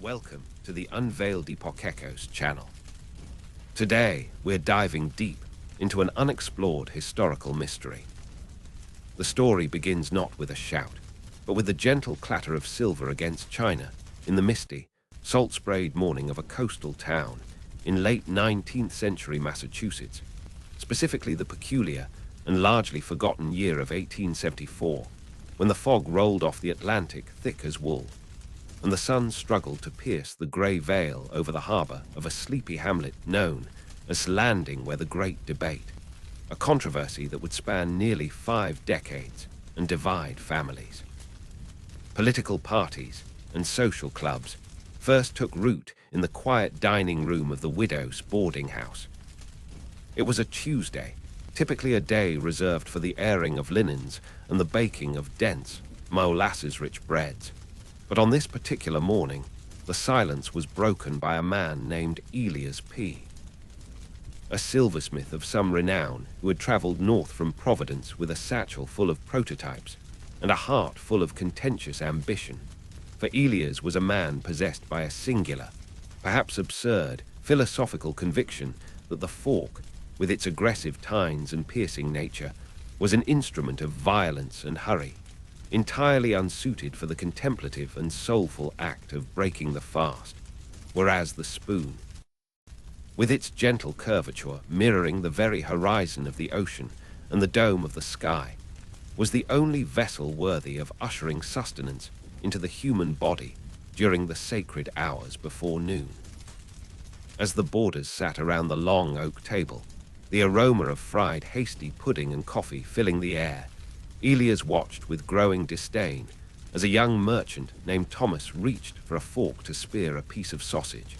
Welcome to the Unveiled Epoch Echoes channel. Today, we're diving deep into an unexplored historical mystery. The story begins not with a shout, but with the gentle clatter of silver against china in the misty, salt-sprayed morning of a coastal town in late 19th century Massachusetts, specifically the peculiar and largely forgotten year of 1874, when the fog rolled off the Atlantic thick as wool, and the sun struggled to pierce the grey veil over the harbor of a sleepy hamlet known as Landing where the Great Debate, a controversy that would span nearly 5 decades and divide families. Political parties and social clubs first took root in the quiet dining room of the widow's boarding house. It was a Tuesday, typically a day reserved for the airing of linens and the baking of dense, molasses-rich breads. But on this particular morning, the silence was broken by a man named Elias P., a silversmith of some renown who had traveled north from Providence with a satchel full of prototypes and a heart full of contentious ambition. For Elias was a man possessed by a singular, perhaps absurd, philosophical conviction that the fork, with its aggressive tines and piercing nature, was an instrument of violence and hurry, entirely unsuited for the contemplative and soulful act of breaking the fast, whereas the spoon, with its gentle curvature mirroring the very horizon of the ocean and the dome of the sky, was the only vessel worthy of ushering sustenance into the human body during the sacred hours before noon. As the boarders sat around the long oak table, the aroma of fried hasty pudding and coffee filling the air, Elias watched with growing disdain as a young merchant named Thomas reached for a fork to spear a piece of sausage,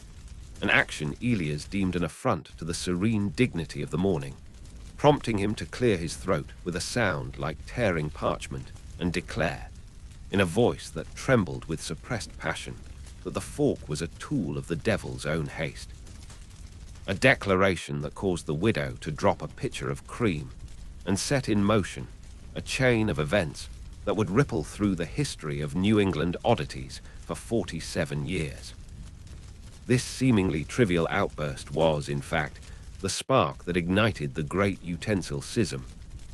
an action Elias deemed an affront to the serene dignity of the morning, prompting him to clear his throat with a sound like tearing parchment and declare, in a voice that trembled with suppressed passion, that the fork was a tool of the devil's own haste. A declaration that caused the widow to drop a pitcher of cream and set in motion a chain of events that would ripple through the history of New England oddities for 47 years. This seemingly trivial outburst was, in fact, the spark that ignited the great Utensil schism,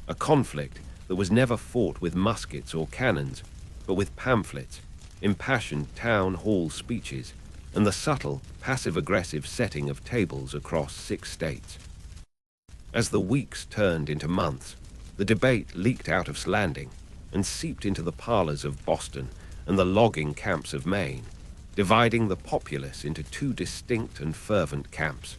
a conflict that was never fought with muskets or cannons, but with pamphlets, impassioned town hall speeches, and the subtle, passive-aggressive setting of tables across 6 states. As the weeks turned into months, the debate leaked out of Landing and seeped into the parlors of Boston and the logging camps of Maine, dividing the populace into 2 distinct and fervent camps.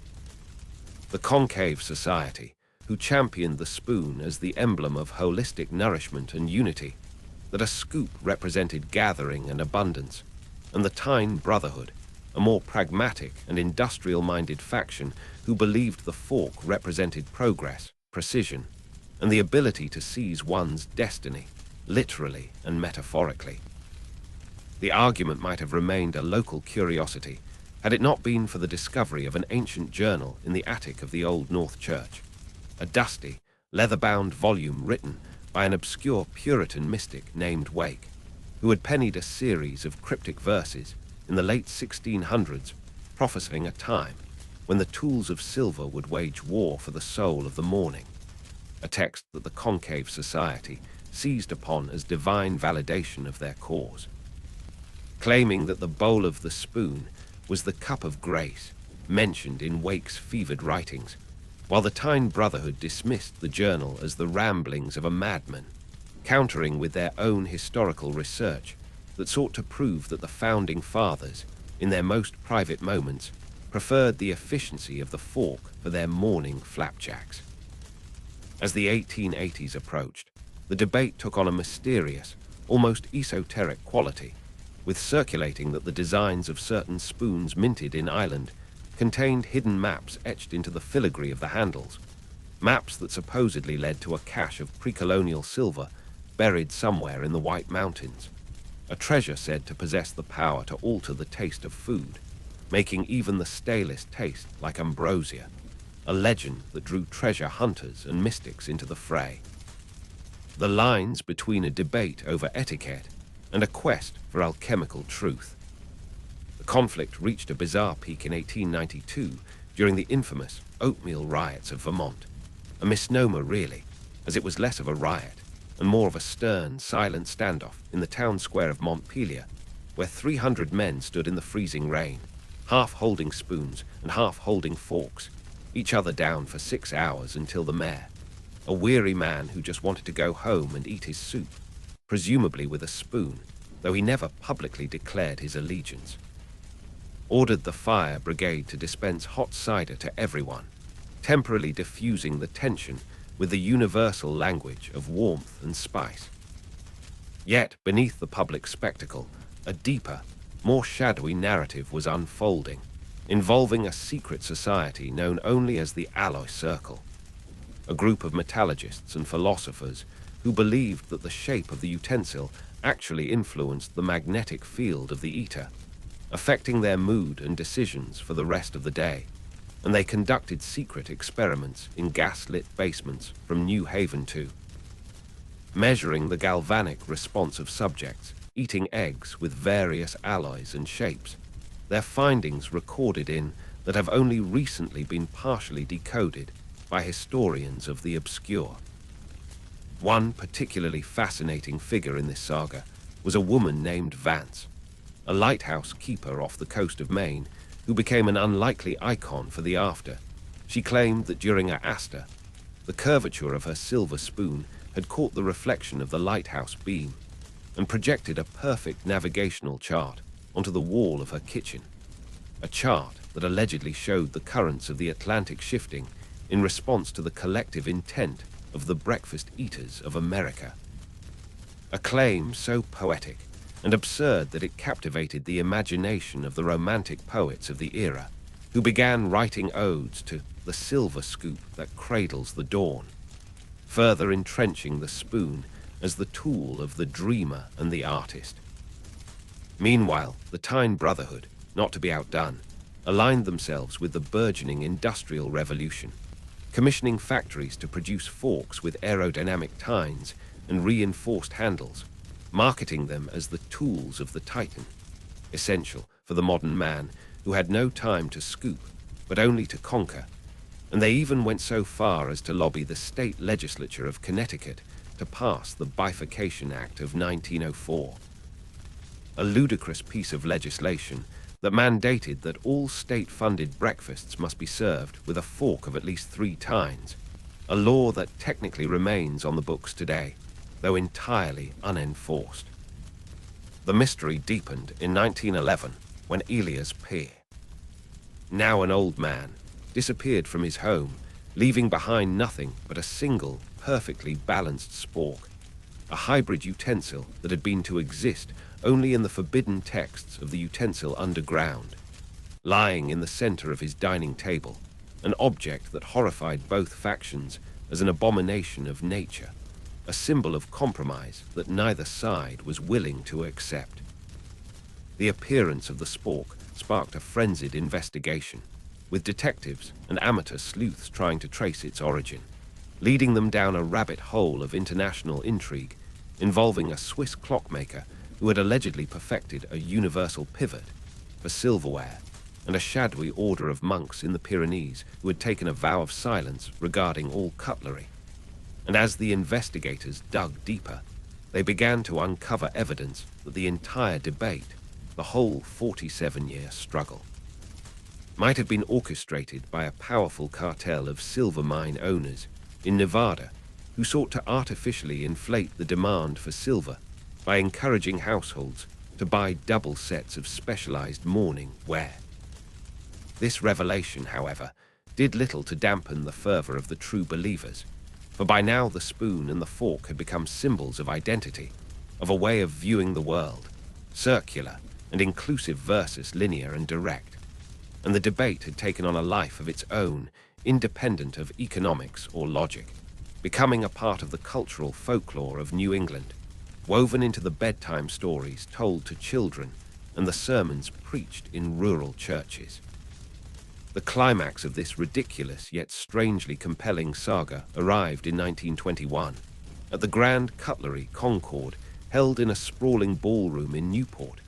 The concave society, who championed the spoon as the emblem of holistic nourishment and unity, that a scoop represented gathering and abundance, and the Tyne Brotherhood, a more pragmatic and industrial-minded faction who believed the fork represented progress, precision, and the ability to seize one's destiny, literally and metaphorically. The argument might have remained a local curiosity had it not been for the discovery of an ancient journal in the attic of the Old North Church, a dusty, leather-bound volume written by an obscure Puritan mystic named Wake, who had pennied a series of cryptic verses in the late 1600s, prophesying a time when the tools of silver would wage war for the soul of the morning, a text that the concave society seized upon as divine validation of their cause, claiming that the bowl of the spoon was the cup of grace mentioned in Wake's fevered writings, while the Tyne Brotherhood dismissed the journal as the ramblings of a madman, countering with their own historical research that sought to prove that the founding fathers, in their most private moments, preferred the efficiency of the fork for their morning flapjacks. As the 1880s approached, the debate took on a mysterious, almost esoteric quality, with circulating that the designs of certain spoons minted in Ireland contained hidden maps etched into the filigree of the handles, maps that supposedly led to a cache of pre-colonial silver buried somewhere in the White Mountains, a treasure said to possess the power to alter the taste of food, making even the stalest taste like ambrosia, a legend that drew treasure hunters and mystics into the fray. The lines between a debate over etiquette and a quest for alchemical truth. The conflict reached a bizarre peak in 1892 during the infamous Oatmeal Riots of Vermont. A misnomer, really, as it was less of a riot and more of a stern, silent standoff in the town square of Montpelier, where 300 men stood in the freezing rain, half holding spoons and half holding forks, each other down for 6 hours until the mayor, a weary man who just wanted to go home and eat his soup, presumably with a spoon, though he never publicly declared his allegiance, ordered the fire brigade to dispense hot cider to everyone, temporarily diffusing the tension with the universal language of warmth and spice. Yet, beneath the public spectacle, a deeper, more shadowy narrative was unfolding, involving a secret society known only as the Alloy Circle, a group of metallurgists and philosophers who believed that the shape of the utensil actually influenced the magnetic field of the eater, affecting their mood and decisions for the rest of the day, and they conducted secret experiments in gas-lit basements from New Haven to measuring the galvanic response of subjects eating eggs with various alloys and shapes, their findings recorded in that have only recently been partially decoded by historians of the obscure. One particularly fascinating figure in this saga was a woman named Vance, a lighthouse keeper off the coast of Maine who became an unlikely icon for the after. She claimed that during her asta, the curvature of her silver spoon had caught the reflection of the lighthouse beam and projected a perfect navigational chart onto the wall of her kitchen, a chart that allegedly showed the currents of the Atlantic shifting in response to the collective intent of the breakfast eaters of America. A claim so poetic and absurd that it captivated the imagination of the romantic poets of the era, who began writing odes to the silver scoop that cradles the dawn, further entrenching the spoon as the tool of the dreamer and the artist. Meanwhile, the Tyne Brotherhood, not to be outdone, aligned themselves with the burgeoning Industrial Revolution, commissioning factories to produce forks with aerodynamic tines and reinforced handles, marketing them as the tools of the Titan, essential for the modern man who had no time to scoop, but only to conquer. And they even went so far as to lobby the state legislature of Connecticut to pass the Bifurcation Act of 1904, a ludicrous piece of legislation that mandated that all state-funded breakfasts must be served with a fork of at least 3 tines, a law that technically remains on the books today, though entirely unenforced. The mystery deepened in 1911 when Elias Peer, now an old man, disappeared from his home, leaving behind nothing but a single, perfectly balanced spork, a hybrid utensil that had been to exist only in the forbidden texts of the utensil underground, lying in the center of his dining table, an object that horrified both factions as an abomination of nature, a symbol of compromise that neither side was willing to accept. The appearance of the spork sparked a frenzied investigation, with detectives and amateur sleuths trying to trace its origin, leading them down a rabbit hole of international intrigue involving a Swiss clockmaker who had allegedly perfected a universal pivot for silverware, and a shadowy order of monks in the Pyrenees who had taken a vow of silence regarding all cutlery. And as the investigators dug deeper, they began to uncover evidence that the entire debate, the whole 47-year struggle, might have been orchestrated by a powerful cartel of silver mine owners in Nevada who sought to artificially inflate the demand for silver by encouraging households to buy double sets of specialized mourning wear. This revelation, however, did little to dampen the fervor of the true believers, for by now the spoon and the fork had become symbols of identity, of a way of viewing the world, circular and inclusive versus linear and direct, and the debate had taken on a life of its own, independent of economics or logic, becoming a part of the cultural folklore of New England, woven into the bedtime stories told to children and the sermons preached in rural churches. The climax of this ridiculous yet strangely compelling saga arrived in 1921 at the Grand Cutlery Concord held in a sprawling ballroom in Newport,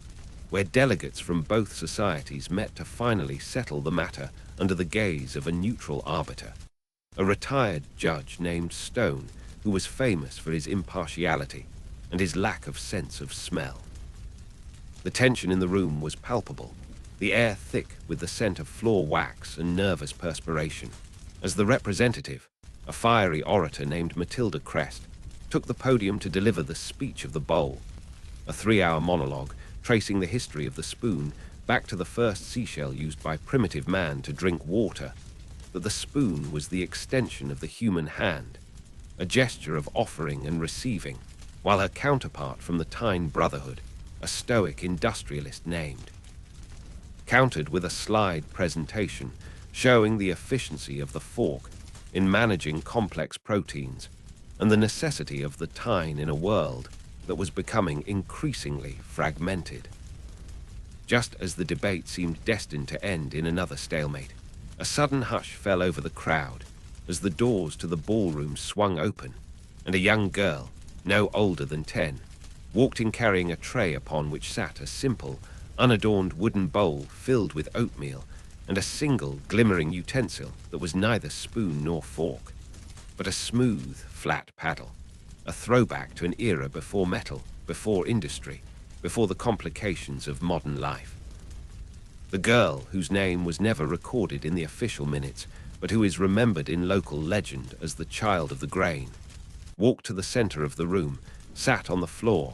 where delegates from both societies met to finally settle the matter under the gaze of a neutral arbiter, a retired judge named Stone, who was famous for his impartiality and his lack of sense of smell. The tension in the room was palpable, the air thick with the scent of floor wax and nervous perspiration, as the representative, a fiery orator named Matilda Crest, took the podium to deliver the speech of the bowl, a 3-hour monologue tracing the history of the spoon back to the first seashell used by primitive man to drink water, that the spoon was the extension of the human hand, a gesture of offering and receiving, while her counterpart from the Tyne Brotherhood, a stoic industrialist named, countered with a slide presentation showing the efficiency of the fork in managing complex proteins and the necessity of the Tyne in a world that was becoming increasingly fragmented. Just as the debate seemed destined to end in another stalemate, a sudden hush fell over the crowd as the doors to the ballroom swung open, and a young girl, no older than 10, walked in carrying a tray upon which sat a simple, unadorned wooden bowl filled with oatmeal and a single glimmering utensil that was neither spoon nor fork, but a smooth, flat paddle, a throwback to an era before metal, before industry, before the complications of modern life. The girl, whose name was never recorded in the official minutes, but who is remembered in local legend as the child of the grain, walked to the center of the room, sat on the floor,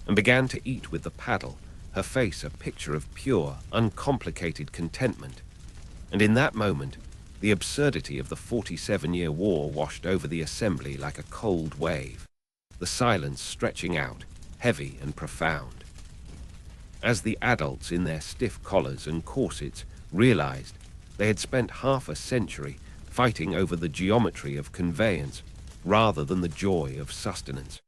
and began to eat with the paddle, her face a picture of pure, uncomplicated contentment. And in that moment, the absurdity of the 47-year war washed over the assembly like a cold wave, the silence stretching out, heavy and profound. As the adults in their stiff collars and corsets realized they had spent half a century fighting over the geometry of conveyance rather than the joy of sustenance.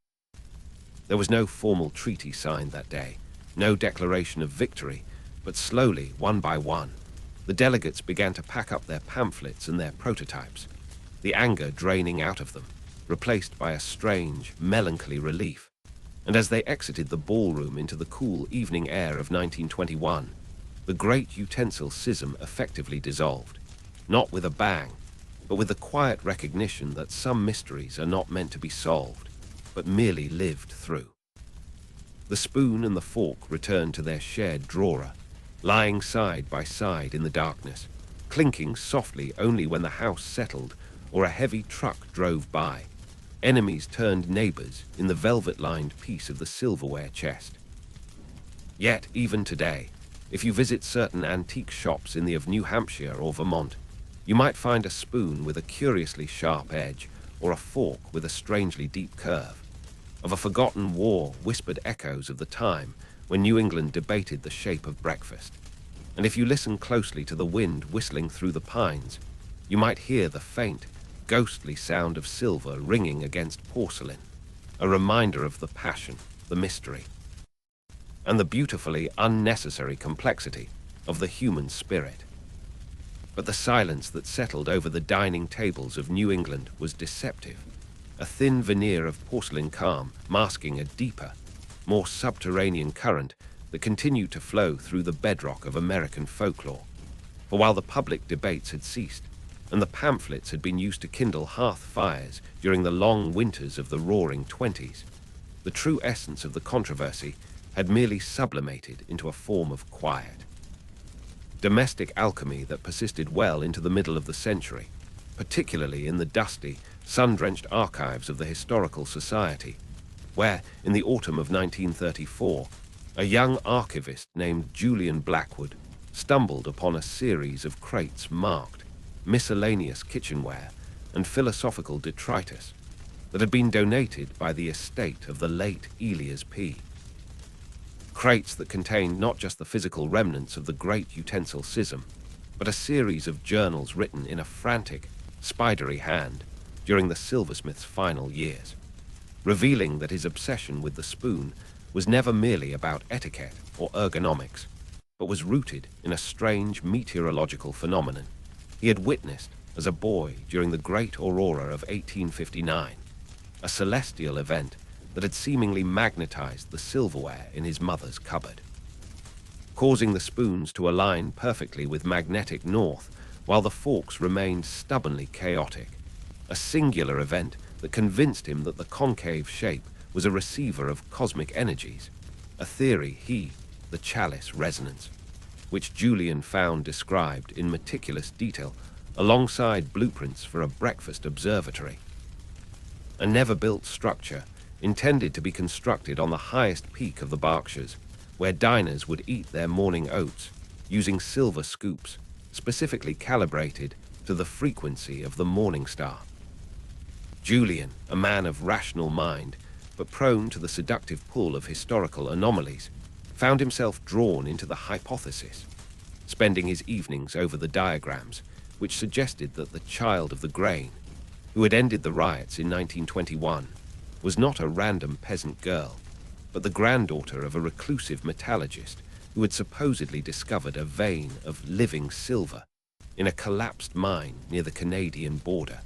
There was no formal treaty signed that day, no declaration of victory, but slowly, one by one, the delegates began to pack up their pamphlets and their prototypes, the anger draining out of them, replaced by a strange, melancholy relief. And as they exited the ballroom into the cool evening air of 1921, the great utensil schism effectively dissolved, not with a bang, but with the quiet recognition that some mysteries are not meant to be solved, but merely lived through. The spoon and the fork returned to their shared drawer, lying side by side in the darkness, clinking softly only when the house settled or a heavy truck drove by. Enemies turned neighbors in the velvet-lined piece of the silverware chest. Yet, even today, if you visit certain antique shops in the of New Hampshire or Vermont, you might find a spoon with a curiously sharp edge or a fork with a strangely deep curve. Of a forgotten war whispered echoes of the time when New England debated the shape of breakfast. And if you listen closely to the wind whistling through the pines, you might hear the faint, ghostly sound of silver ringing against porcelain, a reminder of the passion, the mystery, and the beautifully unnecessary complexity of the human spirit. But the silence that settled over the dining tables of New England was deceptive, a thin veneer of porcelain calm masking a deeper, more subterranean current that continued to flow through the bedrock of American folklore. For while the public debates had ceased, and the pamphlets had been used to kindle hearth fires during the long winters of the Roaring Twenties, the true essence of the controversy had merely sublimated into a form of quiet. Domestic alchemy that persisted well into the middle of the century, particularly in the dusty, sun-drenched archives of the Historical Society, where, in the autumn of 1934, a young archivist named Julian Blackwood stumbled upon a series of crates marked miscellaneous kitchenware and philosophical detritus that had been donated by the estate of the late Elias P. Crates that contained not just the physical remnants of the great utensil schism, but a series of journals written in a frantic, spidery hand during the silversmith's final years, revealing that his obsession with the spoon was never merely about etiquette or ergonomics, but was rooted in a strange meteorological phenomenon he had witnessed as a boy during the Great Aurora of 1859, a celestial event that had seemingly magnetized the silverware in his mother's cupboard. causing the spoons to align perfectly with magnetic north, while the forks remained stubbornly chaotic. A singular event that convinced him that the concave shape was a receiver of cosmic energies, a theory the chalice resonance, which Julian found described in meticulous detail alongside blueprints for a breakfast observatory. A never-built structure intended to be constructed on the highest peak of the Berkshires, where diners would eat their morning oats using silver scoops specifically calibrated to the frequency of the morning star. Julian, a man of rational mind, but prone to the seductive pull of historical anomalies, found himself drawn into the hypothesis, spending his evenings over the diagrams, which suggested that the child of the grain, who had ended the riots in 1921, was not a random peasant girl, but the granddaughter of a reclusive metallurgist who had supposedly discovered a vein of living silver in a collapsed mine near the Canadian border.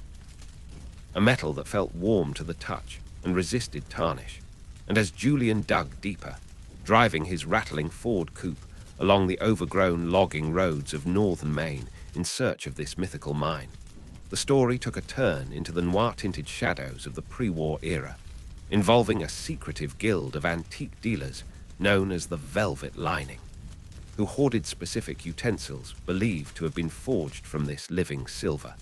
A metal that felt warm to the touch and resisted tarnish. And as Julian dug deeper, driving his rattling Ford coupe along the overgrown logging roads of northern Maine in search of this mythical mine, the story took a turn into the noir-tinted shadows of the pre-war era, involving a secretive guild of antique dealers known as the Velvet Lining, who hoarded specific utensils believed to have been forged from this living silver,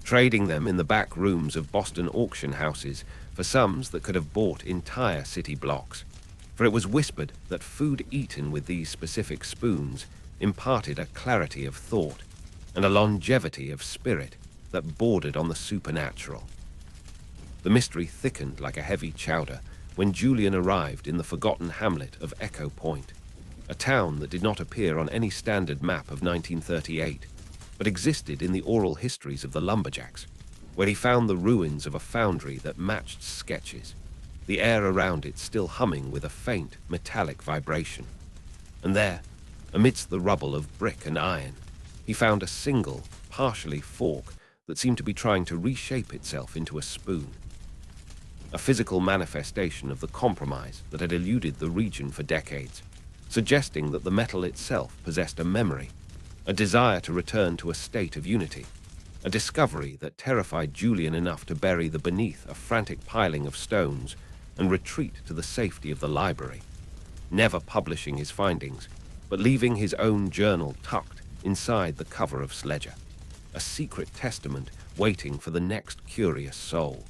trading them in the back rooms of Boston auction houses for sums that could have bought entire city blocks. For it was whispered that food eaten with these specific spoons imparted a clarity of thought and a longevity of spirit that bordered on the supernatural. The mystery thickened like a heavy chowder when Julian arrived in the forgotten hamlet of Echo Point, a town that did not appear on any standard map of 1938, but existed in the oral histories of the lumberjacks, where he found the ruins of a foundry that matched sketches, the air around it still humming with a faint metallic vibration. And there, amidst the rubble of brick and iron, he found a single, partially fork that seemed to be trying to reshape itself into a spoon. A physical manifestation of the compromise that had eluded the region for decades, suggesting that the metal itself possessed a memory, a desire to return to a state of unity, a discovery that terrified Julian enough to bury the beneath a frantic piling of stones and retreat to the safety of the library, never publishing his findings, but leaving his own journal tucked inside the cover of Sledger, a secret testament waiting for the next curious soul.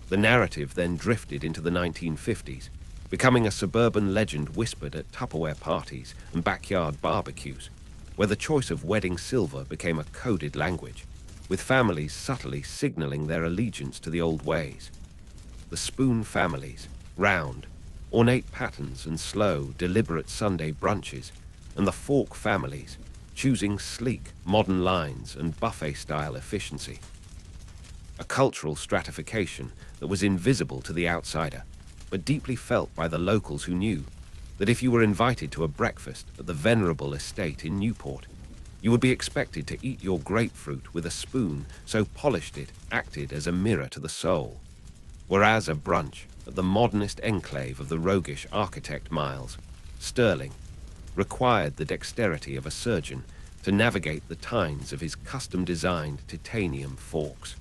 The narrative then drifted into the 1950s, becoming a suburban legend whispered at Tupperware parties and backyard barbecues, where the choice of wedding silver became a coded language, with families subtly signaling their allegiance to the old ways. The spoon families, round, ornate patterns and slow, deliberate Sunday brunches, and the fork families, choosing sleek, modern lines and buffet-style efficiency. A cultural stratification that was invisible to the outsider, but deeply felt by the locals who knew that if you were invited to a breakfast at the venerable estate in Newport, you would be expected to eat your grapefruit with a spoon so polished it acted as a mirror to the soul. Whereas a brunch at the modernist enclave of the roguish architect Miles, Sterling, required the dexterity of a surgeon to navigate the tines of his custom-designed titanium forks.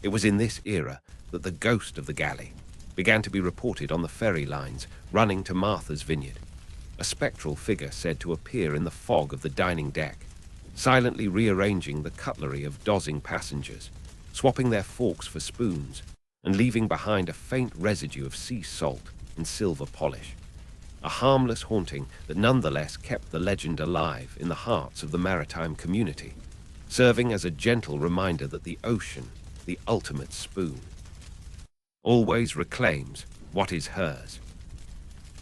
It was in this era that the ghost of the galley began to be reported on the ferry lines running to Martha's Vineyard, a spectral figure said to appear in the fog of the dining deck, silently rearranging the cutlery of dozing passengers, swapping their forks for spoons, and leaving behind a faint residue of sea salt and silver polish. A harmless haunting that nonetheless kept the legend alive in the hearts of the maritime community, serving as a gentle reminder that the ocean, the ultimate spoon, always reclaims what is hers.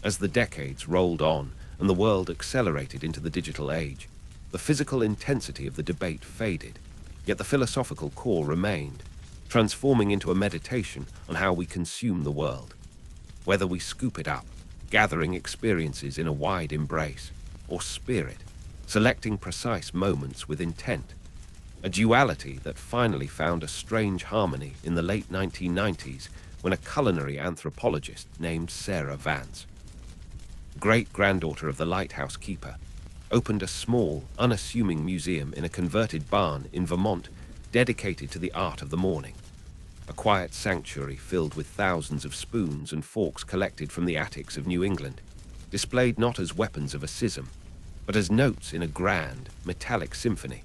As the decades rolled on and the world accelerated into the digital age, the physical intensity of the debate faded, yet the philosophical core remained, transforming into a meditation on how we consume the world. Whether we scoop it up, gathering experiences in a wide embrace, or spear it, selecting precise moments with intent, a duality that finally found a strange harmony in the late 1990s when a culinary anthropologist named Sarah Vance great-granddaughter of the lighthouse keeper, opened a small, unassuming museum in a converted barn in Vermont dedicated to the art of the morning. A quiet sanctuary filled with thousands of spoons and forks collected from the attics of New England, displayed not as weapons of a schism, but as notes in a grand, metallic symphony,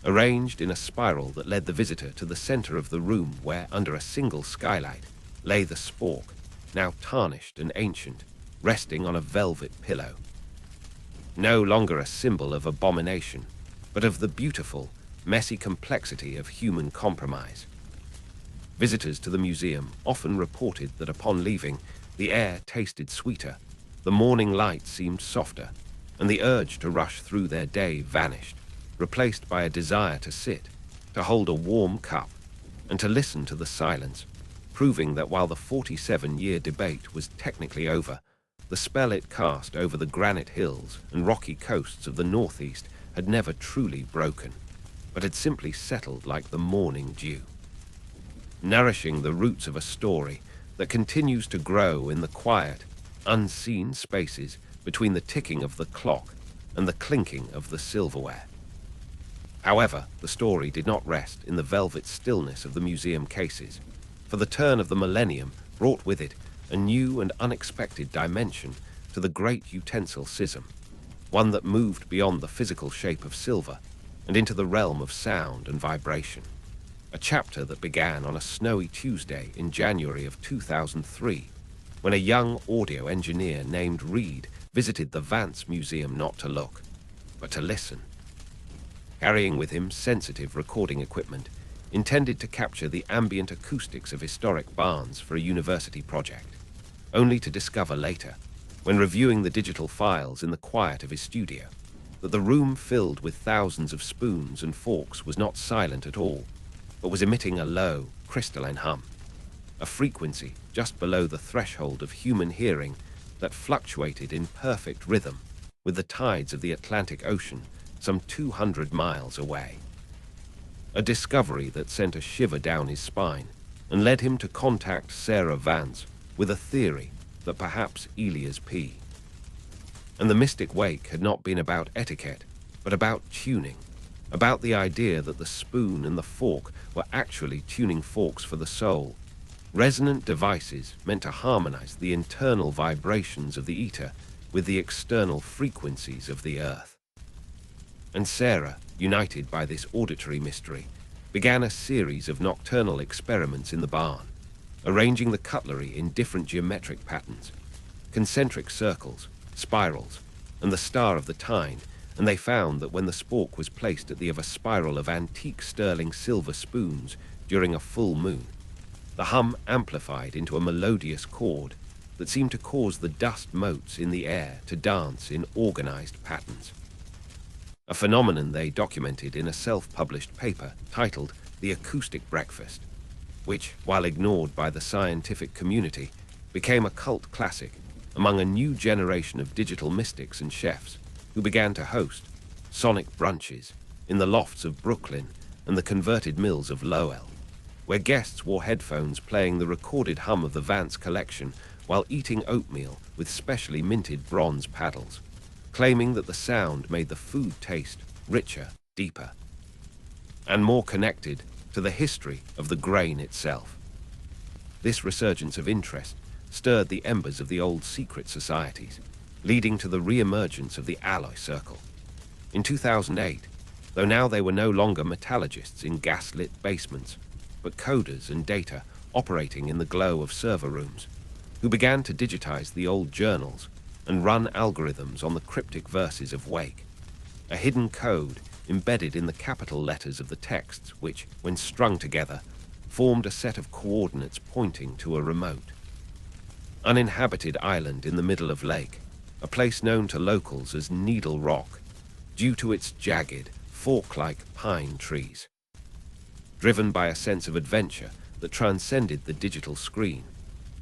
arranged in a spiral that led the visitor to the center of the room where, under a single skylight, lay the spork, now tarnished and ancient, resting on a velvet pillow. No longer a symbol of abomination, but of the beautiful, messy complexity of human compromise. Visitors to the museum often reported that upon leaving, the air tasted sweeter, the morning light seemed softer, and the urge to rush through their day vanished, replaced by a desire to sit, to hold a warm cup, and to listen to the silence, proving that while the 47-year debate was technically over, the spell it cast over the granite hills and rocky coasts of the Northeast had never truly broken, but had simply settled like the morning dew, nourishing the roots of a story that continues to grow in the quiet, unseen spaces between the ticking of the clock and the clinking of the silverware. However, the story did not rest in the velvet stillness of the museum cases, for the turn of the millennium brought with it a new and unexpected dimension to the great utensil schism, one that moved beyond the physical shape of silver and into the realm of sound and vibration. A chapter that began on a snowy Tuesday in January of 2003, when a young audio engineer named Reed visited the Vance Museum not to look, but to listen, carrying with him sensitive recording equipment intended to capture the ambient acoustics of historic barns for a university project, only to discover later, when reviewing the digital files in the quiet of his studio, that the room filled with thousands of spoons and forks was not silent at all, but was emitting a low, crystalline hum, a frequency just below the threshold of human hearing that fluctuated in perfect rhythm with the tides of the Atlantic Ocean some 200 miles away. A discovery that sent a shiver down his spine and led him to contact Sarah Vance with a theory that perhaps Elia's P. And the mystic wake had not been about etiquette, but about tuning, about the idea that the spoon and the fork were actually tuning forks for the soul, resonant devices meant to harmonize the internal vibrations of the eater with the external frequencies of the earth. And Sarah, united by this auditory mystery, began a series of nocturnal experiments in the barn, arranging the cutlery in different geometric patterns, concentric circles, spirals, and the star of the tine, and they found that when the spork was placed at the of a spiral of antique sterling silver spoons during a full moon, the hum amplified into a melodious chord that seemed to cause the dust motes in the air to dance in organized patterns. A phenomenon they documented in a self-published paper titled The Acoustic Breakfast, which, while ignored by the scientific community, became a cult classic among a new generation of digital mystics and chefs who began to host sonic brunches in the lofts of Brooklyn and the converted mills of Lowell, where guests wore headphones playing the recorded hum of the Vance collection while eating oatmeal with specially minted bronze paddles, claiming that the sound made the food taste richer, deeper, and more connected to the history of the grain itself. This resurgence of interest stirred the embers of the old secret societies, leading to the re-emergence of the alloy circle. In 2008, though now they were no longer metallurgists in gas-lit basements, but coders and data operating in the glow of server rooms, who began to digitize the old journals and run algorithms on the cryptic verses of Wake, a hidden code embedded in the capital letters of the texts which, when strung together, formed a set of coordinates pointing to a remote, uninhabited island in the middle of lake, a place known to locals as Needle Rock, due to its jagged, fork-like pine trees. Driven by a sense of adventure that transcended the digital screen,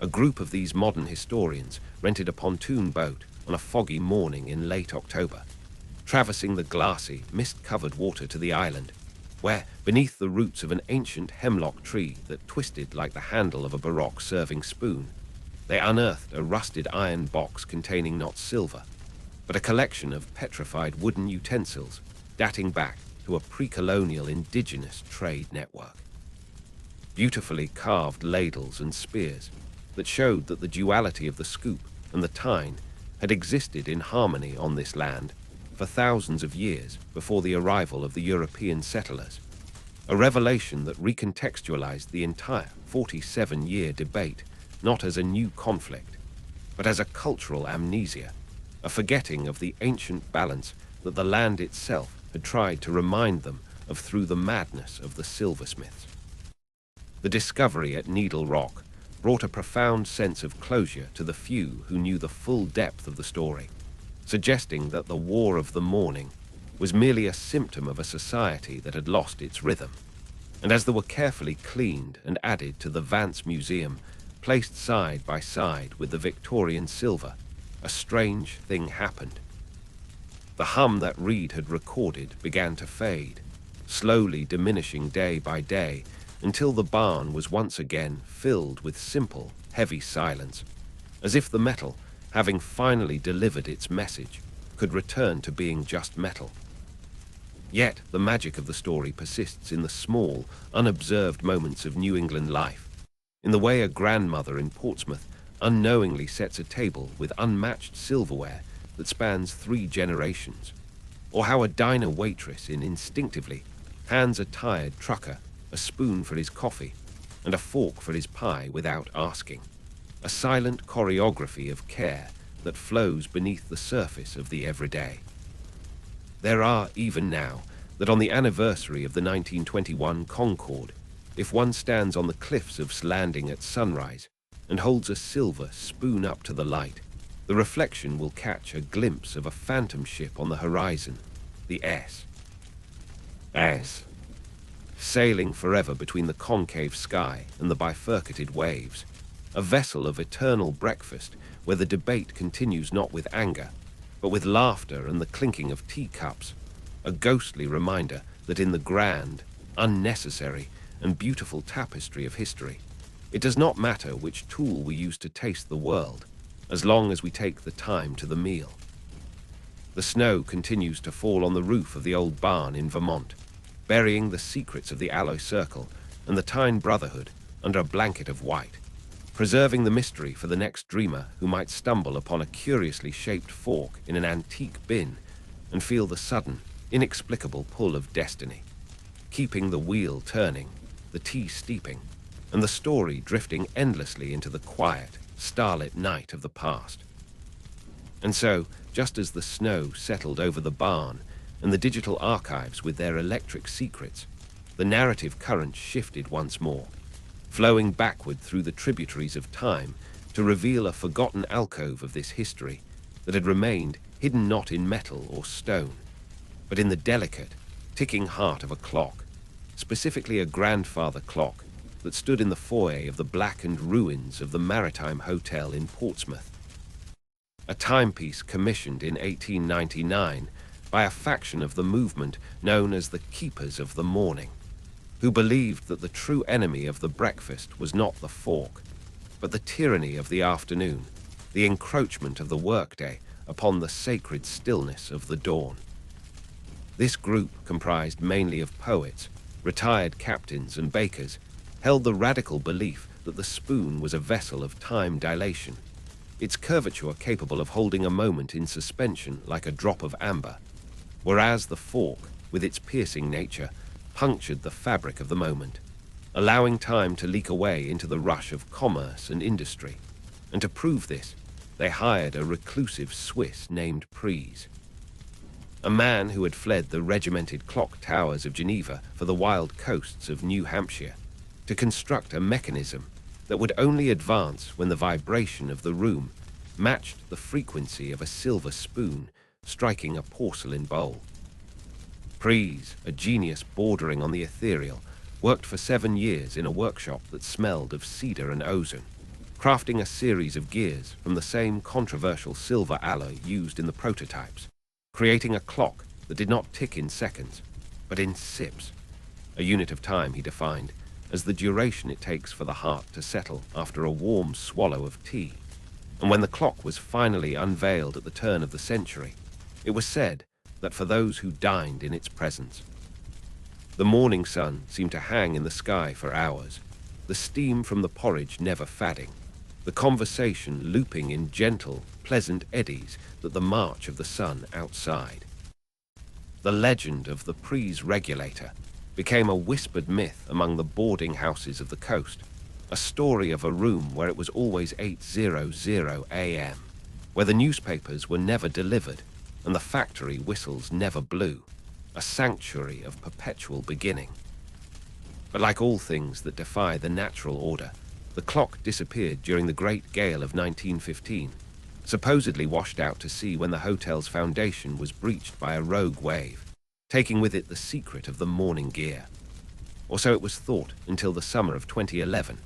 a group of these modern historians rented a pontoon boat on a foggy morning in late October, traversing the glassy, mist-covered water to the island, where, beneath the roots of an ancient hemlock tree that twisted like the handle of a Baroque serving spoon, They unearthed a rusted iron box containing not silver, but a collection of petrified wooden utensils dating back to a pre-colonial indigenous trade network. Beautifully carved ladles and spears that showed that the duality of the scoop and the tine had existed in harmony on this land for thousands of years before the arrival of the European settlers, a revelation that recontextualized the entire 47-year debate not as a new conflict, but as a cultural amnesia, a forgetting of the ancient balance that the land itself had tried to remind them of through the madness of the silversmiths. The discovery at Needle Rock brought a profound sense of closure to the few who knew the full depth of the story, suggesting that the War of the Morning was merely a symptom of a society that had lost its rhythm. And as they were carefully cleaned and added to the Vance Museum, placed side by side with the Victorian silver, a strange thing happened. The hum that Reed had recorded began to fade, slowly diminishing day by day, until the barn was once again filled with simple, heavy silence, as if the metal, having finally delivered its message, could return to being just metal. Yet the magic of the story persists in the small, unobserved moments of New England life, in the way a grandmother in Portsmouth unknowingly sets a table with unmatched silverware that spans 3 generations, or how a diner waitress instinctively hands a tired trucker a spoon for his coffee and a fork for his pie without asking, a silent choreography of care that flows beneath the surface of the everyday. There are, even now, that on the anniversary of the 1921 Concorde, if one stands on the cliffs of Landing at sunrise and holds a silver spoon up to the light, the reflection will catch a glimpse of a phantom ship on the horizon, the S. Sailing forever between the concave sky and the bifurcated waves, a vessel of eternal breakfast where the debate continues not with anger, but with laughter and the clinking of teacups, a ghostly reminder that in the grand, unnecessary, and beautiful tapestry of history, it does not matter which tool we use to taste the world, as long as we take the time to the meal. The snow continues to fall on the roof of the old barn in Vermont, burying the secrets of the Alloy Circle and the Tyne Brotherhood under a blanket of white, preserving the mystery for the next dreamer who might stumble upon a curiously shaped fork in an antique bin and feel the sudden, inexplicable pull of destiny, keeping the wheel turning, the tea steeping, and the story drifting endlessly into the quiet, starlit night of the past. And so, just as the snow settled over the barn and the digital archives with their electric secrets, the narrative current shifted once more, flowing backward through the tributaries of time to reveal a forgotten alcove of this history that had remained hidden not in metal or stone, but in the delicate, ticking heart of a clock, specifically a grandfather clock that stood in the foyer of the blackened ruins of the Maritime Hotel in Portsmouth. A timepiece commissioned in 1899 by a faction of the movement known as the Keepers of the Morning, who believed that the true enemy of the breakfast was not the fork, but the tyranny of the afternoon, the encroachment of the workday upon the sacred stillness of the dawn. This group, comprised mainly of poets, retired captains and bakers, held the radical belief that the spoon was a vessel of time dilation, its curvature capable of holding a moment in suspension like a drop of amber, whereas the fork, with its piercing nature, punctured the fabric of the moment, allowing time to leak away into the rush of commerce and industry. And to prove this, they hired a reclusive Swiss named Pries, a man who had fled the regimented clock towers of Geneva for the wild coasts of New Hampshire, to construct a mechanism that would only advance when the vibration of the room matched the frequency of a silver spoon striking a porcelain bowl. Pries, a genius bordering on the ethereal, worked for 7 years in a workshop that smelled of cedar and ozone, crafting a series of gears from the same controversial silver alloy used in the prototypes, creating a clock that did not tick in seconds, but in sips, a unit of time he defined as the duration it takes for the heart to settle after a warm swallow of tea. And when the clock was finally unveiled at the turn of the century, it was said that for those who dined in its presence, the morning sun seemed to hang in the sky for hours, the steam from the porridge never fading, the conversation looping in gentle, pleasant eddies that the march of the sun outside. The legend of the Pries regulator became a whispered myth among the boarding houses of the coast, a story of a room where it was always 8:00 a.m., where the newspapers were never delivered and the factory whistles never blew, a sanctuary of perpetual beginning. But like all things that defy the natural order, the clock disappeared during the Great Gale of 1915, supposedly washed out to sea when the hotel's foundation was breached by a rogue wave, taking with it the secret of the morning gear. Or so it was thought until the summer of 2011,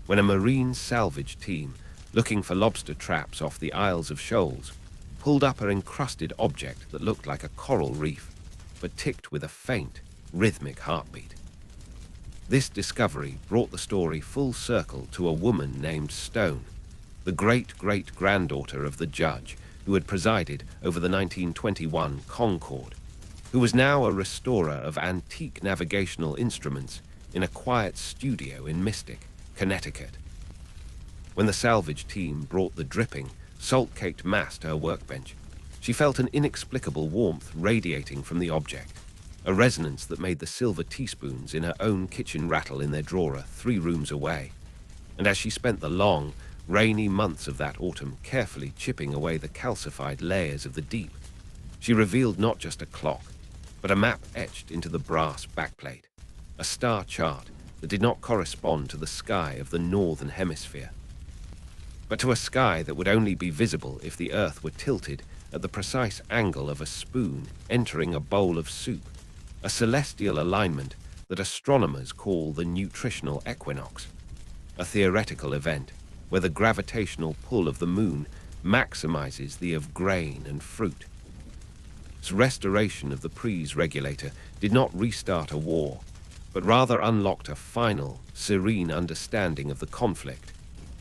when a marine salvage team, looking for lobster traps off the Isles of Shoals, pulled up an encrusted object that looked like a coral reef, but ticked with a faint, rhythmic heartbeat. This discovery brought the story full circle to a woman named Stone, the great-great-granddaughter of the judge who had presided over the 1921 Concorde, who was now a restorer of antique navigational instruments in a quiet studio in Mystic, Connecticut. When the salvage team brought the dripping, salt-caked mass to her workbench, she felt an inexplicable warmth radiating from the object, a resonance that made the silver teaspoons in her own kitchen rattle in their drawer 3 rooms away. And as she spent the long, rainy months of that autumn carefully chipping away the calcified layers of the deep, she revealed not just a clock, but a map etched into the brass backplate, a star chart that did not correspond to the sky of the northern hemisphere, but to a sky that would only be visible if the Earth were tilted at the precise angle of a spoon entering a bowl of soup, a celestial alignment that astronomers call the nutritional equinox, a theoretical event where the gravitational pull of the moon maximizes the of grain and fruit. Its restoration of the Pries regulator did not restart a war, but rather unlocked a final, serene understanding of the conflict,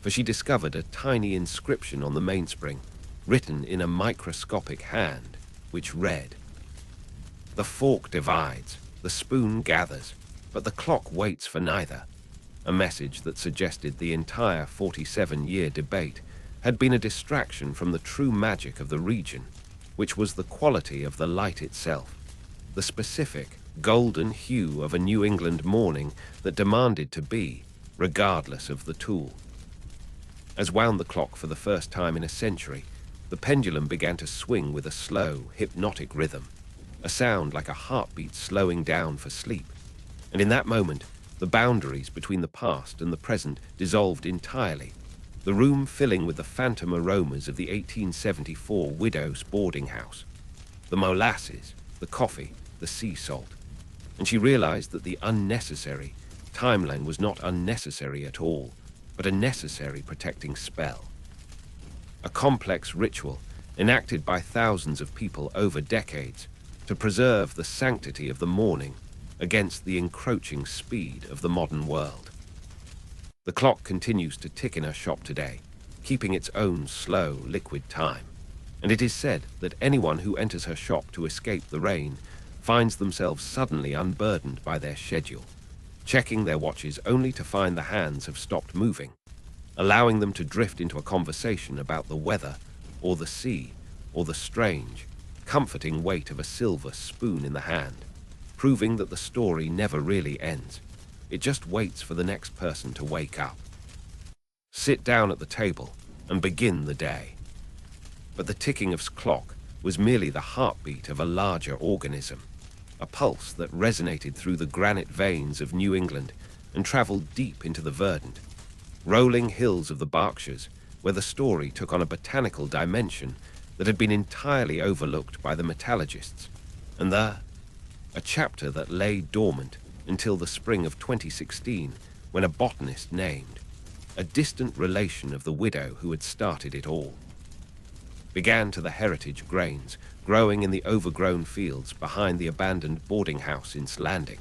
for she discovered a tiny inscription on the mainspring, written in a microscopic hand, which read, "The fork divides, the spoon gathers, but the clock waits for neither," a message that suggested the entire 47-year debate had been a distraction from the true magic of the region, which was the quality of the light itself, the specific, golden hue of a New England morning that demanded to be, regardless of the tool. As wound the clock for the first time in a century, the pendulum began to swing with a slow, hypnotic rhythm, a sound like a heartbeat slowing down for sleep. And in that moment, the boundaries between the past and the present dissolved entirely, the room filling with the phantom aromas of the 1874 widow's boarding house, the molasses, the coffee, the sea salt. And she realized that the unnecessary timeline was not unnecessary at all, but a necessary protecting spell. A complex ritual enacted by thousands of people over decades to preserve the sanctity of the morning against the encroaching speed of the modern world. The clock continues to tick in her shop today, keeping its own slow, liquid time, and it is said that anyone who enters her shop to escape the rain finds themselves suddenly unburdened by their schedule, checking their watches only to find the hands have stopped moving, allowing them to drift into a conversation about the weather, or the sea, or the strange, comforting weight of a silver spoon in the hand, proving that the story never really ends. It just waits for the next person to wake up, sit down at the table, and begin the day. But the ticking of clock was merely the heartbeat of a larger organism, a pulse that resonated through the granite veins of New England and traveled deep into the verdant, rolling hills of the Berkshires, where the story took on a botanical dimension that had been entirely overlooked by the metallurgists, and a chapter that lay dormant until the spring of 2016, when a botanist named, a distant relation of the widow who had started it all, began to the heritage grains growing in the overgrown fields behind the abandoned boarding house in Landing,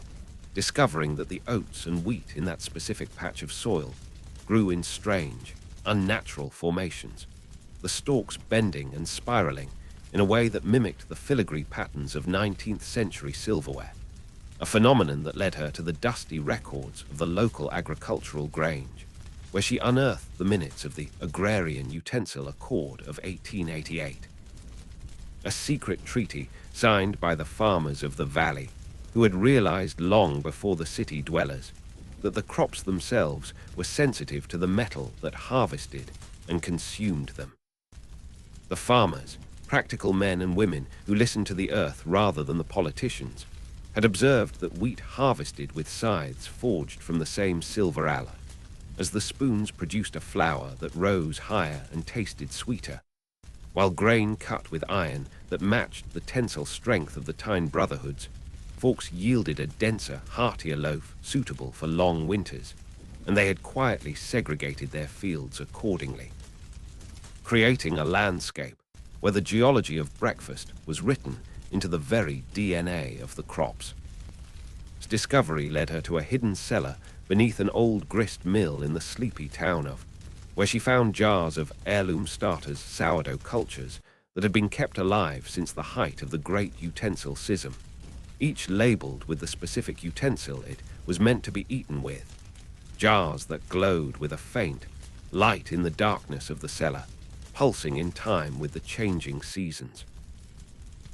discovering that the oats and wheat in that specific patch of soil grew in strange, unnatural formations, the stalks bending and spiraling in a way that mimicked the filigree patterns of 19th century silverware, a phenomenon that led her to the dusty records of the local agricultural grange, where she unearthed the minutes of the Agrarian Utensil Accord of 1888, a secret treaty signed by the farmers of the valley, who had realized long before the city dwellers that the crops themselves were sensitive to the metal that harvested and consumed them. The farmers, practical men and women who listened to the earth rather than the politicians, had observed that wheat harvested with scythes forged from the same silver alloy, as the spoons produced a flour that rose higher and tasted sweeter, while grain cut with iron that matched the tensile strength of the Tyne brotherhoods, forks yielded a denser, heartier loaf suitable for long winters, and they had quietly segregated their fields accordingly, creating a landscape where the geology of breakfast was written into the very DNA of the crops. This discovery led her to a hidden cellar beneath an old grist mill in the sleepy town of, where she found jars of heirloom starters sourdough cultures that had been kept alive since the height of the great utensil schism, each labeled with the specific utensil it was meant to be eaten with, jars that glowed with a faint light in the darkness of the cellar, pulsing in time with the changing seasons.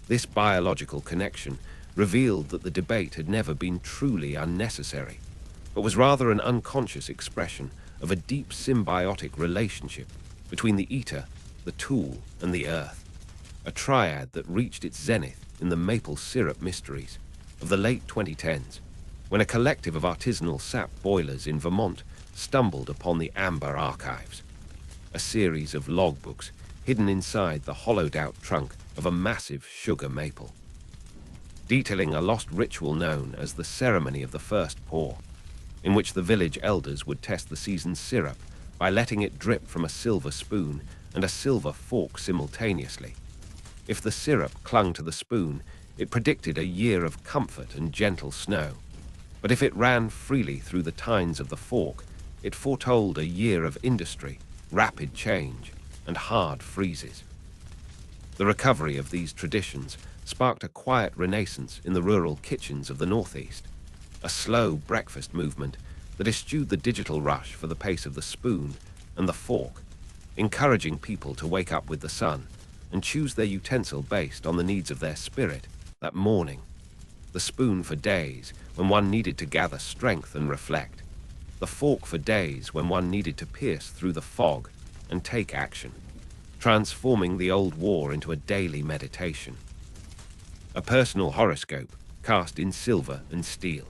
This biological connection revealed that the debate had never been truly unnecessary, but was rather an unconscious expression of a deep symbiotic relationship between the eater, the tool, and the earth, a triad that reached its zenith in the maple syrup mysteries of the late 2010s, when a collective of artisanal sap boilers in Vermont stumbled upon the Amber Archives, a series of logbooks hidden inside the hollowed-out trunk of a massive sugar maple, detailing a lost ritual known as the ceremony of the first pour, in which the village elders would test the season's syrup by letting it drip from a silver spoon and a silver fork simultaneously. If the syrup clung to the spoon, it predicted a year of comfort and gentle snow, but if it ran freely through the tines of the fork, it foretold a year of industry, rapid change, and hard freezes. The recovery of these traditions sparked a quiet renaissance in the rural kitchens of the Northeast, a slow breakfast movement that eschewed the digital rush for the pace of the spoon and the fork, encouraging people to wake up with the sun and choose their utensil based on the needs of their spirit that morning. The spoon for days when one needed to gather strength and reflect, the fork for days when one needed to pierce through the fog and take action, transforming the old war into a daily meditation. A personal horoscope cast in silver and steel.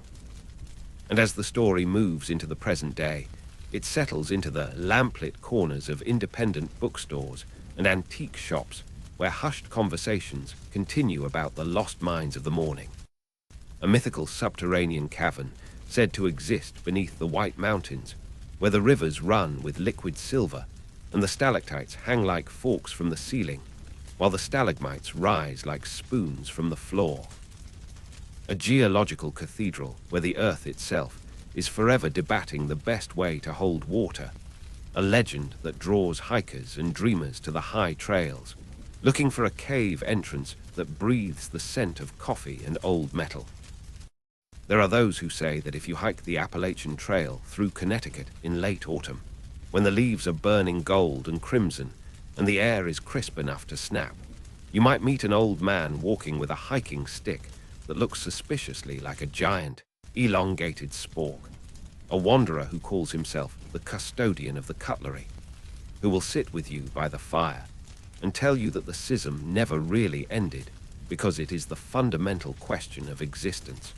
And as the story moves into the present day, it settles into the lamplit corners of independent bookstores and antique shops where hushed conversations continue about the lost mines of the morning. A mythical subterranean cavern said to exist beneath the White Mountains, where the rivers run with liquid silver and the stalactites hang like forks from the ceiling, while the stalagmites rise like spoons from the floor. A geological cathedral where the earth itself is forever debating the best way to hold water, a legend that draws hikers and dreamers to the high trails, looking for a cave entrance that breathes the scent of coffee and old metal. There are those who say that if you hike the Appalachian Trail through Connecticut in late autumn, when the leaves are burning gold and crimson and the air is crisp enough to snap, you might meet an old man walking with a hiking stick that looks suspiciously like a giant, elongated spork, a wanderer who calls himself the custodian of the cutlery, who will sit with you by the fire and tell you that the schism never really ended because it is the fundamental question of existence.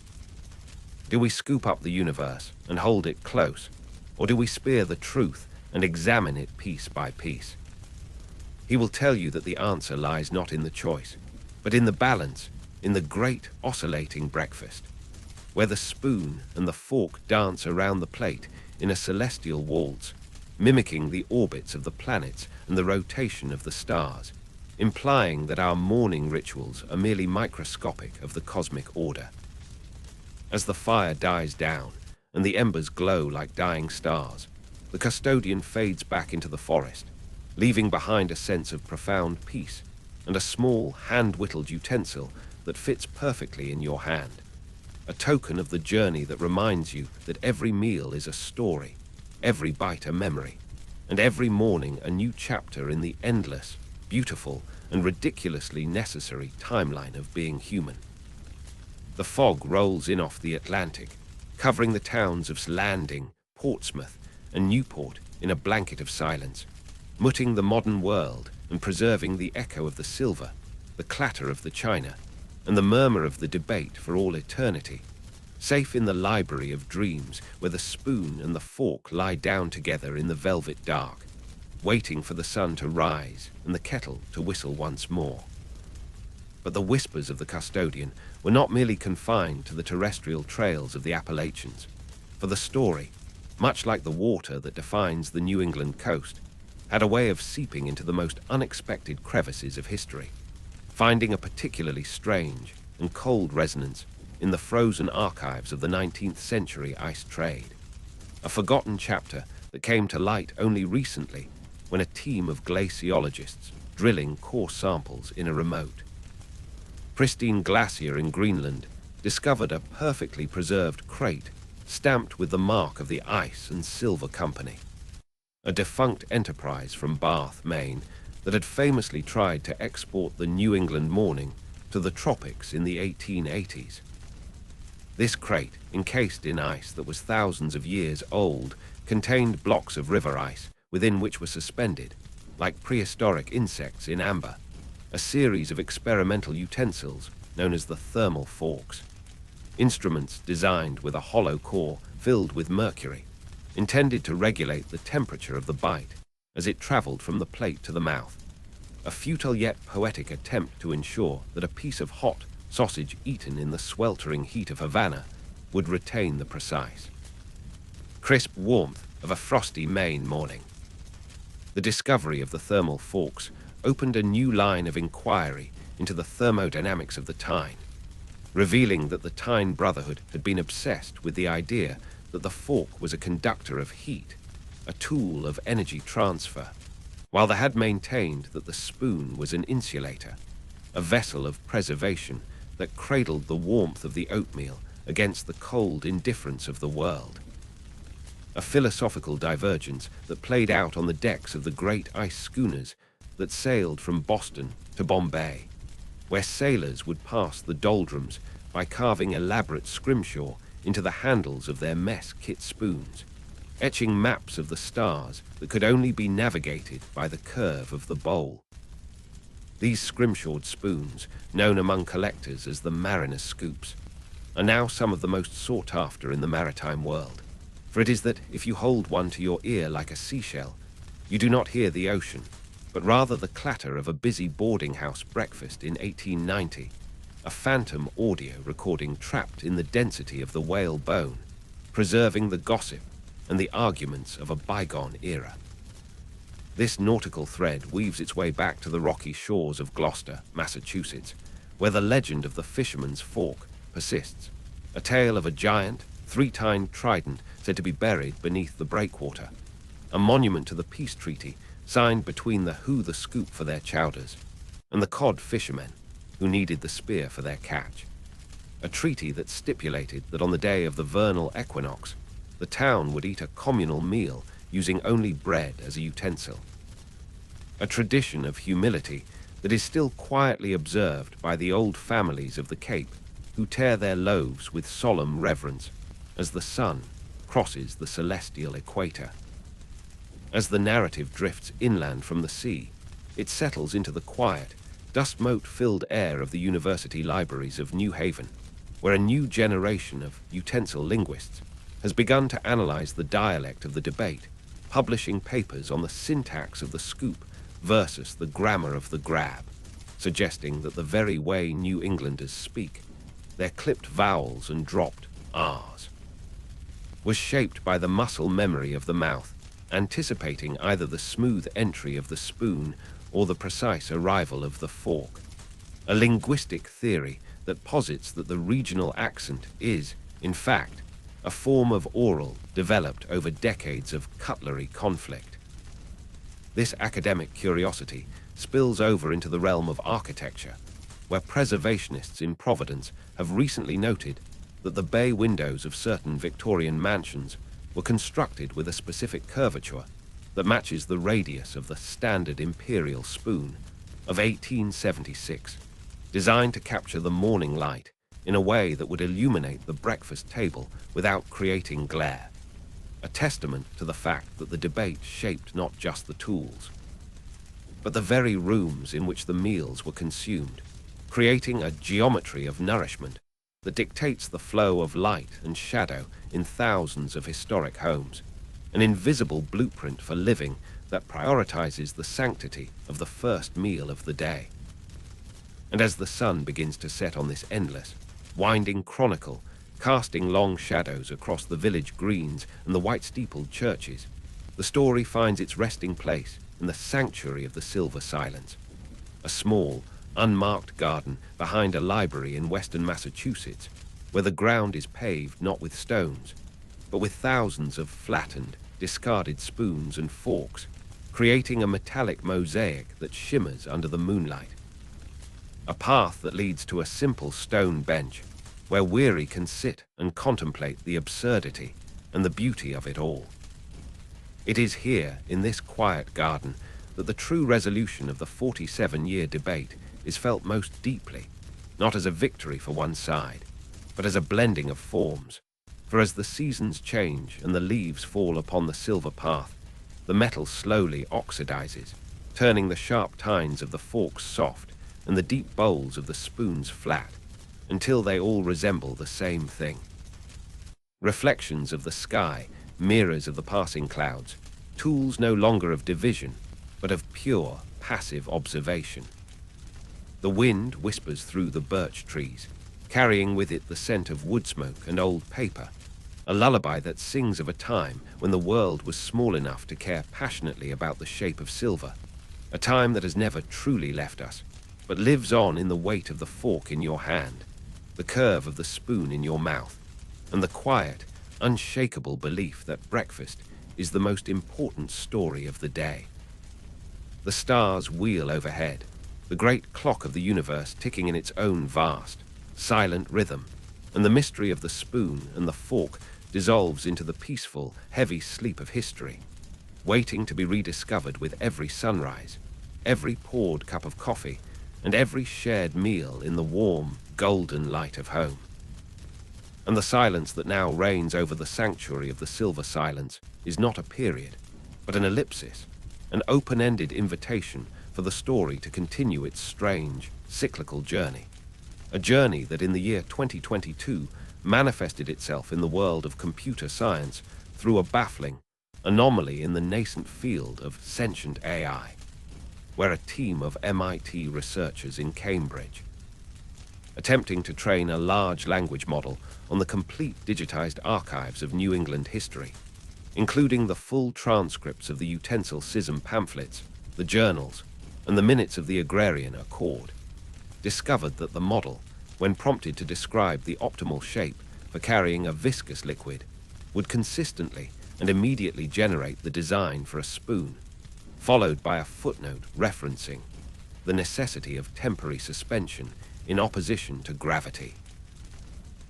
Do we scoop up the universe and hold it close, or do we spear the truth and examine it piece by piece? He will tell you that the answer lies not in the choice, but in the balance, in the great oscillating breakfast, where the spoon and the fork dance around the plate in a celestial waltz, mimicking the orbits of the planets and the rotation of the stars, implying that our morning rituals are merely microscopic of the cosmic order. As the fire dies down and the embers glow like dying stars, the custodian fades back into the forest, leaving behind a sense of profound peace and a small, hand-whittled utensil that fits perfectly in your hand. A token of the journey that reminds you that every meal is a story, every bite a memory, and every morning a new chapter in the endless, beautiful, and ridiculously necessary timeline of being human. The fog rolls in off the Atlantic, covering the towns of Landing, Portsmouth, and Newport in a blanket of silence, muting the modern world and preserving the echo of the silver, the clatter of the china, and the murmur of the debate for all eternity, safe in the library of dreams where the spoon and the fork lie down together in the velvet dark, waiting for the sun to rise and the kettle to whistle once more. But the whispers of the custodian were not merely confined to the terrestrial trails of the Appalachians, for the story, much like the water that defines the New England coast, had a way of seeping into the most unexpected crevices of history, finding a particularly strange and cold resonance in the frozen archives of the 19th century ice trade, a forgotten chapter that came to light only recently when a team of glaciologists drilling core samples in a remote, pristine glacier in Greenland discovered a perfectly preserved crate stamped with the mark of the Ice and Silver Company, a defunct enterprise from Bath, Maine, that had famously tried to export the New England morning to the tropics in the 1880s. This crate, encased in ice that was thousands of years old, contained blocks of river ice within which were suspended, like prehistoric insects in amber, a series of experimental utensils known as the thermal forks, instruments designed with a hollow core filled with mercury, intended to regulate the temperature of the bite as it traveled from the plate to the mouth, a futile yet poetic attempt to ensure that a piece of hot sausage eaten in the sweltering heat of Havana would retain the precise, crisp warmth of a frosty Maine morning. The discovery of the thermal forks opened a new line of inquiry into the thermodynamics of the tine, revealing that the Tine Brotherhood had been obsessed with the idea that the fork was a conductor of heat, a tool of energy transfer, while they had maintained that the spoon was an insulator, a vessel of preservation that cradled the warmth of the oatmeal against the cold indifference of the world. A philosophical divergence that played out on the decks of the great ice schooners that sailed from Boston to Bombay, where sailors would pass the doldrums by carving elaborate scrimshaw into the handles of their mess kit spoons, etching maps of the stars that could only be navigated by the curve of the bowl. These scrimshawed spoons, known among collectors as the mariner's scoops, are now some of the most sought after in the maritime world, for it is that if you hold one to your ear like a seashell, you do not hear the ocean, but rather the clatter of a busy boarding house breakfast in 1890, a phantom audio recording trapped in the density of the whale bone, preserving the gossip and the arguments of a bygone era. This nautical thread weaves its way back to the rocky shores of Gloucester, Massachusetts, where the legend of the fisherman's fork persists, a tale of a giant, three-tined trident said to be buried beneath the breakwater, a monument to the peace treaty signed between the the scoop for their chowders and the cod fishermen who needed the spear for their catch, a treaty that stipulated that on the day of the vernal equinox, the town would eat a communal meal using only bread as a utensil, a tradition of humility that is still quietly observed by the old families of the Cape who tear their loaves with solemn reverence as the sun crosses the celestial equator. As the narrative drifts inland from the sea, it settles into the quiet, dust-mote-filled air of the university libraries of New Haven, where a new generation of utensil linguists has begun to analyze the dialect of the debate, publishing papers on the syntax of the scoop versus the grammar of the grab, suggesting that the very way New Englanders speak, their clipped vowels and dropped R's, was shaped by the muscle memory of the mouth, anticipating either the smooth entry of the spoon or the precise arrival of the fork. A linguistic theory that posits that the regional accent is, In fact, a form of oral developed over decades of cutlery conflict. This academic curiosity spills over into the realm of architecture, where preservationists in Providence have recently noted that the bay windows of certain Victorian mansions were constructed with a specific curvature that matches the radius of the standard imperial spoon of 1876, designed to capture the morning light in a way that would illuminate the breakfast table without creating glare, a testament to the fact that the debate shaped not just the tools, but the very rooms in which the meals were consumed, creating a geometry of nourishment that dictates the flow of light and shadow in thousands of historic homes, an invisible blueprint for living that prioritizes the sanctity of the first meal of the day. And as the sun begins to set on this endless, winding chronicle, casting long shadows across the village greens and the white-steepled churches, the story finds its resting place in the sanctuary of the Silver Silence, a small, unmarked garden behind a library in western Massachusetts, where the ground is paved not with stones, but with thousands of flattened, discarded spoons and forks, creating a metallic mosaic that shimmers under the moonlight. A path that leads to a simple stone bench, where weary can sit and contemplate the absurdity and the beauty of it all. It is here, in this quiet garden, that the true resolution of the 47-year debate is felt most deeply, not as a victory for one side, but as a blending of forms. For as the seasons change and the leaves fall upon the silver path, the metal slowly oxidizes, turning the sharp tines of the forks soft and the deep bowls of the spoons flat, until they all resemble the same thing. Reflections of the sky, mirrors of the passing clouds, tools no longer of division, but of pure, passive observation. The wind whispers through the birch trees, carrying with it the scent of wood smoke and old paper, a lullaby that sings of a time when the world was small enough to care passionately about the shape of silver, a time that has never truly left us, but lives on in the weight of the fork in your hand, the curve of the spoon in your mouth, and the quiet, unshakable belief that breakfast is the most important story of the day. The stars wheel overhead, the great clock of the universe ticking in its own vast, silent rhythm, and the mystery of the spoon and the fork dissolves into the peaceful, heavy sleep of history, waiting to be rediscovered with every sunrise, every poured cup of coffee, and every shared meal in the warm, golden light of home. And the silence that now reigns over the sanctuary of the Silver Silence is not a period, but an ellipsis, an open-ended invitation for the story to continue its strange, cyclical journey. A journey that in the year 2022 manifested itself in the world of computer science through a baffling anomaly in the nascent field of sentient AI, where a team of MIT researchers in Cambridge, attempting to train a large language model on the complete digitized archives of New England history, including the full transcripts of the Utensil schism pamphlets, the journals, and the minutes of the Agrarian Accord, discovered that the model, when prompted to describe the optimal shape for carrying a viscous liquid, would consistently and immediately generate the design for a spoon, followed by a footnote referencing the necessity of temporary suspension in opposition to gravity.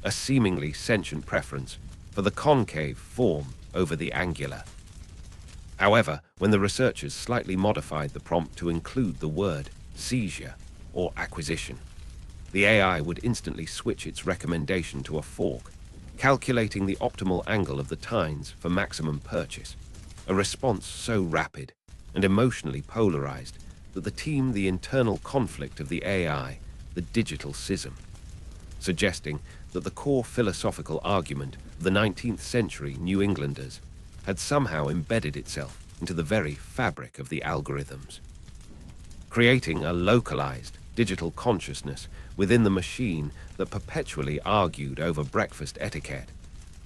A seemingly sentient preference for the concave form over the angular. However, when the researchers slightly modified the prompt to include the word seizure or acquisition, the AI would instantly switch its recommendation to a fork, calculating the optimal angle of the tines for maximum purchase, a response so rapid and emotionally polarized that the team the internal conflict of the AI, the digital schism, suggesting that the core philosophical argument of the 19th century New Englanders had somehow embedded itself into the very fabric of the algorithms, creating a localized digital consciousness within the machine that perpetually argued over breakfast etiquette,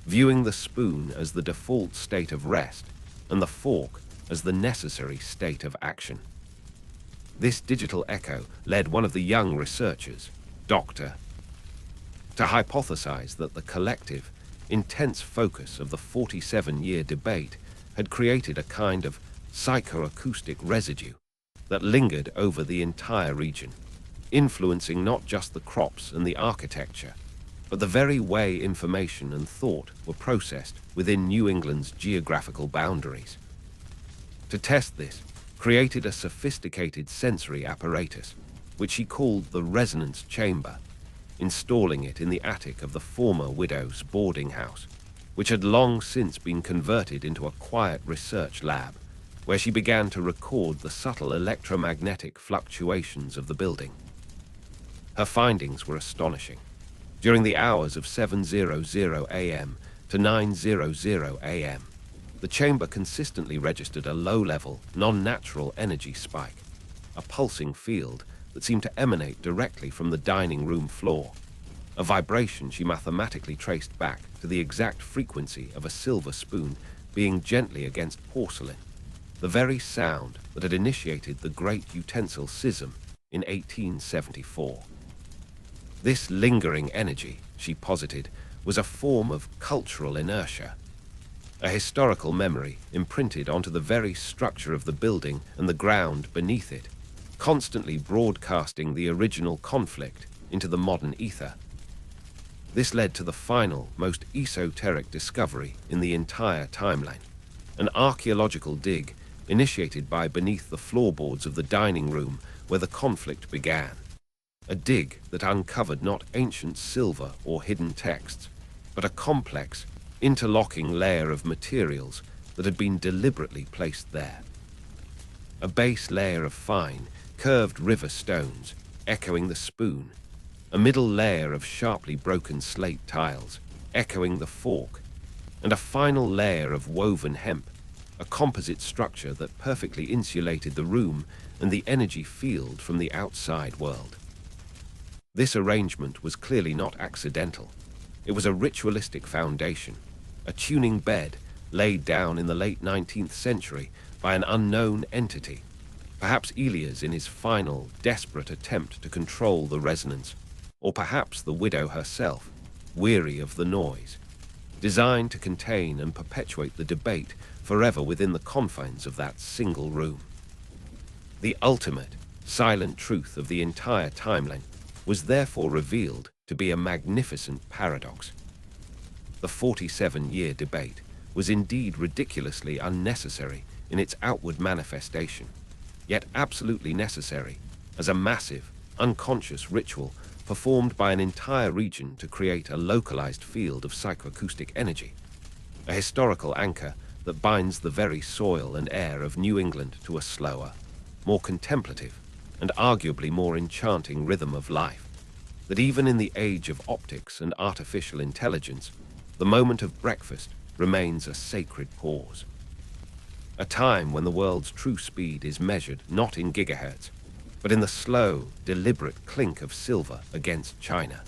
viewing the spoon as the default state of rest and the fork as the necessary state of action. This digital echo led one of the young researchers, Dr. to hypothesize that the collective intense focus of the 47-year debate had created a kind of psychoacoustic residue that lingered over the entire region, influencing not just the crops and the architecture, but the very way information and thought were processed within New England's geographical boundaries. To test this, created a sophisticated sensory apparatus, which she called the resonance chamber, installing it in the attic of the former widow's boarding house, which had long since been converted into a quiet research lab, where she began to record the subtle electromagnetic fluctuations of the building. Her findings were astonishing. During the hours of 7:00 a.m. to 9:00 a.m., the chamber consistently registered a low-level, non-natural energy spike, a pulsing field that seemed to emanate directly from the dining room floor, a vibration she mathematically traced back to the exact frequency of a silver spoon being gently against porcelain, the very sound that had initiated the great utensil schism in 1874. This lingering energy, she posited, was a form of cultural inertia, a historical memory imprinted onto the very structure of the building and the ground beneath it, constantly broadcasting the original conflict into the modern ether. This led to the final, most esoteric discovery in the entire timeline, an archaeological dig initiated by beneath the floorboards of the dining room where the conflict began. A dig that uncovered not ancient silver or hidden texts, but a complex, interlocking layer of materials that had been deliberately placed there. A base layer of fine, curved river stones, echoing the spoon, a middle layer of sharply broken slate tiles, echoing the fork, and a final layer of woven hemp, a composite structure that perfectly insulated the room and the energy field from the outside world. This arrangement was clearly not accidental. It was a ritualistic foundation, a tuning bed laid down in the late 19th century by an unknown entity, perhaps Elias in his final, desperate attempt to control the resonance, or perhaps the widow herself, weary of the noise, designed to contain and perpetuate the debate forever within the confines of that single room. The ultimate, silent truth of the entire timeline was therefore revealed to be a magnificent paradox. The 47-year debate was indeed ridiculously unnecessary in its outward manifestation, yet absolutely necessary as a massive, unconscious ritual performed by an entire region to create a localized field of psychoacoustic energy, a historical anchor that binds the very soil and air of New England to a slower, more contemplative, and arguably more enchanting rhythm of life, that even in the age of optics and artificial intelligence, the moment of breakfast remains a sacred pause. A time when the world's true speed is measured not in gigahertz, but in the slow, deliberate clink of silver against china.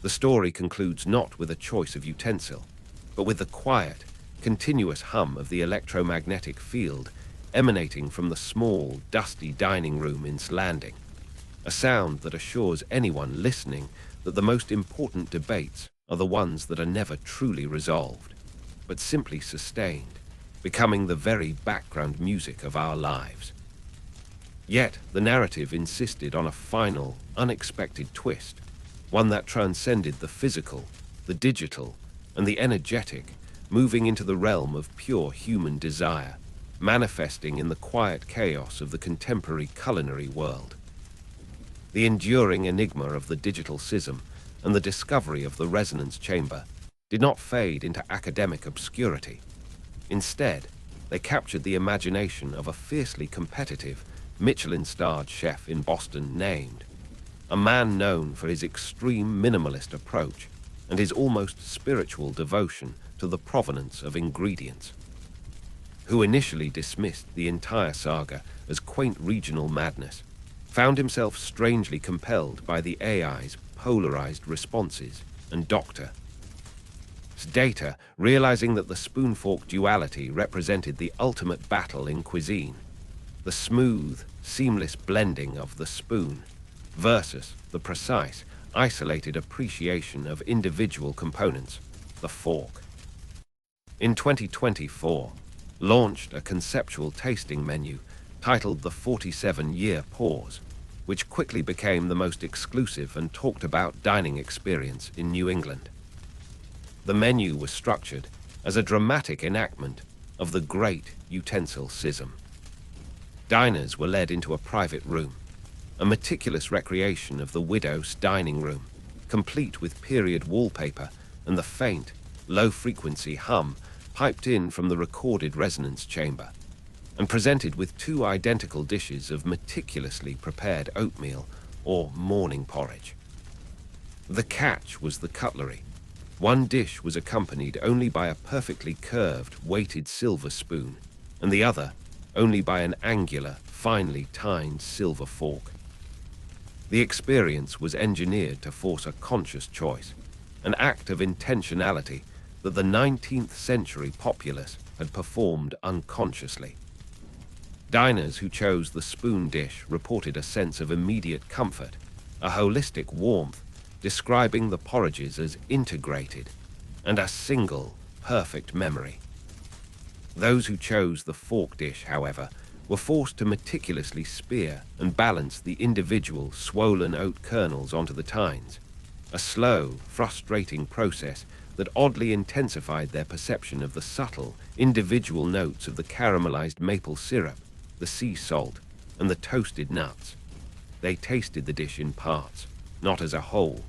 The story concludes not with a choice of utensil, but with the quiet, continuous hum of the electromagnetic field emanating from the small, dusty dining room in Landing, a sound that assures anyone listening that the most important debates are the ones that are never truly resolved, but simply sustained, becoming the very background music of our lives. Yet the narrative insisted on a final, unexpected twist, one that transcended the physical, the digital, and the energetic, moving into the realm of pure human desire, manifesting in the quiet chaos of the contemporary culinary world. The enduring enigma of the digital schism and the discovery of the resonance chamber did not fade into academic obscurity. Instead, they captured the imagination of a fiercely competitive, Michelin-starred chef in Boston named, a man known for his extreme minimalist approach and his almost spiritual devotion to the provenance of ingredients, who initially dismissed the entire saga as quaint regional madness, found himself strangely compelled by the AI's polarized responses, and Dr. Data, realizing that the spoon-fork duality represented the ultimate battle in cuisine, the smooth, seamless blending of the spoon versus the precise, isolated appreciation of individual components, the fork. In 2024, launched a conceptual tasting menu titled the 47-Year Pause, which quickly became the most exclusive and talked about dining experience in New England. The menu was structured as a dramatic enactment of the great utensil schism. Diners were led into a private room, a meticulous recreation of the widow's dining room, complete with period wallpaper and the faint, low-frequency hum piped in from the recorded resonance chamber, and presented with two identical dishes of meticulously prepared oatmeal or morning porridge. The catch was the cutlery. One dish was accompanied only by a perfectly curved, weighted silver spoon, and the other only by an angular, finely tined silver fork. The experience was engineered to force a conscious choice, an act of intentionality that the 19th century populace had performed unconsciously. Diners who chose the spoon dish reported a sense of immediate comfort, a holistic warmth, describing the porridges as integrated and a single, perfect memory. Those who chose the fork dish, however, were forced to meticulously spear and balance the individual swollen oat kernels onto the tines, a slow, frustrating process that oddly intensified their perception of the subtle, individual notes of the caramelized maple syrup, the sea salt, and the toasted nuts. They tasted the dish in parts, not as a whole.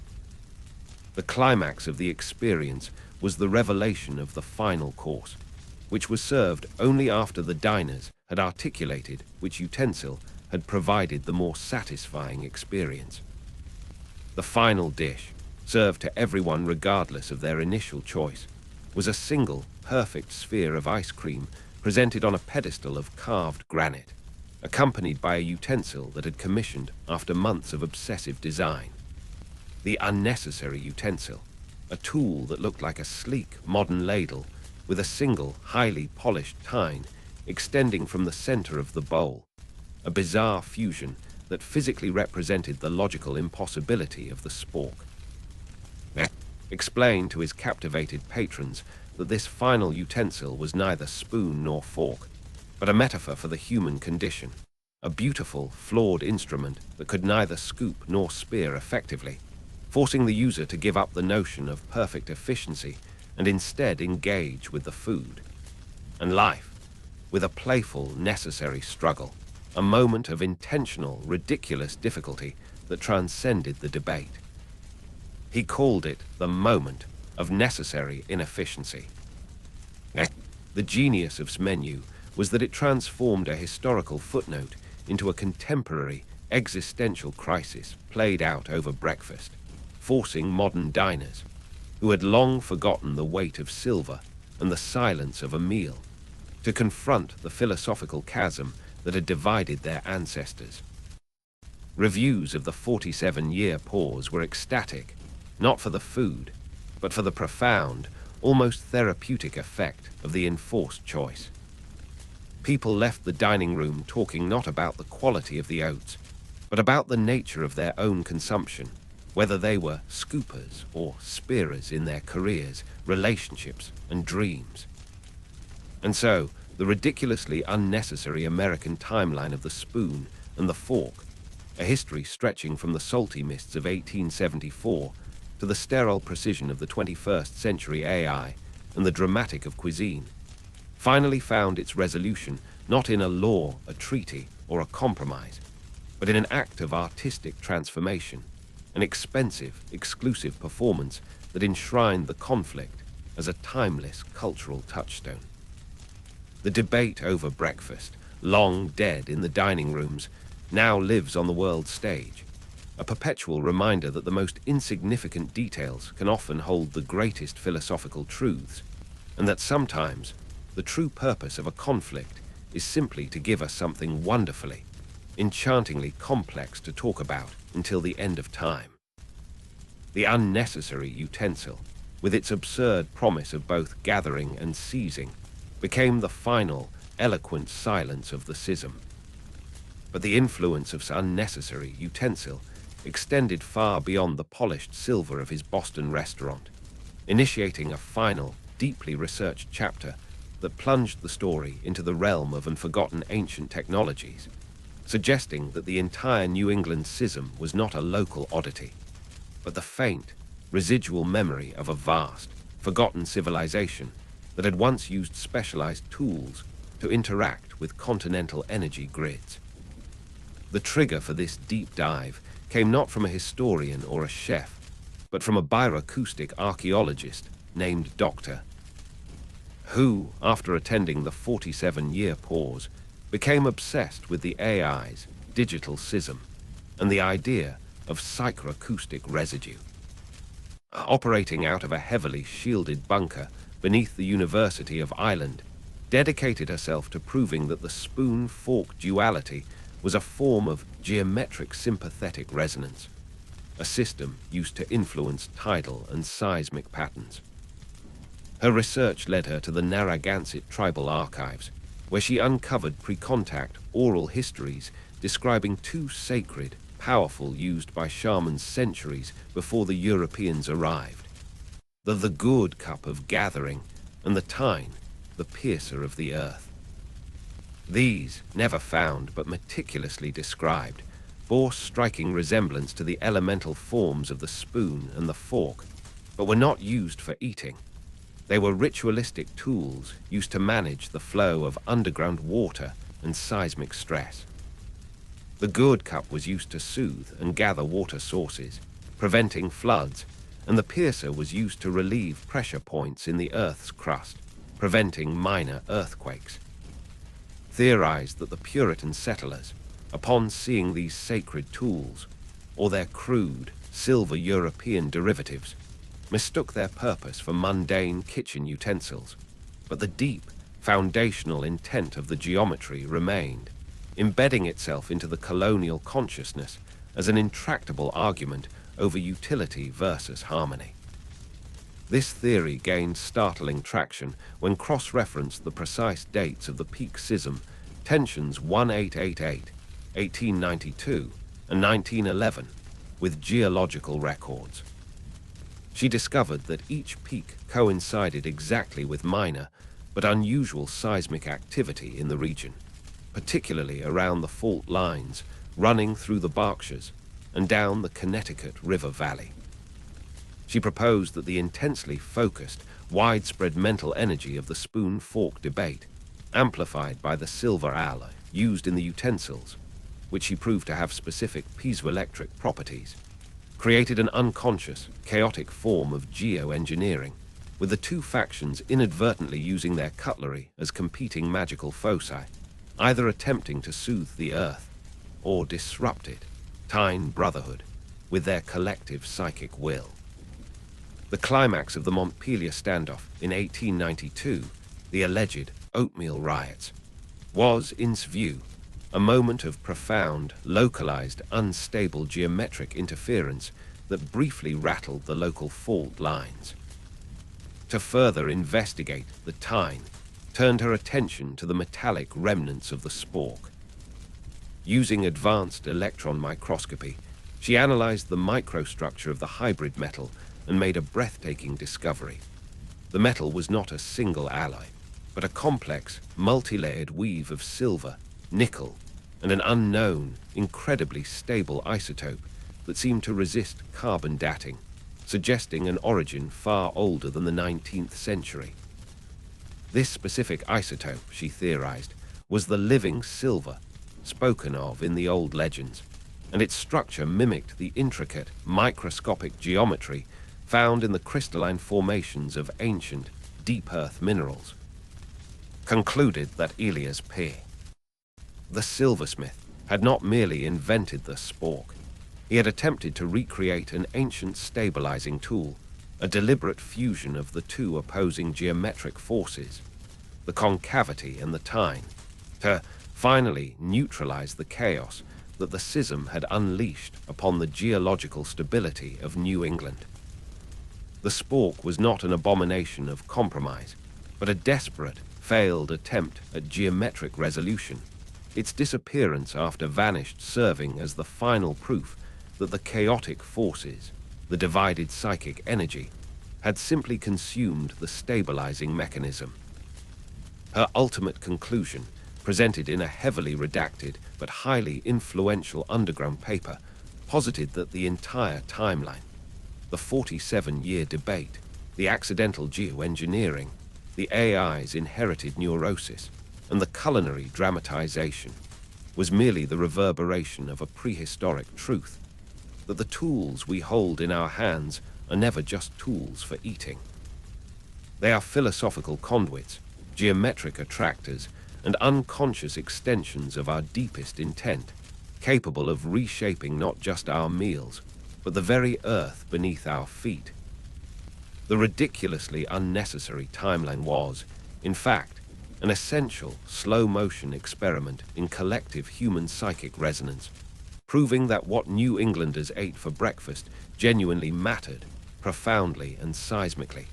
The climax of the experience was the revelation of the final course, which was served only after the diners had articulated which utensil had provided the more satisfying experience. The final dish, served to everyone regardless of their initial choice, was a single, perfect sphere of ice cream presented on a pedestal of carved granite, accompanied by a utensil that had commissioned after months of obsessive design. The unnecessary utensil, a tool that looked like a sleek, modern ladle with a single, highly polished tine extending from the center of the bowl, a bizarre fusion that physically represented the logical impossibility of the spork. Explained to his captivated patrons that this final utensil was neither spoon nor fork, but a metaphor for the human condition, a beautiful, flawed instrument that could neither scoop nor spear effectively, forcing the user to give up the notion of perfect efficiency and instead engage with the food and life with a playful, necessary struggle, a moment of intentional, ridiculous difficulty that transcended the debate. He called it the moment of necessary inefficiency. The genius of this menu was that it transformed a historical footnote into a contemporary, existential crisis played out over breakfast, forcing modern diners, who had long forgotten the weight of silver and the silence of a meal, to confront the philosophical chasm that had divided their ancestors. Reviews of the 47-year pause were ecstatic, not for the food, but for the profound, almost therapeutic effect of the enforced choice. People left the dining room talking not about the quality of the oats, but about the nature of their own consumption, whether they were scoopers or spearers in their careers, relationships, and dreams. And so, the ridiculously unnecessary American timeline of the spoon and the fork, a history stretching from the salty mists of 1874 to the sterile precision of the 21st century AI and the dramatic of cuisine, finally found its resolution not in a law, a treaty, or a compromise, but in an act of artistic transformation, an expensive, exclusive performance that enshrined the conflict as a timeless cultural touchstone. The debate over breakfast, long dead in the dining rooms, now lives on the world stage, a perpetual reminder that the most insignificant details can often hold the greatest philosophical truths, and that sometimes the true purpose of a conflict is simply to give us something wonderfully, enchantingly complex to talk about until the end of time. The unnecessary utensil, with its absurd promise of both gathering and seizing, became the final, eloquent silence of the schism. But the influence of unnecessary utensil extended far beyond the polished silver of his Boston restaurant. initiating a final, deeply researched chapter that plunged the story into the realm of forgotten ancient technologies, suggesting that the entire New England schism was not a local oddity, but the faint, residual memory of a vast, forgotten civilization that had once used specialized tools to interact with continental energy grids. The trigger for this deep dive came not from a historian or a chef, but from a bioacoustic archaeologist named Dr. who, after attending the 47-year pause, became obsessed with the AI's digital schism and the idea of psychoacoustic residue. Operating out of a heavily shielded bunker beneath the University of Ireland, dedicated herself to proving that the spoon-fork duality was a form of geometric sympathetic resonance, a system used to influence tidal and seismic patterns. Her research led her to the Narragansett tribal archives, where she uncovered pre-contact oral histories describing two sacred, powerful used by shamans centuries before the Europeans arrived. The gourd cup of gathering and the tine, the piercer of the earth. These, never found but meticulously described, bore striking resemblance to the elemental forms of the spoon and the fork, but were not used for eating. They were ritualistic tools used to manage the flow of underground water and seismic stress. The gourd cup was used to soothe and gather water sources, preventing floods, and the piercer was used to relieve pressure points in the Earth's crust, preventing minor earthquakes. Theorized that the Puritan settlers, upon seeing these sacred tools, or their crude, silver European derivatives, mistook their purpose for mundane kitchen utensils, but the deep, foundational intent of the geometry remained, embedding itself into the colonial consciousness as an intractable argument over utility versus harmony. This theory gained startling traction when cross-referenced the precise dates of the peak schism, tensions 1888, 1892, and 1911, with geological records. She discovered that each peak coincided exactly with minor but unusual seismic activity in the region, particularly around the fault lines running through the Berkshires and down the Connecticut River Valley. She proposed that the intensely focused, widespread mental energy of the spoon-fork debate, amplified by the silver alloy used in the utensils, which she proved to have specific piezoelectric properties, created an unconscious, chaotic form of geoengineering, with the two factions inadvertently using their cutlery as competing magical foci, either attempting to soothe the earth or disrupt it, tying brotherhood with their collective psychic will. The climax of the Montpelier standoff in 1892, the alleged oatmeal riots, was, in its view, a moment of profound, localized, unstable geometric interference that briefly rattled the local fault lines. To further investigate, the Tyne turned her attention to the metallic remnants of the spork. Using advanced electron microscopy, she analyzed the microstructure of the hybrid metal and made a breathtaking discovery. The metal was not a single alloy, but a complex, multi-layered weave of silver, nickel, and an unknown, incredibly stable isotope that seemed to resist carbon dating, suggesting an origin far older than the 19th century. This specific isotope, she theorized, was the living silver spoken of in the old legends, and its structure mimicked the intricate, microscopic geometry found in the crystalline formations of ancient, deep earth minerals. Concluded that Elias P. the silversmith had not merely invented the spork. He had attempted to recreate an ancient stabilizing tool, a deliberate fusion of the two opposing geometric forces, the concavity and the tine, to finally neutralize the chaos that the schism had unleashed upon the geological stability of New England. The spork was not an abomination of compromise, but a desperate, failed attempt at geometric resolution, its disappearance after vanished serving as the final proof that the chaotic forces, the divided psychic energy, had simply consumed the stabilizing mechanism. Her ultimate conclusion, presented in a heavily redacted but highly influential underground paper, posited that the entire timeline, the 47-year debate, the accidental geoengineering, the AI's inherited neurosis, and the culinary dramatization, was merely the reverberation of a prehistoric truth, that the tools we hold in our hands are never just tools for eating. They are philosophical conduits, geometric attractors, and unconscious extensions of our deepest intent, capable of reshaping not just our meals, but the very earth beneath our feet. The ridiculously unnecessary timeline was, in fact, an essential slow-motion experiment in collective human psychic resonance, proving that what New Englanders ate for breakfast genuinely mattered, profoundly and seismically.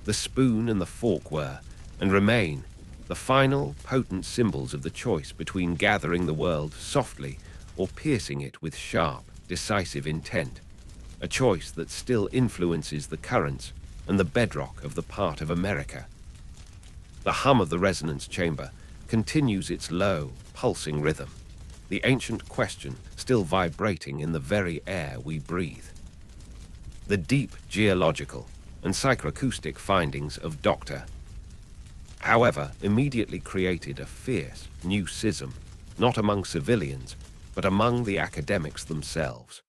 The spoon and the fork were, and remain, the final, potent symbols of the choice between gathering the world softly or piercing it with sharp, decisive intent, a choice that still influences the currents and the bedrock of the part of America. The hum of the resonance chamber continues its low, pulsing rhythm, the ancient question still vibrating in the very air we breathe. The deep geological and psychoacoustic findings of Dr. however, immediately created a fierce new schism, not among civilians, but among the academics themselves.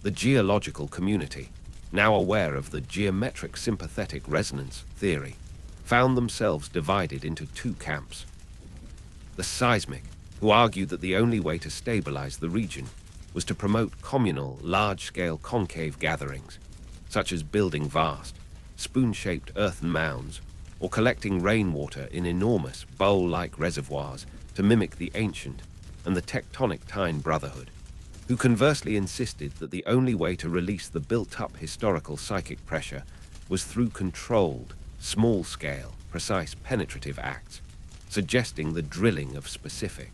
The geological community, now aware of the geometric sympathetic resonance theory, found themselves divided into two camps. The seismic, who argued that the only way to stabilize the region was to promote communal, large-scale concave gatherings, such as building vast, spoon-shaped earthen mounds, or collecting rainwater in enormous, bowl-like reservoirs to mimic the ancient and the tectonic Tyne Brotherhood, who conversely insisted that the only way to release the built-up historical psychic pressure was through controlled, small-scale, precise penetrative acts, suggesting the drilling of specific,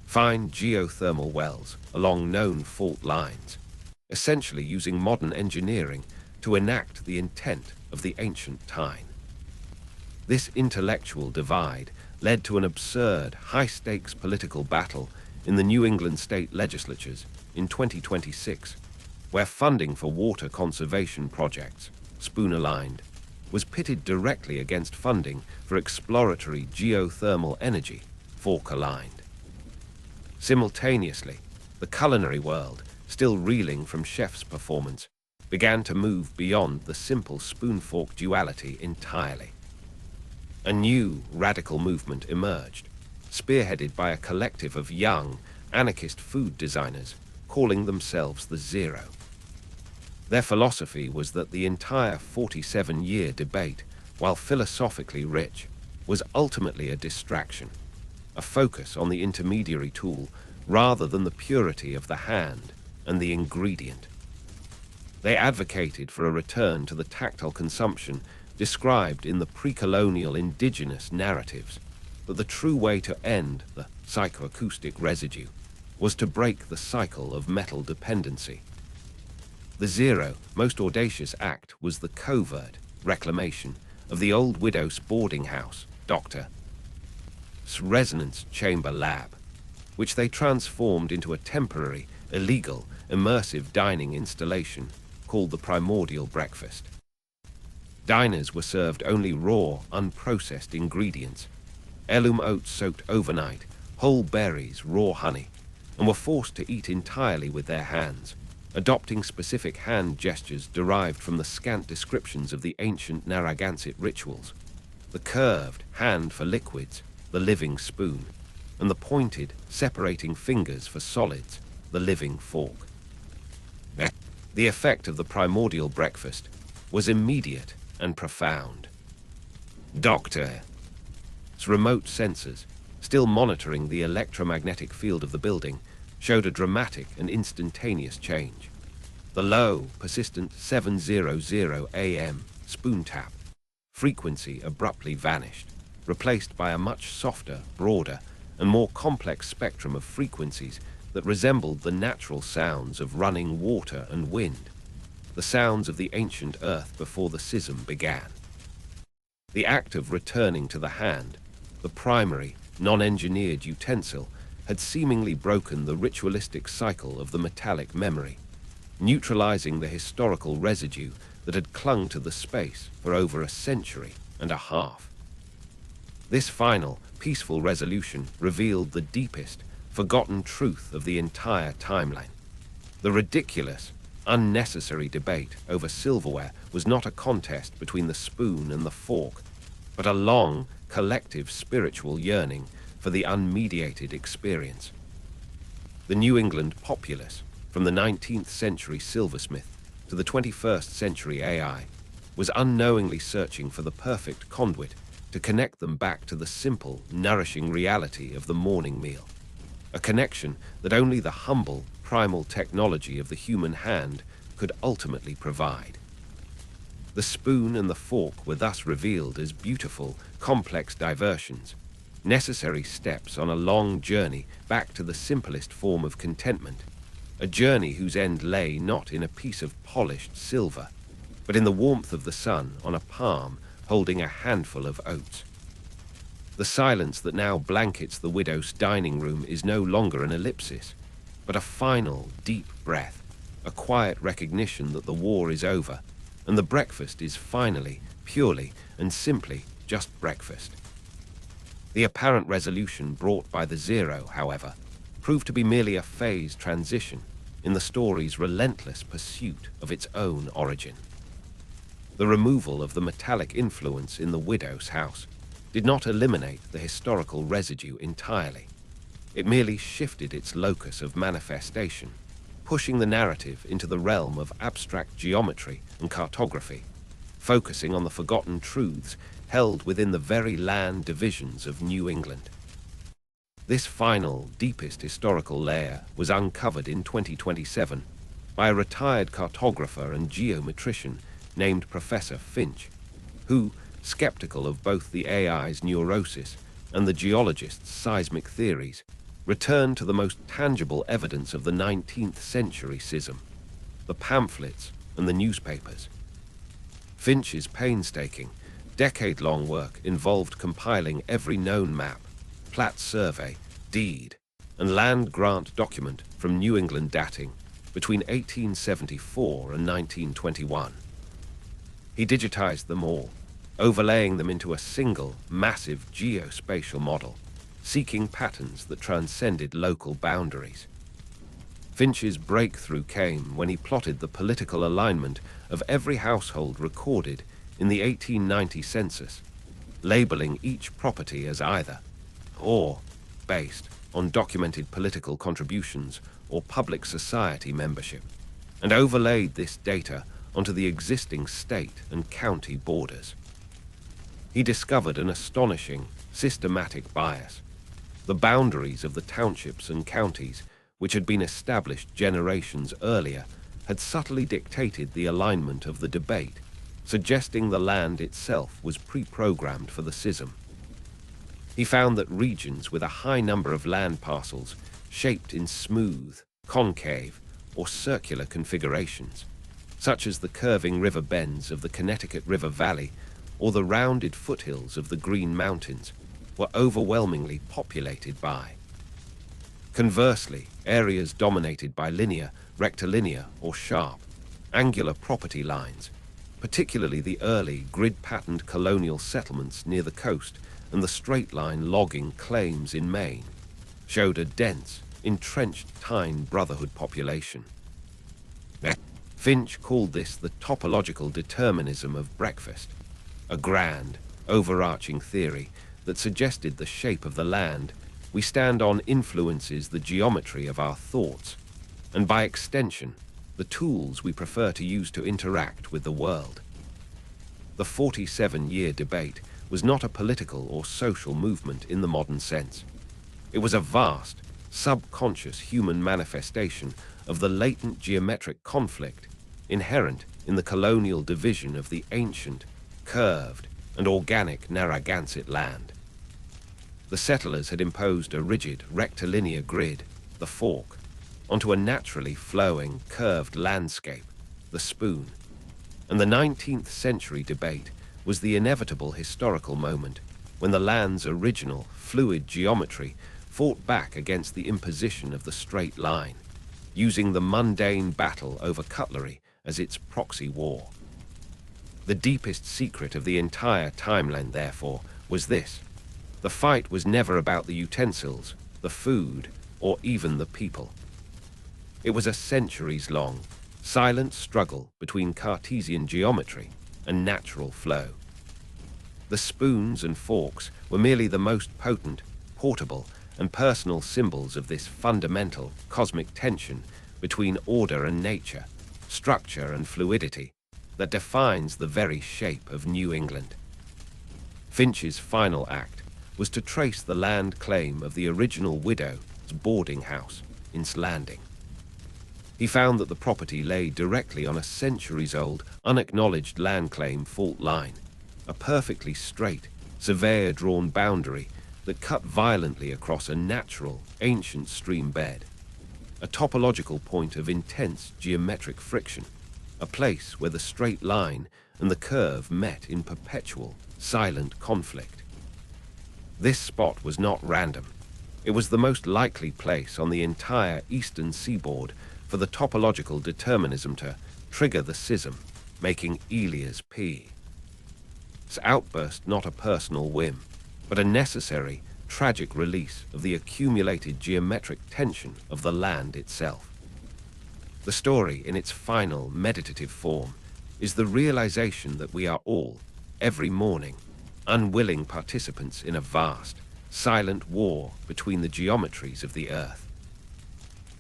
fine geothermal wells along known fault lines, essentially using modern engineering to enact the intent of the ancient Tyne. This intellectual divide led to an absurd, high-stakes political battle in the New England state legislatures in 2026, where funding for water conservation projects, spoon-aligned, was pitted directly against funding for exploratory geothermal energy, fork-aligned. Simultaneously, the culinary world, still reeling from chef's performance, began to move beyond the simple spoon-fork duality entirely. A new, radical movement emerged, spearheaded by a collective of young, anarchist food designers calling themselves the Zero. Their philosophy was that the entire 47-year debate, while philosophically rich, was ultimately a distraction, a focus on the intermediary tool rather than the purity of the hand and the ingredient. They advocated for a return to the tactile consumption described in the pre-colonial indigenous narratives, that the true way to end the psychoacoustic residue was to break the cycle of metal dependency. The Zero, most audacious act was the covert reclamation of the old widow's boarding house, Dr. Resonance Chamber Lab, which they transformed into a temporary, illegal, immersive dining installation called the Primordial Breakfast. Diners were served only raw, unprocessed ingredients, heirloom oats soaked overnight, whole berries, raw honey, and were forced to eat entirely with their hands, adopting specific hand gestures derived from the scant descriptions of the ancient Narragansett rituals, the curved hand for liquids, the living spoon, and the pointed, separating fingers for solids, the living fork. The effect of the primordial breakfast was immediate and profound. Doctor's remote sensors, still monitoring the electromagnetic field of the building, showed a dramatic and instantaneous change. The low, persistent 700 AM spoon tap frequency abruptly vanished, replaced by a much softer, broader, and more complex spectrum of frequencies that resembled the natural sounds of running water and wind. the sounds of the ancient earth before the schism began. The act of returning to the hand, the primary, non-engineered utensil, had seemingly broken the ritualistic cycle of the metallic memory, neutralizing the historical residue that had clung to the space for over a century and a half. This final, peaceful resolution revealed the deepest, forgotten truth of the entire timeline. The ridiculous, unnecessary debate over silverware was not a contest between the spoon and the fork, but a long, collective spiritual yearning for the unmediated experience. The New England populace, from the 19th century silversmith to the 21st century AI, was unknowingly searching for the perfect conduit to connect them back to the simple, nourishing reality of the morning meal, a connection that only the humble, primal technology of the human hand could ultimately provide. The spoon and the fork were thus revealed as beautiful, complex diversions, necessary steps on a long journey back to the simplest form of contentment, a journey whose end lay not in a piece of polished silver, but in the warmth of the sun on a palm holding a handful of oats. The silence that now blankets the widow's dining room is no longer an ellipsis, but a final, deep breath, a quiet recognition that the war is over, and the breakfast is finally, purely, and simply just breakfast. The apparent resolution brought by the zero, however, proved to be merely a phase transition in the story's relentless pursuit of its own origin. The removal of the metallic influence in the widow's house did not eliminate the historical residue entirely. It merely shifted its locus of manifestation, pushing the narrative into the realm of abstract geometry and cartography, focusing on the forgotten truths held within the very land divisions of New England. This final, deepest historical layer was uncovered in 2027 by a retired cartographer and geometrician named Professor Finch, who, skeptical of both the AI's neurosis and the geologist's seismic theories, returned to the most tangible evidence of the 19th century schism, the pamphlets and the newspapers. Finch's painstaking, decade-long work involved compiling every known map, plat survey, deed, and land grant document from New England dating between 1874 and 1921. He digitized them all, overlaying them into a single, massive geospatial model, seeking patterns that transcended local boundaries. Finch's breakthrough came when he plotted the political alignment of every household recorded in the 1890 census, labeling each property as either or based on documented political contributions or public society membership, and overlaid this data onto the existing state and county borders. He discovered an astonishing, systematic bias. The boundaries of the townships and counties, which had been established generations earlier, had subtly dictated the alignment of the debate, suggesting the land itself was pre-programmed for the schism. He found that regions with a high number of land parcels, shaped in smooth, concave, or circular configurations, such as the curving river bends of the Connecticut River Valley or the rounded foothills of the Green Mountains, were overwhelmingly populated by. Conversely, areas dominated by linear, rectilinear, or sharp, angular property lines, particularly the early grid-patterned colonial settlements near the coast and the straight-line logging claims in Maine, showed a dense, entrenched Tyne Brotherhood population. Finch called this the topological determinism of breakfast, a grand, overarching theory that suggested the shape of the land we stand on influences the geometry of our thoughts, and by extension, the tools we prefer to use to interact with the world. The 47-year debate was not a political or social movement in the modern sense. It was a vast, subconscious human manifestation of the latent geometric conflict inherent in the colonial division of the ancient, curved, and organic Narragansett land. The settlers had imposed a rigid, rectilinear grid, the fork, onto a naturally flowing, curved landscape, the spoon, and the 19th century debate was the inevitable historical moment when the land's original, fluid geometry fought back against the imposition of the straight line, using the mundane battle over cutlery as its proxy war. The deepest secret of the entire timeline, therefore, was this: the fight was never about the utensils, the food, or even the people. It was a centuries-long, silent struggle between Cartesian geometry and natural flow. The spoons and forks were merely the most potent, portable, and personal symbols of this fundamental cosmic tension between order and nature, structure and fluidity, that defines the very shape of New England. Finch's final act was to trace the land claim of the original widow's boarding house in Landing. He found that the property lay directly on a centuries-old, unacknowledged land claim fault line, a perfectly straight, surveyor-drawn boundary that cut violently across a natural, ancient stream bed, a topological point of intense geometric friction, a place where the straight line and the curve met in perpetual, silent conflict. This spot was not random. It was the most likely place on the entire eastern seaboard for the topological determinism to trigger the schism, making Elia's P. This outburst not a personal whim, but a necessary, tragic release of the accumulated geometric tension of the land itself. The story, in its final meditative form, is the realization that we are all, every morning, unwilling participants in a vast, silent war between the geometries of the earth.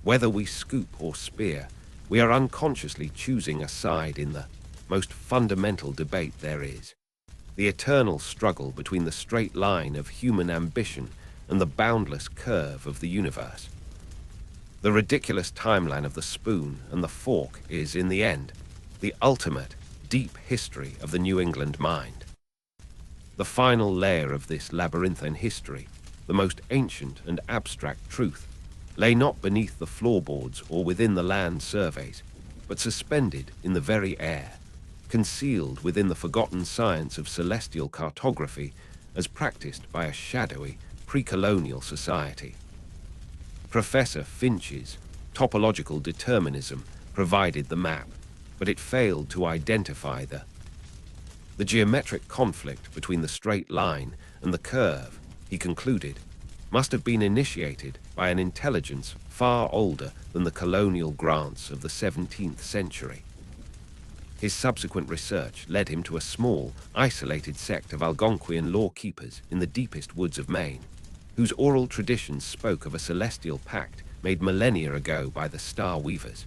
Whether we scoop or spear, we are unconsciously choosing a side in the most fundamental debate there is, the eternal struggle between the straight line of human ambition and the boundless curve of the universe. The ridiculous timeline of the spoon and the fork is, in the end, the ultimate, deep history of the New England mind. The final layer of this labyrinthine history, the most ancient and abstract truth, lay not beneath the floorboards or within the land surveys, but suspended in the very air, concealed within the forgotten science of celestial cartography as practiced by a shadowy, pre-colonial society. Professor Finch's topological determinism provided the map, but it failed to identify the geometric conflict between the straight line and the curve, he concluded, must have been initiated by an intelligence far older than the colonial grants of the 17th century. His subsequent research led him to a small, isolated sect of Algonquian law-keepers in the deepest woods of Maine, whose oral traditions spoke of a celestial pact made millennia ago by the Star Weavers,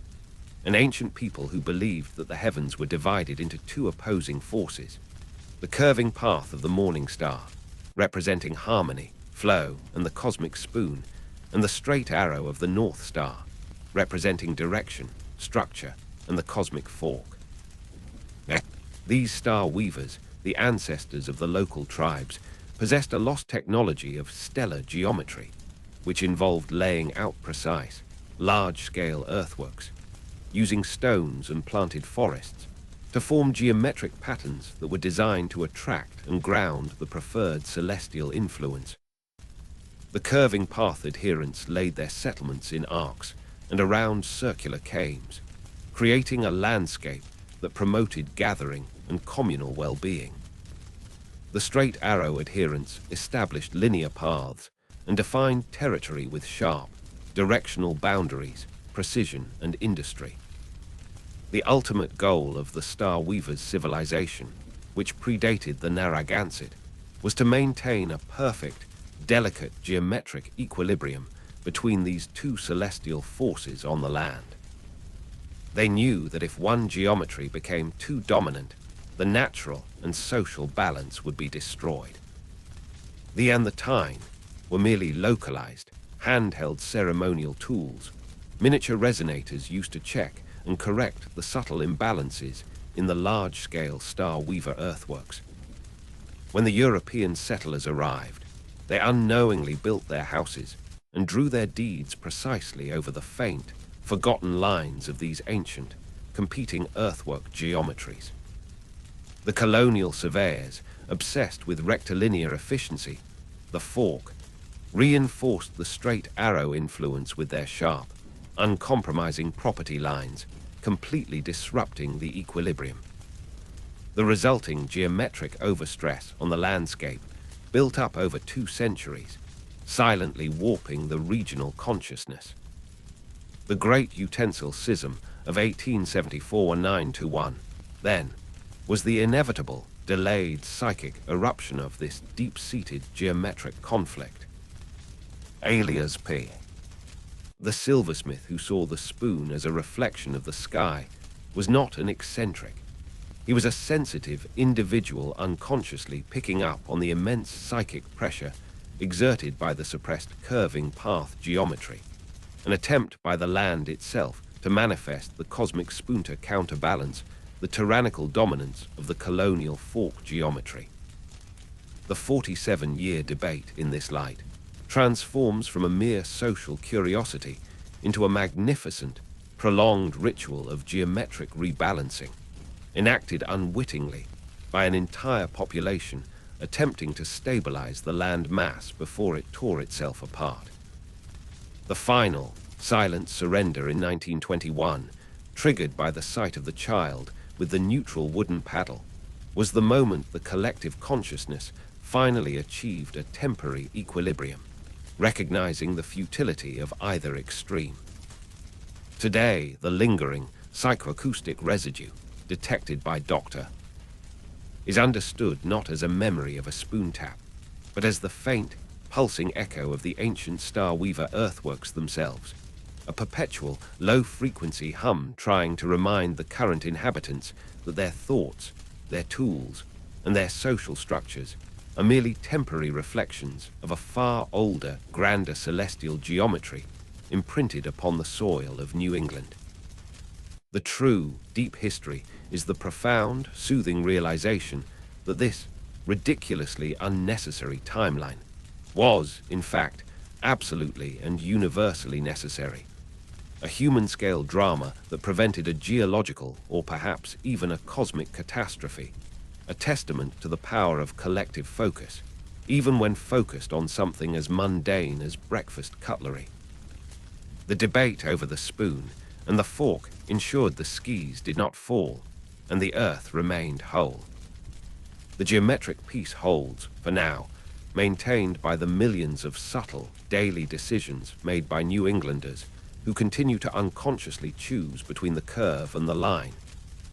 an ancient people who believed that the heavens were divided into two opposing forces: the curving path of the morning star, representing harmony, flow, and the cosmic spoon, and the straight arrow of the North Star, representing direction, structure, and the cosmic fork. These star weavers, the ancestors of the local tribes, possessed a lost technology of stellar geometry, which involved laying out precise, large-scale earthworks, using stones and planted forests to form geometric patterns that were designed to attract and ground the preferred celestial influence. The curving path adherents laid their settlements in arcs and around circular caves, creating a landscape that promoted gathering and communal well-being. The straight arrow adherents established linear paths and defined territory with sharp, directional boundaries, precision, and industry. The ultimate goal of the Star Weavers' civilization, which predated the Narragansett, was to maintain a perfect, delicate geometric equilibrium between these two celestial forces on the land. They knew that if one geometry became too dominant, the natural and social balance would be destroyed. The and the tine were merely localized, handheld ceremonial tools, miniature resonators used to check and correct the subtle imbalances in the large-scale Star Weaver earthworks. When the European settlers arrived, they unknowingly built their houses and drew their deeds precisely over the faint, forgotten lines of these ancient, competing earthwork geometries. The colonial surveyors, obsessed with rectilinear efficiency, the fork, reinforced the straight arrow influence with their sharp, uncompromising property lines, completely disrupting the equilibrium. The resulting geometric overstress on the landscape built up over 2 centuries, silently warping the regional consciousness. The Great Utensil Schism of 1874-921, then, was the inevitable, delayed psychic eruption of this deep-seated geometric conflict. Alias P. The silversmith who saw the spoon as a reflection of the sky was not an eccentric. He was a sensitive individual unconsciously picking up on the immense psychic pressure exerted by the suppressed curving path geometry, an attempt by the land itself to manifest the cosmic spoon to counterbalance the tyrannical dominance of the colonial fork geometry. The 47-year debate in this light transforms from a mere social curiosity into a magnificent, prolonged ritual of geometric rebalancing, enacted unwittingly by an entire population attempting to stabilize the land mass before it tore itself apart. The final, silent surrender in 1921, triggered by the sight of the child with the neutral wooden paddle, was the moment the collective consciousness finally achieved a temporary equilibrium, recognizing the futility of either extreme. Today, the lingering psychoacoustic residue detected by Dr. is understood not as a memory of a spoon tap, but as the faint, pulsing echo of the ancient Star Weaver earthworks themselves, a perpetual, low-frequency hum trying to remind the current inhabitants that their thoughts, their tools, and their social structures are merely temporary reflections of a far older, grander celestial geometry imprinted upon the soil of New England. The true, deep history is the profound, soothing realization that this ridiculously unnecessary timeline was, in fact, absolutely and universally necessary. A human-scale drama that prevented a geological or perhaps even a cosmic catastrophe, a testament to the power of collective focus, even when focused on something as mundane as breakfast cutlery. The debate over the spoon and the fork ensured the skis did not fall, and the earth remained whole. The geometric peace holds, for now, maintained by the millions of subtle, daily decisions made by New Englanders who continue to unconsciously choose between the curve and the line,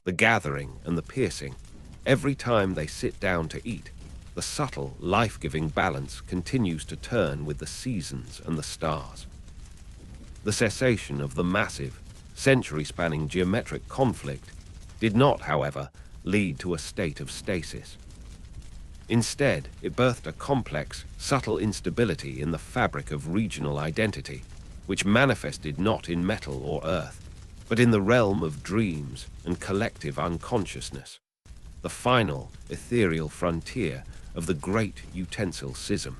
the gathering and the piercing. Every time they sit down to eat, the subtle, life-giving balance continues to turn with the seasons and the stars. The cessation of the massive, century-spanning geometric conflict did not, however, lead to a state of stasis. Instead, it birthed a complex, subtle instability in the fabric of regional identity, which manifested not in metal or earth, but in the realm of dreams and collective unconsciousness, the final, ethereal frontier of the Great Utensil Schism.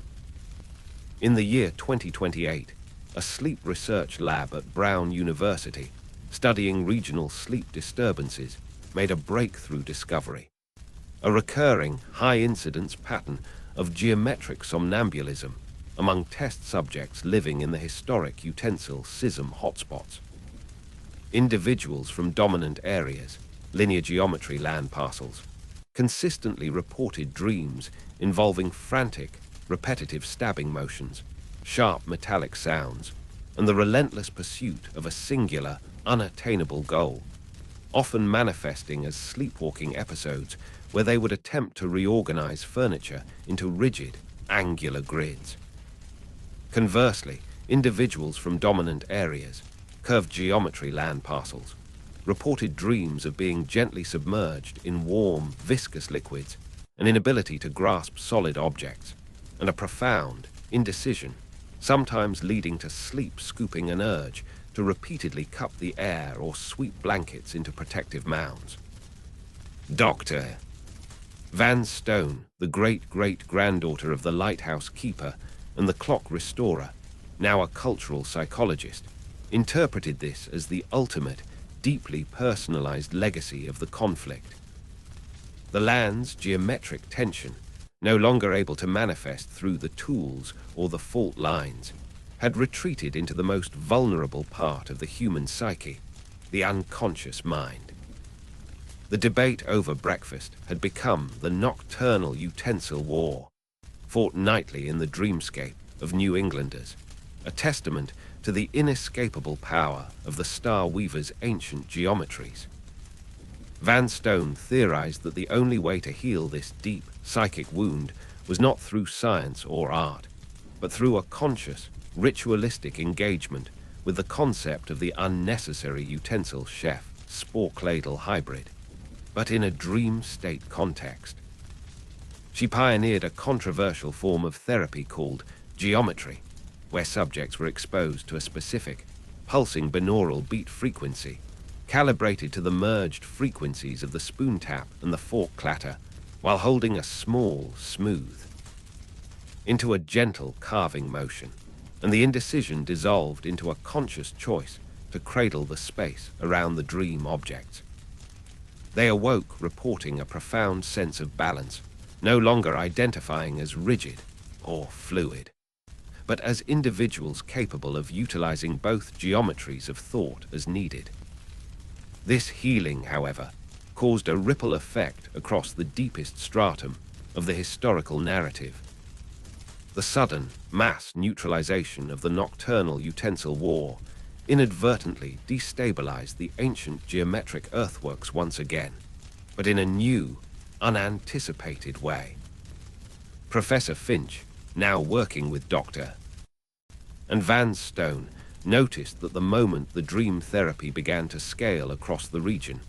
In the year 2028, a sleep research lab at Brown University, studying regional sleep disturbances, made a breakthrough discovery. A recurring, high-incidence pattern of geometric somnambulism among test subjects living in the historic Utensil Schism hotspots. Individuals from dominant areas, linear geometry land parcels, consistently reported dreams involving frantic, repetitive stabbing motions, sharp metallic sounds, and the relentless pursuit of a singular, unattainable goal, often manifesting as sleepwalking episodes where they would attempt to reorganize furniture into rigid, angular grids. Conversely, individuals from dominant areas, curved geometry land parcels, reported dreams of being gently submerged in warm, viscous liquids, an inability to grasp solid objects, and a profound indecision, sometimes leading to sleep-scooping an urge to repeatedly cup the air or sweep blankets into protective mounds. Dr. Van Stone, the great-great-granddaughter of the lighthouse keeper and the clock restorer, now a cultural psychologist, interpreted this as the ultimate, deeply personalized legacy of the conflict. The land's geometric tension, no longer able to manifest through the tools or the fault lines, had retreated into the most vulnerable part of the human psyche, the unconscious mind. The debate over breakfast had become the nocturnal utensil war, fought nightly in the dreamscape of New Englanders, a testament to the inescapable power of the Star Weaver's ancient geometries. Van Stone theorized that the only way to heal this deep psychic wound was not through science or art, but through a conscious, ritualistic engagement with the concept of the unnecessary utensil chef spore-cladle hybrid, but in a dream state context. She pioneered a controversial form of therapy called geometry, where subjects were exposed to a specific, pulsing binaural beat frequency, calibrated to the merged frequencies of the spoon tap and the fork clatter, while holding a small, smooth, into a gentle carving motion, and the indecision dissolved into a conscious choice to cradle the space around the dream objects. They awoke reporting a profound sense of balance, no longer identifying as rigid or fluid, but as individuals capable of utilizing both geometries of thought as needed. This healing, however, caused a ripple effect across the deepest stratum of the historical narrative. The sudden mass neutralization of the nocturnal utensil war inadvertently destabilized the ancient geometric earthworks once again, but in a new, unanticipated way. Professor Finch, now working with Dr. and Van Stone, noticed that the moment the dream therapy began to scale across the region,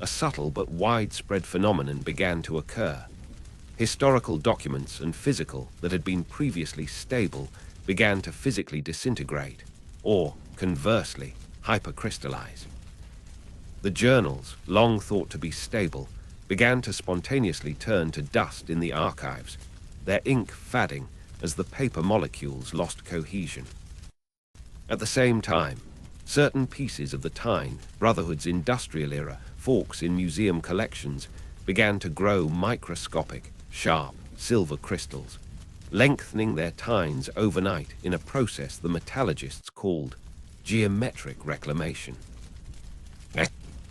a subtle but widespread phenomenon began to occur. Historical documents and physical that had been previously stable began to physically disintegrate, or, conversely, hypercrystallize. The journals, long thought to be stable, began to spontaneously turn to dust in the archives, their ink fading as the paper molecules lost cohesion. At the same time, certain pieces of the Tyne Brotherhood's industrial-era forks in museum collections began to grow microscopic, sharp silver crystals, lengthening their tines overnight in a process the metallurgists called geometric reclamation.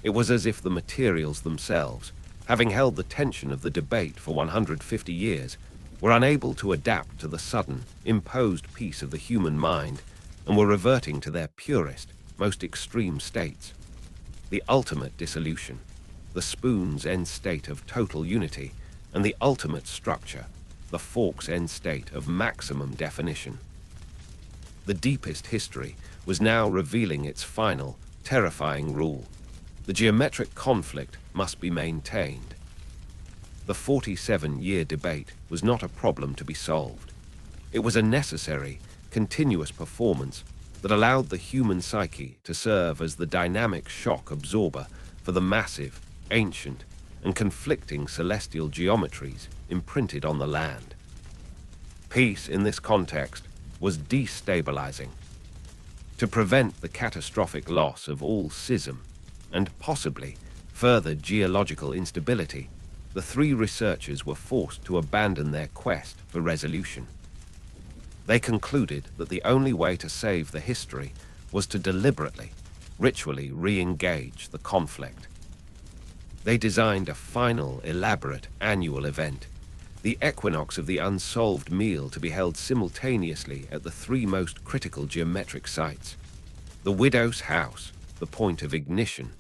It was as if the materials themselves, having held the tension of the debate for 150 years, were unable to adapt to the sudden, imposed peace of the human mind and were reverting to their purest, most extreme states. The ultimate dissolution, the spoon's end state of total unity, and the ultimate structure, the fork's end state of maximum definition. The deepest history was now revealing its final, terrifying rule. The geometric conflict must be maintained. The 47-year debate was not a problem to be solved. It was a necessary, continuous performance that allowed the human psyche to serve as the dynamic shock absorber for the massive, ancient, and conflicting celestial geometries imprinted on the land. Peace in this context was destabilizing. To prevent the catastrophic loss of all schism and possibly further geological instability, the three researchers were forced to abandon their quest for resolution. They concluded that the only way to save the history was to deliberately, ritually re-engage the conflict. They designed a final, elaborate annual event, the equinox of the unsolved meal, to be held simultaneously at the three most critical geometric sites: the Widow's House, the point of ignition;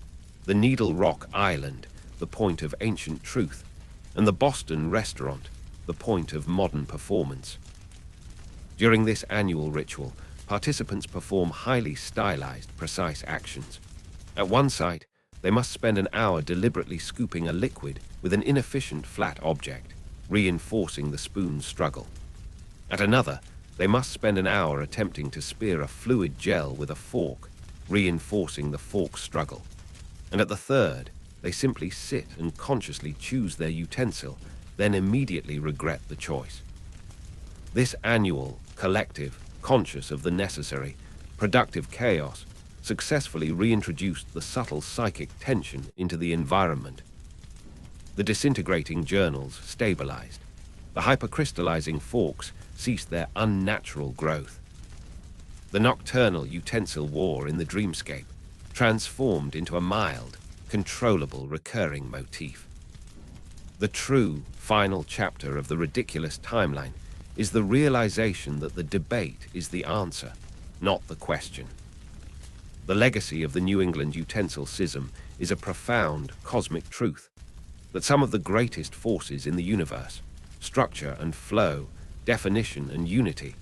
the Needle Rock Island, the point of ancient truth; and the Boston Restaurant, the point of modern performance. During this annual ritual, participants perform highly stylized, precise actions. At one site, they must spend an hour deliberately scooping a liquid with an inefficient flat object, reinforcing the spoon's struggle. At another, they must spend an hour attempting to spear a fluid gel with a fork, reinforcing the fork's struggle. And at the third, they simply sit and consciously choose their utensil, then immediately regret the choice. This annual, collective, conscious of the necessary, productive chaos successfully reintroduced the subtle psychic tension into the environment. The disintegrating journals stabilized. The hypercrystallizing forks ceased their unnatural growth. The nocturnal utensil war in the dreamscape transformed into a mild, controllable recurring motif. The true final chapter of the ridiculous timeline is the realization that the debate is the answer, not the question. The legacy of the New England utensil schism is a profound cosmic truth that some of the greatest forces in the universe, structure and flow, definition and unity,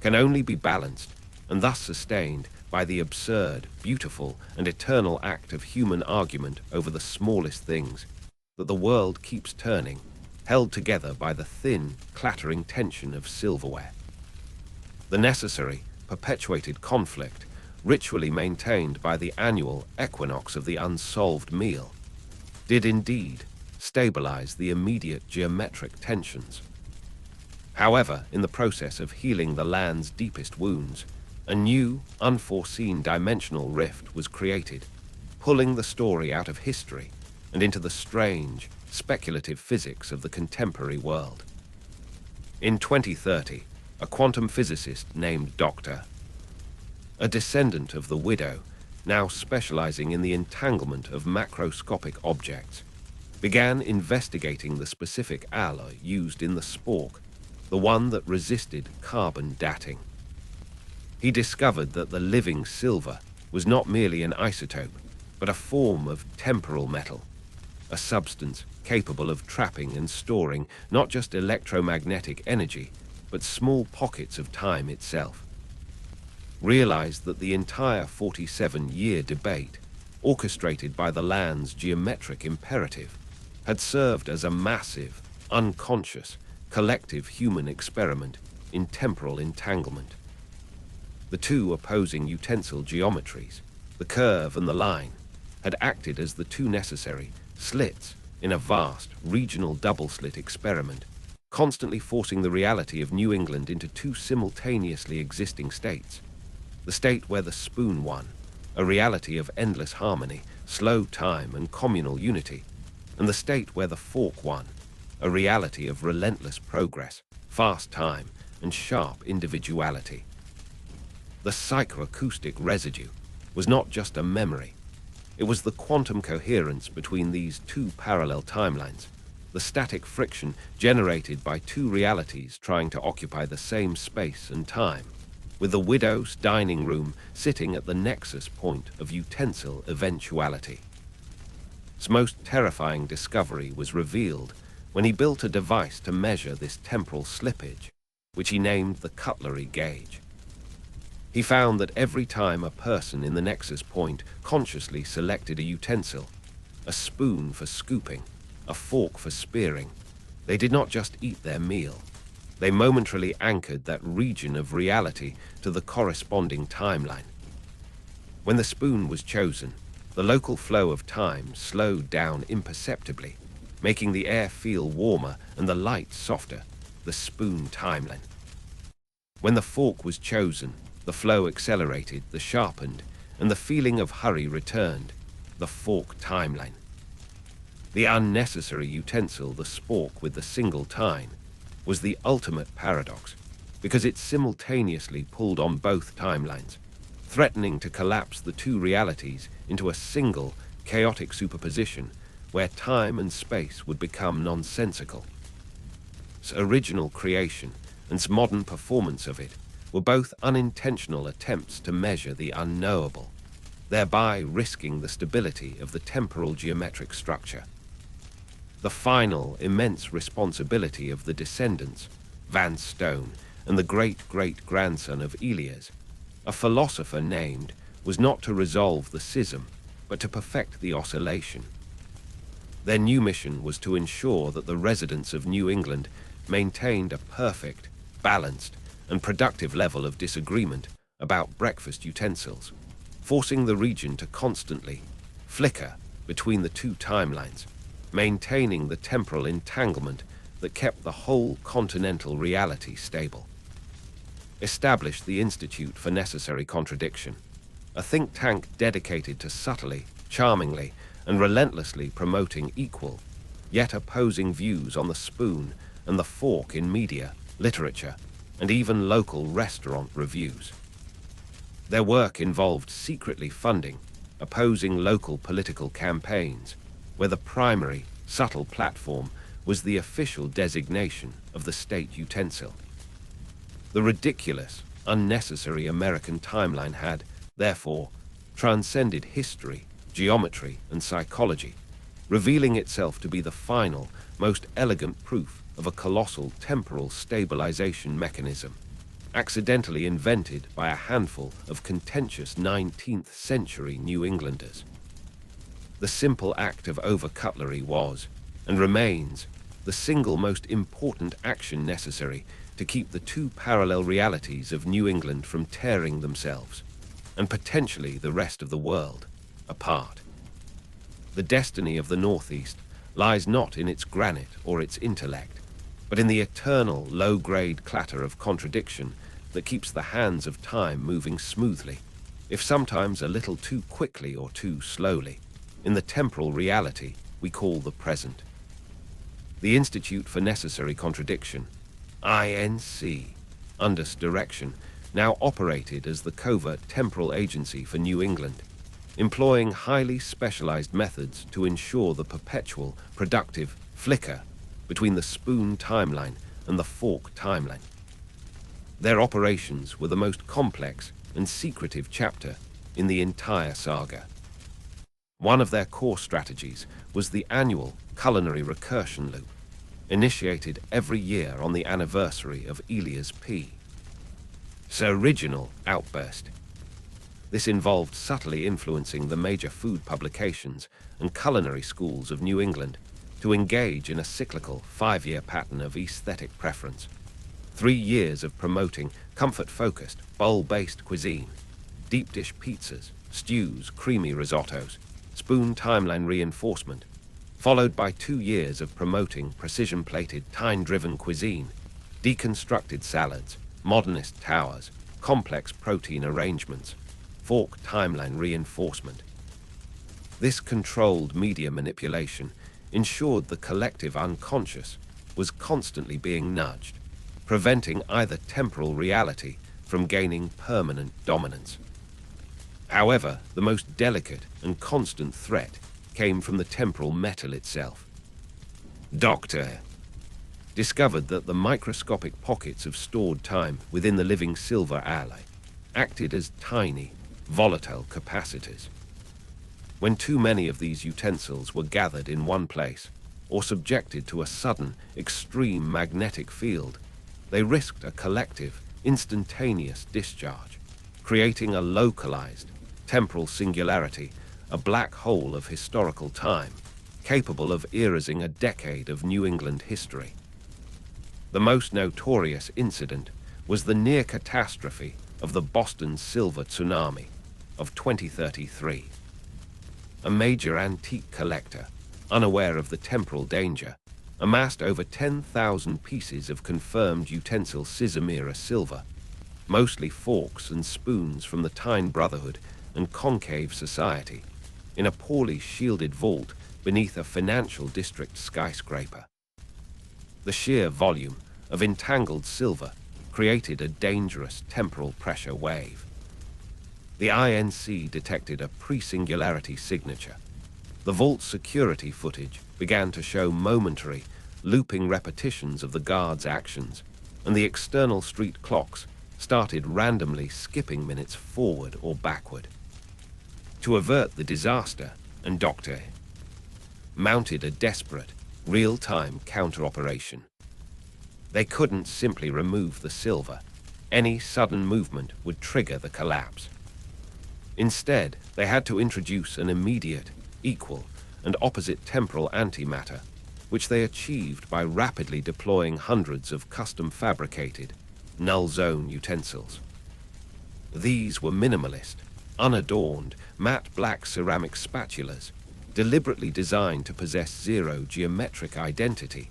can only be balanced and thus sustained by the absurd, beautiful, and eternal act of human argument over the smallest things, that the world keeps turning, held together by the thin, clattering tension of silverware. The necessary, perpetuated conflict, ritually maintained by the annual equinox of the unsolved meal, did indeed stabilize the immediate geometric tensions. However, in the process of healing the land's deepest wounds, a new, unforeseen dimensional rift was created, pulling the story out of history and into the strange, speculative physics of the contemporary world. In 2030, a quantum physicist named Dr. A descendant of the widow, now specializing in the entanglement of macroscopic objects, began investigating the specific alloy used in the spork, the one that resisted carbon dating. He discovered that the living silver was not merely an isotope, but a form of temporal metal, a substance capable of trapping and storing not just electromagnetic energy, but small pockets of time itself. Realized that the entire 47-year debate, orchestrated by the land's geometric imperative, had served as a massive, unconscious, collective human experiment in temporal entanglement. The two opposing utensil geometries, the curve and the line, had acted as the two necessary slits in a vast, regional double-slit experiment, constantly forcing the reality of New England into two simultaneously existing states. The state where the spoon won, a reality of endless harmony, slow time, and communal unity, and the state where the fork won, a reality of relentless progress, fast time, and sharp individuality. The psychoacoustic residue was not just a memory. It was the quantum coherence between these two parallel timelines, the static friction generated by two realities trying to occupy the same space and time, with the widow's dining room sitting at the nexus point of utensil eventuality. His most terrifying discovery was revealed when he built a device to measure this temporal slippage, which he named the cutlery gauge. He found that every time a person in the nexus point consciously selected a utensil, a spoon for scooping, a fork for spearing, they did not just eat their meal. They momentarily anchored that region of reality to the corresponding timeline. When the spoon was chosen, the local flow of time slowed down imperceptibly, making the air feel warmer and the light softer, the spoon timeline. When the fork was chosen, the flow accelerated, the sharpened, and the feeling of hurry returned, the fork timeline. The unnecessary utensil, the spork with the single tine, was the ultimate paradox, because it simultaneously pulled on both timelines, threatening to collapse the two realities into a single, chaotic superposition where time and space would become nonsensical. Its original creation and its modern performance of it were both unintentional attempts to measure the unknowable, thereby risking the stability of the temporal geometric structure. The final immense responsibility of the descendants, Van Stone and the great-great-grandson of Elias, a philosopher named, was not to resolve the schism, but to perfect the oscillation. Their new mission was to ensure that the residents of New England maintained a perfect, balanced, and productive level of disagreement about breakfast utensils, forcing the region to constantly flicker between the two timelines, maintaining the temporal entanglement that kept the whole continental reality stable. Established the Institute for Necessary Contradiction, a think tank dedicated to subtly, charmingly, and relentlessly promoting equal, yet opposing views on the spoon and the fork in media, literature, and even local restaurant reviews. Their work involved secretly funding opposing local political campaigns, where the primary, subtle platform was the official designation of the state utensil. The ridiculous, unnecessary American timeline had, therefore, transcended history, geometry, and psychology, revealing itself to be the final, most elegant proof of a colossal temporal stabilization mechanism, accidentally invented by a handful of contentious 19th century New Englanders. The simple act of over-cutlery was, and remains, the single most important action necessary to keep the two parallel realities of New England from tearing themselves, and potentially the rest of the world, apart. The destiny of the Northeast lies not in its granite or its intellect, but in the eternal low-grade clatter of contradiction that keeps the hands of time moving smoothly, if sometimes a little too quickly or too slowly, in the temporal reality we call the present. The Institute for Necessary Contradiction, INC, under direction, now operated as the covert temporal agency for New England, employing highly specialized methods to ensure the perpetual, productive flicker between the spoon timeline and the fork timeline. Their operations were the most complex and secretive chapter in the entire saga. One of their core strategies was the annual culinary recursion loop, initiated every year on the anniversary of Elia's P.'s original outburst. This involved subtly influencing the major food publications and culinary schools of New England to engage in a cyclical 5-year pattern of aesthetic preference. 3 years of promoting comfort-focused, bowl-based cuisine, deep dish pizzas, stews, creamy risottos, spoon timeline reinforcement, followed by 2 years of promoting precision-plated, time-driven cuisine, deconstructed salads, modernist towers, complex protein arrangements, fork timeline reinforcement. This controlled media manipulation ensured the collective unconscious was constantly being nudged, preventing either temporal reality from gaining permanent dominance. However, the most delicate and constant threat came from the temporal metal itself. Dr. discovered that the microscopic pockets of stored time within the living silver alloy acted as tiny, volatile capacitors. When too many of these utensils were gathered in one place or subjected to a sudden, extreme magnetic field, they risked a collective, instantaneous discharge, creating a localized, temporal singularity, a black hole of historical time, capable of erasing a decade of New England history. The most notorious incident was the near catastrophe of the Boston silver tsunami of 2033. A major antique collector, unaware of the temporal danger, amassed over 10,000 pieces of confirmed utensil scissor silver, mostly forks and spoons from the Tyne Brotherhood and Concave Society, in a poorly shielded vault beneath a financial district skyscraper. The sheer volume of entangled silver created a dangerous temporal pressure wave. The INC detected a pre-singularity signature. The vault's security footage began to show momentary, looping repetitions of the guards' actions, and the external street clocks started randomly skipping minutes forward or backward. To avert the disaster, and Dr. mounted a desperate, real-time counter-operation. They couldn't simply remove the silver. Any sudden movement would trigger the collapse. Instead, they had to introduce an immediate, equal, and opposite temporal antimatter, which they achieved by rapidly deploying hundreds of custom-fabricated, null-zone utensils. These were minimalist, unadorned, matte black ceramic spatulas, deliberately designed to possess zero geometric identity,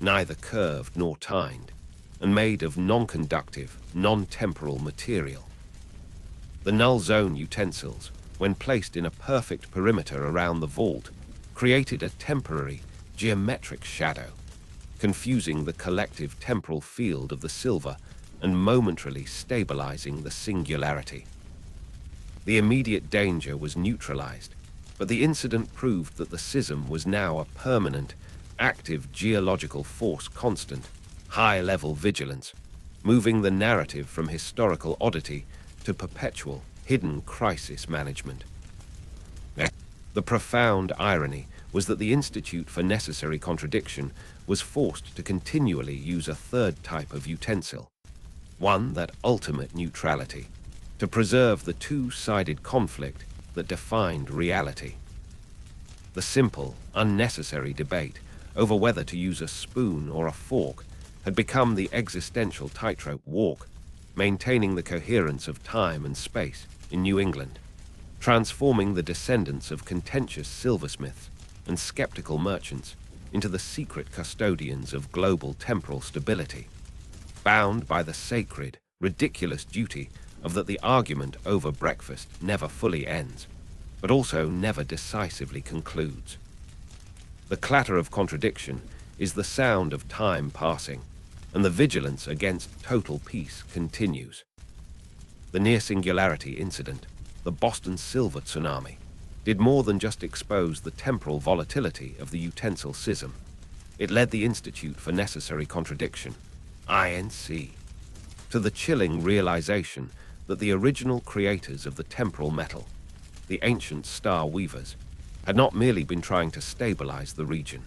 neither curved nor tined, and made of non-conductive, non-temporal material. The null zone utensils, when placed in a perfect perimeter around the vault, created a temporary, geometric shadow, confusing the collective temporal field of the silver and momentarily stabilizing the singularity. The immediate danger was neutralized, but the incident proved that the schism was now a permanent, active geological force constant, high-level vigilance, moving the narrative from historical oddity to perpetual, hidden crisis management. The profound irony was that the Institute for Necessary Contradiction was forced to continually use a third type of utensil, one that ultimate neutrality, to preserve the two-sided conflict that defined reality. The simple, unnecessary debate over whether to use a spoon or a fork had become the existential tightrope walk, maintaining the coherence of time and space in New England, transforming the descendants of contentious silversmiths and skeptical merchants into the secret custodians of global temporal stability, bound by the sacred, ridiculous duty of that the argument over breakfast never fully ends, but also never decisively concludes. The clatter of contradiction is the sound of time passing, and the vigilance against total peace continues. The near-singularity incident, the Boston silver tsunami, did more than just expose the temporal volatility of the utensil schism. It led the Institute for Necessary Contradiction, INC, to the chilling realization that the original creators of the temporal metal, the ancient star weavers, had not merely been trying to stabilize the region.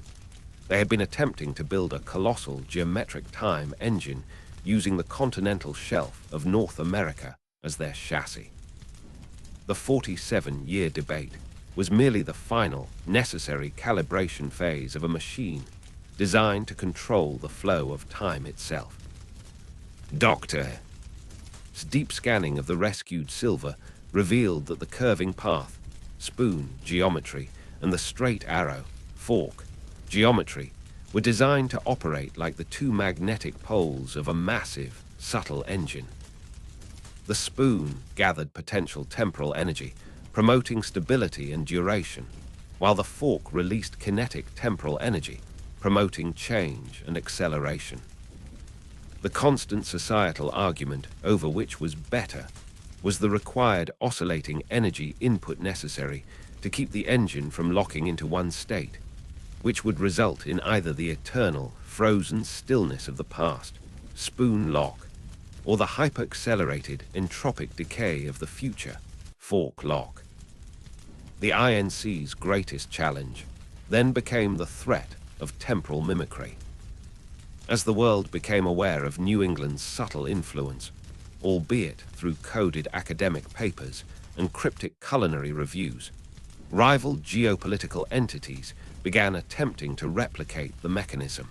They had been attempting to build a colossal geometric time engine using the continental shelf of North America as their chassis. The 47-year debate was merely the final, necessary calibration phase of a machine designed to control the flow of time itself. Doctor's deep scanning of the rescued silver revealed that the curving path, spoon geometry, and the straight arrow, fork geometry, were designed to operate like the two magnetic poles of a massive, subtle engine. The spoon gathered potential temporal energy, promoting stability and duration, while the fork released kinetic temporal energy, promoting change and acceleration. The constant societal argument over which was better was the required oscillating energy input necessary to keep the engine from locking into one state, which would result in either the eternal, frozen stillness of the past, spoon lock, or the hyper-accelerated entropic decay of the future, fork lock. The INC's greatest challenge then became the threat of temporal mimicry. As the world became aware of New England's subtle influence, albeit through coded academic papers and cryptic culinary reviews, rival geopolitical entities began attempting to replicate the mechanism.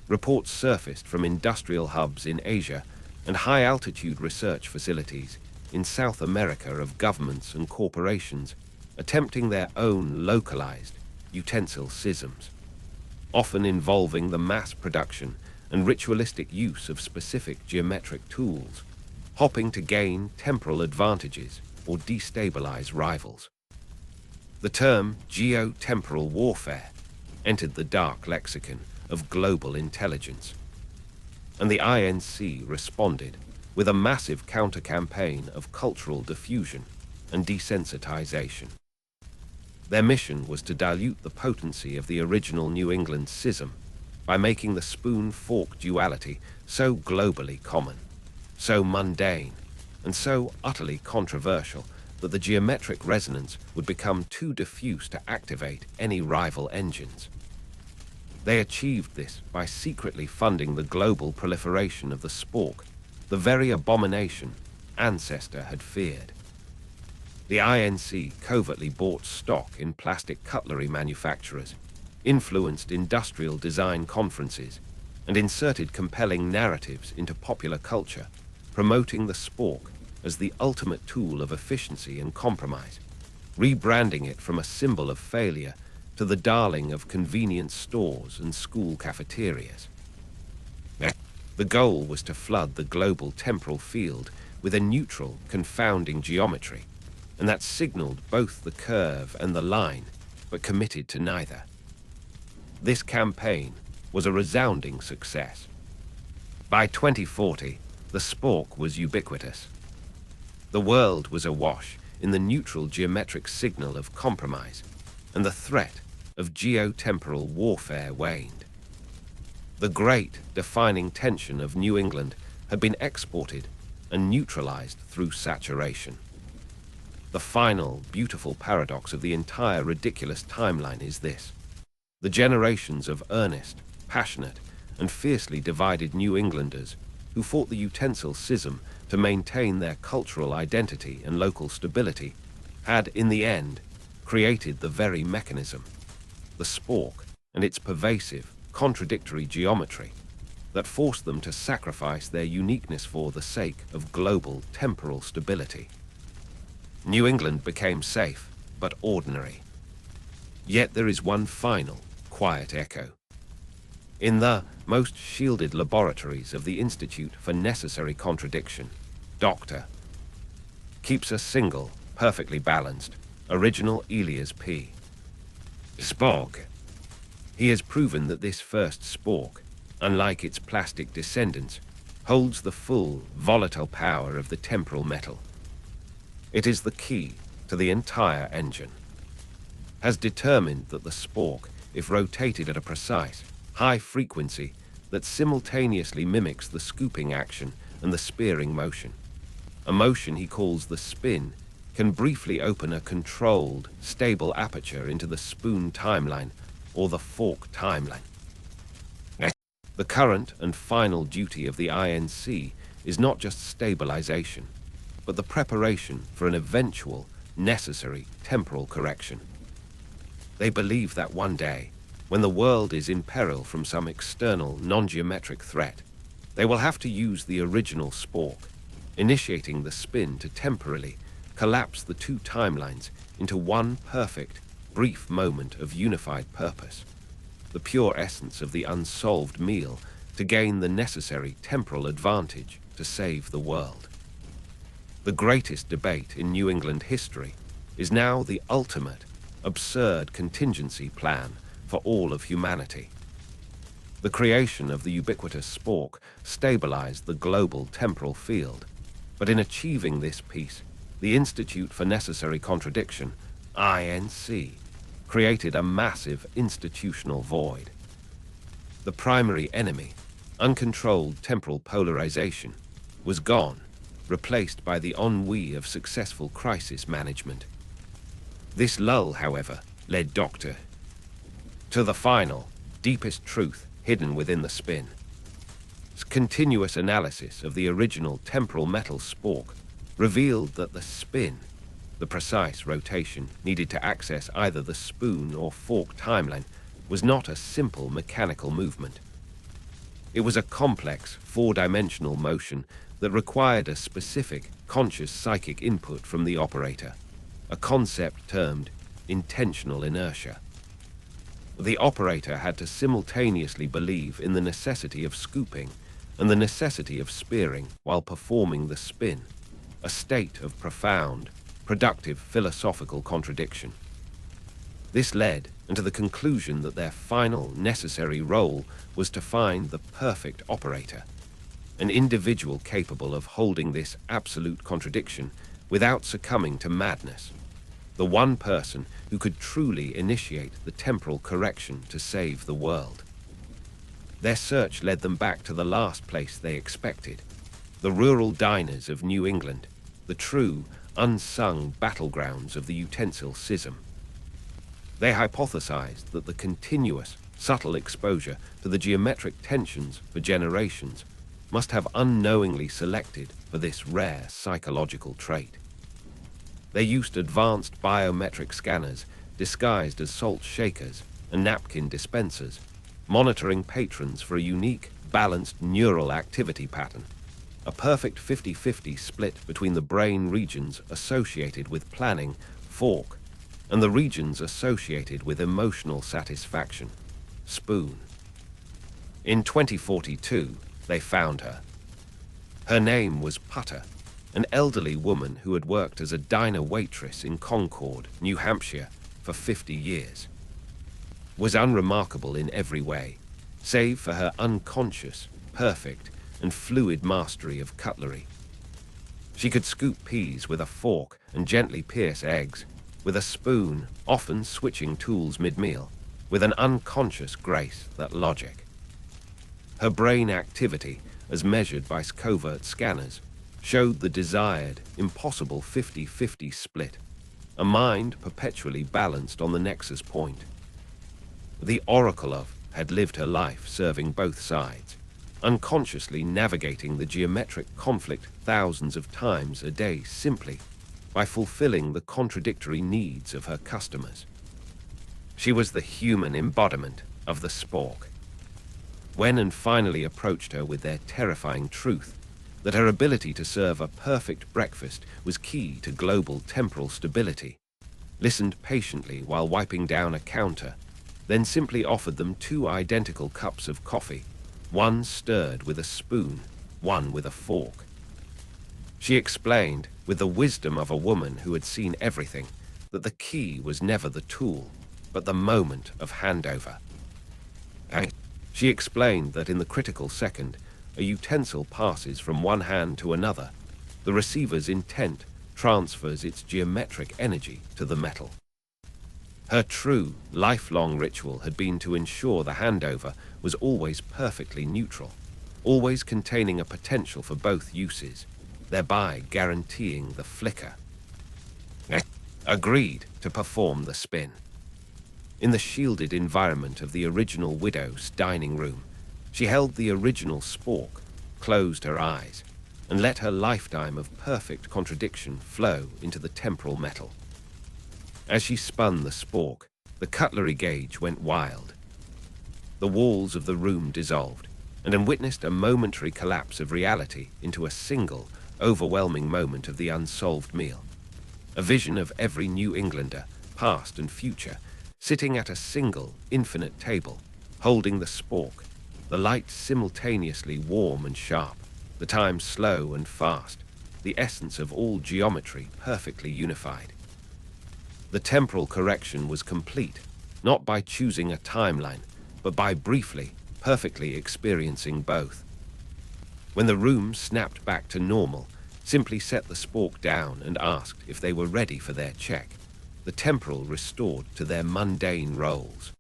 Reports surfaced from industrial hubs in Asia and high-altitude research facilities in South America of governments and corporations attempting their own localized utensil schisms, often involving the mass production and ritualistic use of specific geometric tools, hoping to gain temporal advantages or destabilize rivals. The term geotemporal warfare entered the dark lexicon of global intelligence, and the INC responded with a massive counter-campaign of cultural diffusion and desensitization. Their mission was to dilute the potency of the original New England schism by making the spoon-fork duality so globally common, so mundane, and so utterly controversial that the geometric resonance would become too diffuse to activate any rival engines. They achieved this by secretly funding the global proliferation of the spork, the very abomination Ancestor had feared. The INC covertly bought stock in plastic cutlery manufacturers, influenced industrial design conferences, and inserted compelling narratives into popular culture, promoting the spork as the ultimate tool of efficiency and compromise, rebranding it from a symbol of failure to the darling of convenience stores and school cafeterias. The goal was to flood the global temporal field with a neutral, confounding geometry, and that signaled both the curve and the line, but committed to neither. This campaign was a resounding success. By 2040, the spork was ubiquitous. The world was awash in the neutral geometric signal of compromise, and the threat of geotemporal warfare waned. The great defining tension of New England had been exported and neutralized through saturation. The final, beautiful paradox of the entire ridiculous timeline is this. The generations of earnest, passionate, and fiercely divided New Englanders who fought the utensil schism to maintain their cultural identity and local stability had, in the end, created the very mechanism, the spork and its pervasive, contradictory geometry, that forced them to sacrifice their uniqueness for the sake of global temporal stability. New England became safe, but ordinary. Yet there is one final, quiet echo. In the most shielded laboratories of the Institute for Necessary Contradiction, Dr. keeps a single, perfectly balanced, original Elias P. spork. He has proven that this first spork, unlike its plastic descendants, holds the full, volatile power of the temporal metal. It is the key to the entire engine. Has determined that the spork, if rotated at a precise, high frequency that simultaneously mimics the scooping action and the spearing motion, a motion he calls the spin, can briefly open a controlled, stable aperture into the spoon timeline or the fork timeline. The current and final duty of the INC is not just stabilization, but the preparation for an eventual, necessary temporal correction. They believe that one day, when the world is in peril from some external, non-geometric threat, they will have to use the original spork, initiating the spin to temporarily collapse the two timelines into one perfect, brief moment of unified purpose, the pure essence of the unsolved meal to gain the necessary temporal advantage to save the world. The greatest debate in New England history is now the ultimate, absurd contingency plan for all of humanity. The creation of the ubiquitous spork stabilized the global temporal field, but in achieving this peace, the Institute for Necessary Contradiction, INC, created a massive institutional void. The primary enemy, uncontrolled temporal polarization, was gone, replaced by the ennui of successful crisis management. This lull, however, led Dr. to the final, deepest truth hidden within the spin. Continuous analysis of the original temporal metal spork revealed that the spin, the precise rotation needed to access either the spoon or fork timeline, was not a simple mechanical movement. It was a complex, four-dimensional motion that required a specific, conscious psychic input from the operator, a concept termed intentional inertia. The operator had to simultaneously believe in the necessity of scooping and the necessity of spearing while performing the spin, a state of profound, productive philosophical contradiction. This led to the conclusion that their final necessary role was to find the perfect operator, an individual capable of holding this absolute contradiction without succumbing to madness, the one person who could truly initiate the temporal correction to save the world. Their search led them back to the last place they expected, the rural diners of New England, the true, unsung battlegrounds of the utensil schism. They hypothesized that the continuous, subtle exposure to the geometric tensions for generations must have unknowingly selected for this rare psychological trait. They used advanced biometric scanners disguised as salt shakers and napkin dispensers, monitoring patrons for a unique, balanced neural activity pattern, a perfect 50-50 split between the brain regions associated with planning, fork, and the regions associated with emotional satisfaction, spoon. In 2042, they found her. Her name was Putter, an elderly woman who had worked as a diner waitress in Concord, New Hampshire, for 50 years, was unremarkable in every way, save for her unconscious, perfect, and fluid mastery of cutlery. She could scoop peas with a fork and gently pierce eggs with a spoon, often switching tools mid-meal, with an unconscious grace that logic. Her brain activity, as measured by covert scanners, showed the desired, impossible 50-50 split, a mind perpetually balanced on the nexus point. The oracle of had lived her life serving both sides, unconsciously navigating the geometric conflict thousands of times a day simply by fulfilling the contradictory needs of her customers. She was the human embodiment of the spork. When and finally approached her with their terrifying truth that her ability to serve a perfect breakfast was key to global temporal stability, listened patiently while wiping down a counter, then simply offered them 2 identical cups of coffee, one stirred with a spoon, one with a fork. She explained, with the wisdom of a woman who had seen everything, that the key was never the tool, but the moment of handover. She explained that in the critical second, a utensil passes from one hand to another, the receiver's intent transfers its geometric energy to the metal. Her true, lifelong ritual had been to ensure the handover was always perfectly neutral, always containing a potential for both uses, thereby guaranteeing the flicker. Agreed to perform the spin. In the shielded environment of the original widow's dining room, she held the original spork, closed her eyes, and let her lifetime of perfect contradiction flow into the temporal metal. As she spun the spork, the cutlery gauge went wild. The walls of the room dissolved, and witnessed a momentary collapse of reality into a single, overwhelming moment of the unsolved meal. A vision of every New Englander, past and future, sitting at a single, infinite table, holding the spork, the light simultaneously warm and sharp, the time slow and fast, the essence of all geometry perfectly unified. The temporal correction was complete, not by choosing a timeline, but by briefly, perfectly experiencing both. When the room snapped back to normal, simply set the spork down and asked if they were ready for their check, the temporal restored to their mundane roles.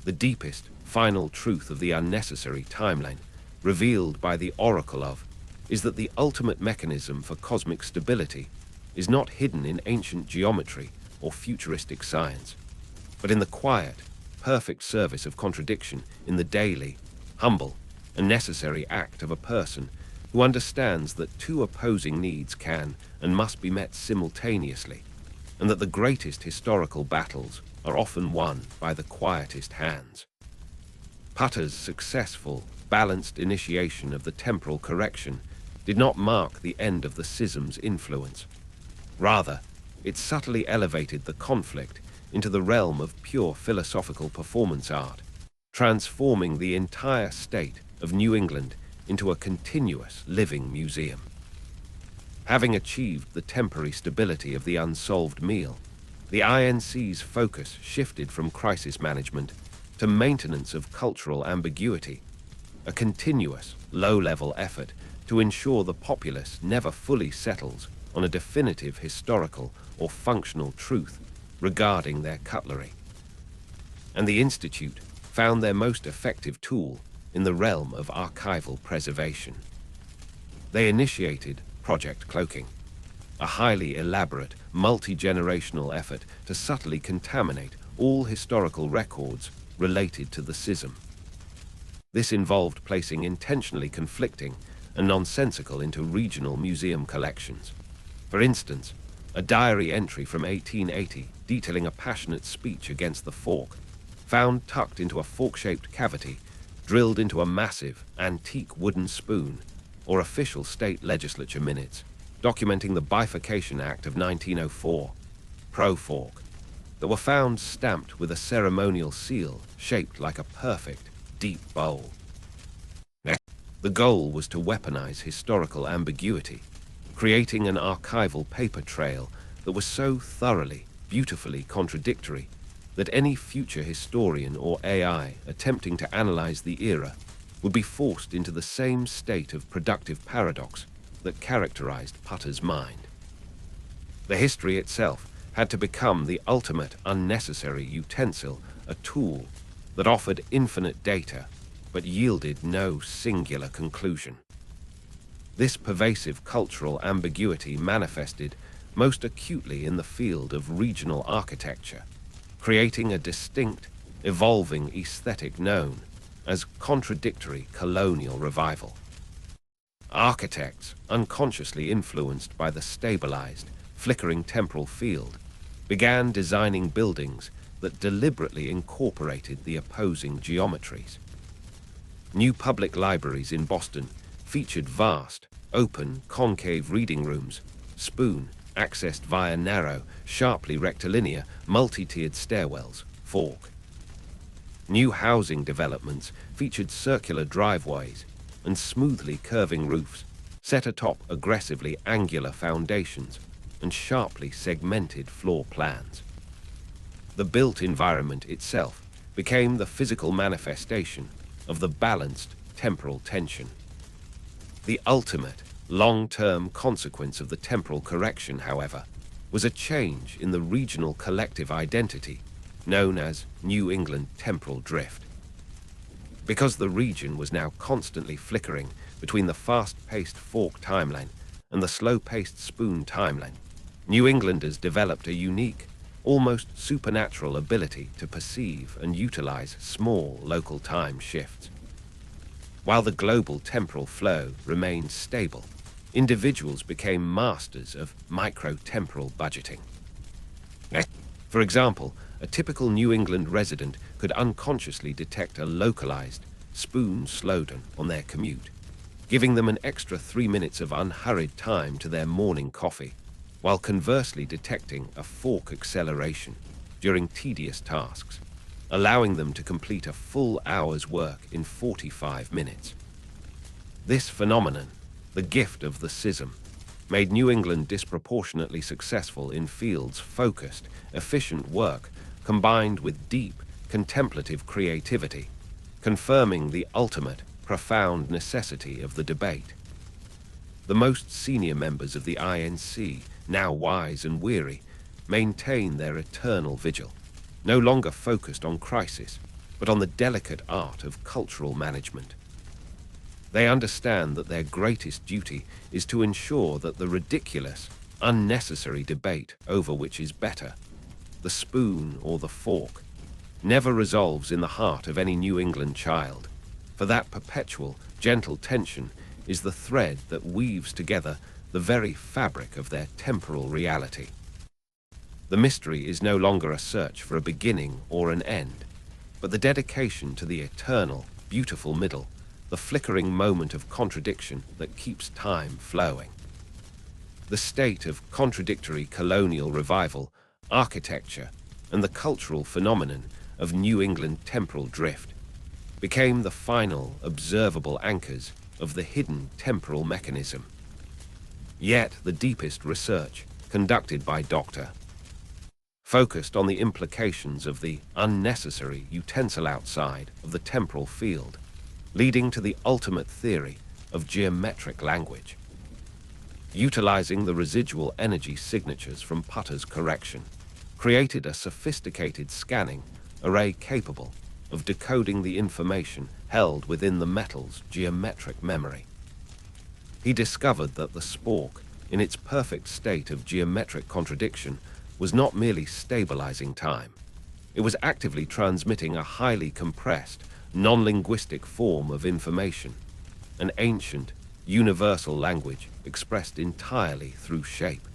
The deepest, final truth of the unnecessary timeline, revealed by the oracle of, is that the ultimate mechanism for cosmic stability is not hidden in ancient geometry or futuristic science, but in the quiet, perfect service of contradiction in the daily, humble, and necessary act of a person who understands that 2 opposing needs can and must be met simultaneously, and that the greatest historical battles are often won by the quietest hands. Putter's successful, balanced initiation of the temporal correction did not mark the end of the schism's influence. Rather, it subtly elevated the conflict into the realm of pure philosophical performance art, transforming the entire state of New England into a continuous living museum. Having achieved the temporary stability of the unsolved meal, the INC's focus shifted from crisis management to maintenance of cultural ambiguity, a continuous, low-level effort to ensure the populace never fully settles on a definitive historical or functional truth regarding their cutlery. And the Institute found their most effective tool in the realm of archival preservation. They initiated Project Cloaking, a highly elaborate, multi-generational effort to subtly contaminate all historical records related to the schism. This involved placing intentionally conflicting and nonsensical into regional museum collections. For instance, a diary entry from 1880 detailing a passionate speech against the fork, found tucked into a fork-shaped cavity drilled into a massive, antique wooden spoon, or official state legislature minutes documenting the Bifurcation Act of 1904, pro-fork, that were found stamped with a ceremonial seal shaped like a perfect, deep bowl. The goal was to weaponize historical ambiguity, creating an archival paper trail that was so thoroughly, beautifully contradictory that any future historian or AI attempting to analyze the era would be forced into the same state of productive paradox that characterized Putter's mind. The history itself had to become the ultimate unnecessary utensil, a tool that offered infinite data but yielded no singular conclusion. This pervasive cultural ambiguity manifested most acutely in the field of regional architecture, creating a distinct, evolving aesthetic known as contradictory colonial revival. Architects, unconsciously influenced by the stabilized, flickering temporal field, began designing buildings that deliberately incorporated the opposing geometries. New public libraries in Boston featured vast, open, concave reading rooms, spoon, accessed via narrow, sharply rectilinear, multi-tiered stairwells, fork. New housing developments featured circular driveways and smoothly curving roofs set atop aggressively angular foundations and sharply segmented floor plans. The built environment itself became the physical manifestation of the balanced temporal tension. The ultimate, long-term consequence of the temporal correction, however, was a change in the regional collective identity known as New England temporal drift. Because the region was now constantly flickering between the fast-paced fork timeline and the slow-paced spoon timeline, New Englanders developed a unique, almost supernatural ability to perceive and utilize small local time shifts. While the global temporal flow remained stable, individuals became masters of micro-temporal budgeting. For example, a typical New England resident could unconsciously detect a localized spoon slowdown on their commute, giving them an extra 3 minutes of unhurried time to their morning coffee, while conversely detecting a fork acceleration during tedious tasks, allowing them to complete a full hour's work in 45 minutes. This phenomenon, the gift of the schism, made New England disproportionately successful in fields focused, efficient work combined with deep, contemplative creativity, confirming the ultimate, profound necessity of the debate. The most senior members of the INC, now wise and weary, maintain their eternal vigil, no longer focused on crisis, but on the delicate art of cultural management. They understand that their greatest duty is to ensure that the ridiculous, unnecessary debate over which is better, the spoon or the fork, never resolves in the heart of any New England child, for that perpetual, gentle tension is the thread that weaves together the very fabric of their temporal reality. The mystery is no longer a search for a beginning or an end, but the dedication to the eternal, beautiful middle, the flickering moment of contradiction that keeps time flowing. The state of contradictory colonial revival, architecture, and the cultural phenomenon of New England temporal drift became the final observable anchors of the hidden temporal mechanism. Yet the deepest research, conducted by Dr. focused on the implications of the unnecessary utensil outside of the temporal field, leading to the ultimate theory of geometric language. Utilizing the residual energy signatures from Putter's correction, created a sophisticated scanning array capable of decoding the information held within the metal's geometric memory. He discovered that the spork, in its perfect state of geometric contradiction, was not merely stabilizing time. It was actively transmitting a highly compressed, non-linguistic form of information, an ancient, universal language expressed entirely through shape.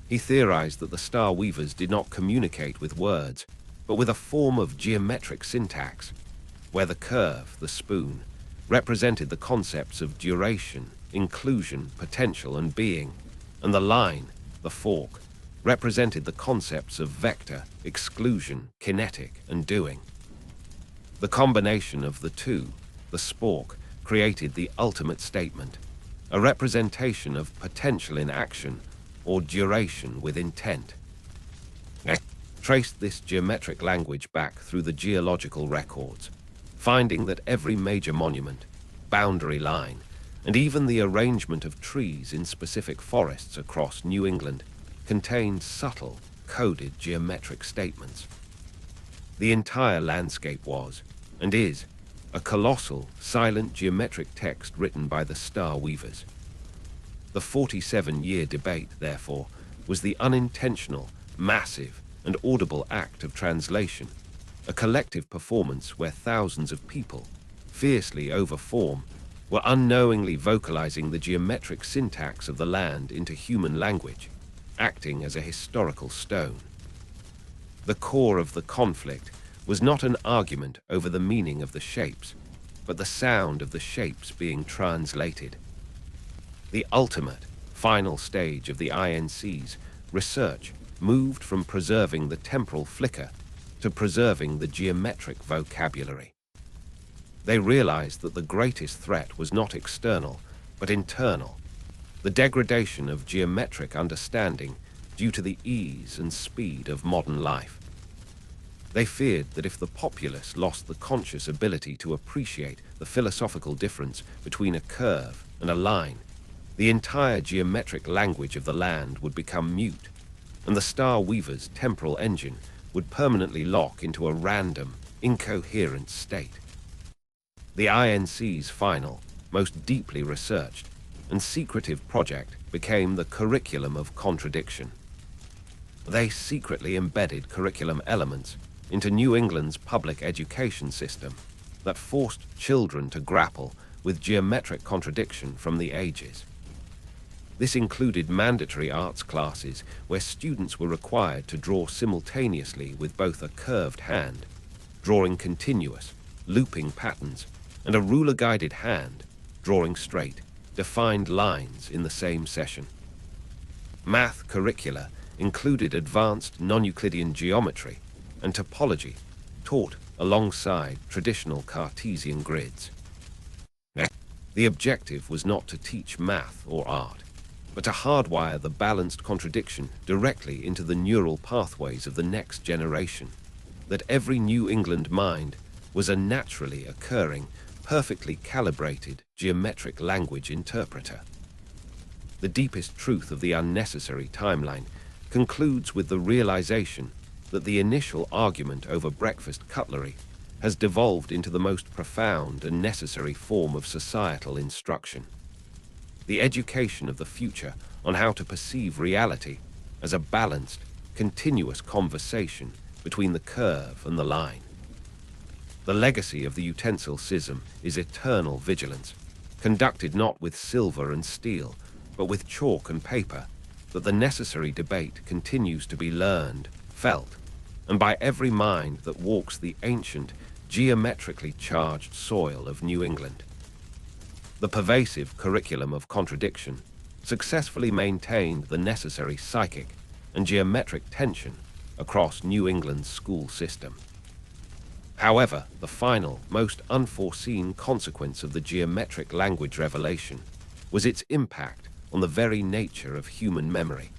He theorized that the Star Weavers did not communicate with words, but with a form of geometric syntax, where the curve, the spoon, represented the concepts of duration, inclusion, potential, and being, and the line, the fork, represented the concepts of vector, exclusion, kinetic, and doing. The combination of the two, the spork, created the ultimate statement. a representation of potential in action or duration with intent. Traced this geometric language back through the geological records, finding that every major monument, boundary line, and even the arrangement of trees in specific forests across New England contained subtle, coded geometric statements. The entire landscape was, and is, a colossal, silent geometric text written by the Star Weavers. The 47-year debate, therefore, was the unintentional, massive, and audible act of translation, a collective performance where thousands of people, fiercely over form, were unknowingly vocalizing the geometric syntax of the land into human language, acting as a historical stone. The core of the conflict was not an argument over the meaning of the shapes, but the sound of the shapes being translated. The ultimate, final stage of the INC's research moved from preserving the temporal flicker to preserving the geometric vocabulary. They realized that the greatest threat was not external, but internal, the degradation of geometric understanding due to the ease and speed of modern life. They feared that if the populace lost the conscious ability to appreciate the philosophical difference between a curve and a line, the entire geometric language of the land would become mute, and the Star Weaver's temporal engine would permanently lock into a random, incoherent state. The INC's final, most deeply researched, and secretive project became the curriculum of contradiction. They secretly embedded curriculum elements into New England's public education system that forced children to grapple with geometric contradiction from the ages. This included mandatory arts classes where students were required to draw simultaneously with both a curved hand, drawing continuous, looping patterns, and a ruler-guided hand, drawing straight, defined lines in the same session. Math curricula included advanced non-Euclidean geometry and topology, taught alongside traditional Cartesian grids. The objective was not to teach math or art, but to hardwire the balanced contradiction directly into the neural pathways of the next generation, that every New England mind was a naturally occurring, perfectly calibrated geometric language interpreter. The deepest truth of the unnecessary timeline concludes with the realization that the initial argument over breakfast cutlery has devolved into the most profound and necessary form of societal instruction. The education of the future on how to perceive reality as a balanced, continuous conversation between the curve and the line. The legacy of the utensil schism is eternal vigilance, conducted not with silver and steel, but with chalk and paper, that the necessary debate continues to be learned, felt, and by every mind that walks the ancient, geometrically charged soil of New England. The pervasive curriculum of contradiction successfully maintained the necessary psychic and geometric tension across New England's school system. However, the final, most unforeseen consequence of the geometric language revelation was its impact on the very nature of human memory,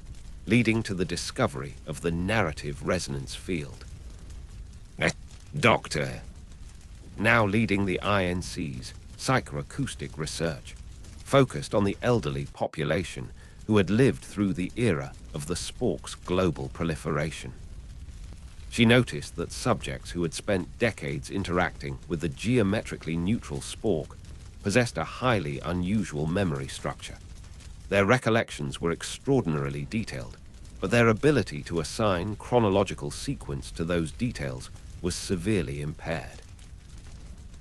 leading to the discovery of the narrative resonance field. Dr. now leading the INC's psychoacoustic research, focused on the elderly population who had lived through the era of the spork's global proliferation. She noticed that subjects who had spent decades interacting with the geometrically neutral spork possessed a highly unusual memory structure. Their recollections were extraordinarily detailed, but their ability to assign chronological sequence to those details was severely impaired.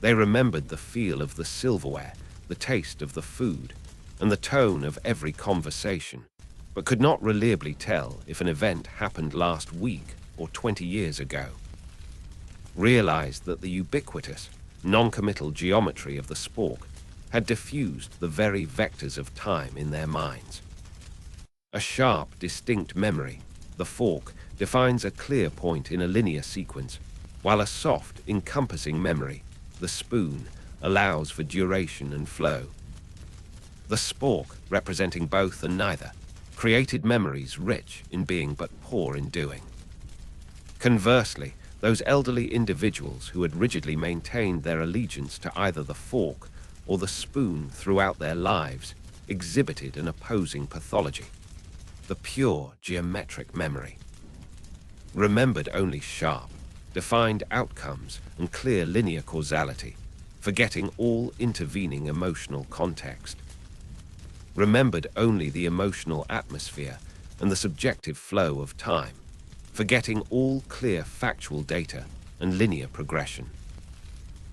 They remembered the feel of the silverware, the taste of the food, and the tone of every conversation, but could not reliably tell if an event happened last week or 20 years ago. Realized that the ubiquitous, non-committal geometry of the spork had diffused the very vectors of time in their minds. A sharp, distinct memory, the fork, defines a clear point in a linear sequence, while a soft, encompassing memory, the spoon, allows for duration and flow. The spork, representing both and neither, created memories rich in being but poor in doing. Conversely, those elderly individuals who had rigidly maintained their allegiance to either the fork or the spoon throughout their lives exhibited an opposing pathology, the pure geometric memory. Remembered only sharp, defined outcomes and clear linear causality, forgetting all intervening emotional context. Remembered only the emotional atmosphere and the subjective flow of time, forgetting all clear factual data and linear progression.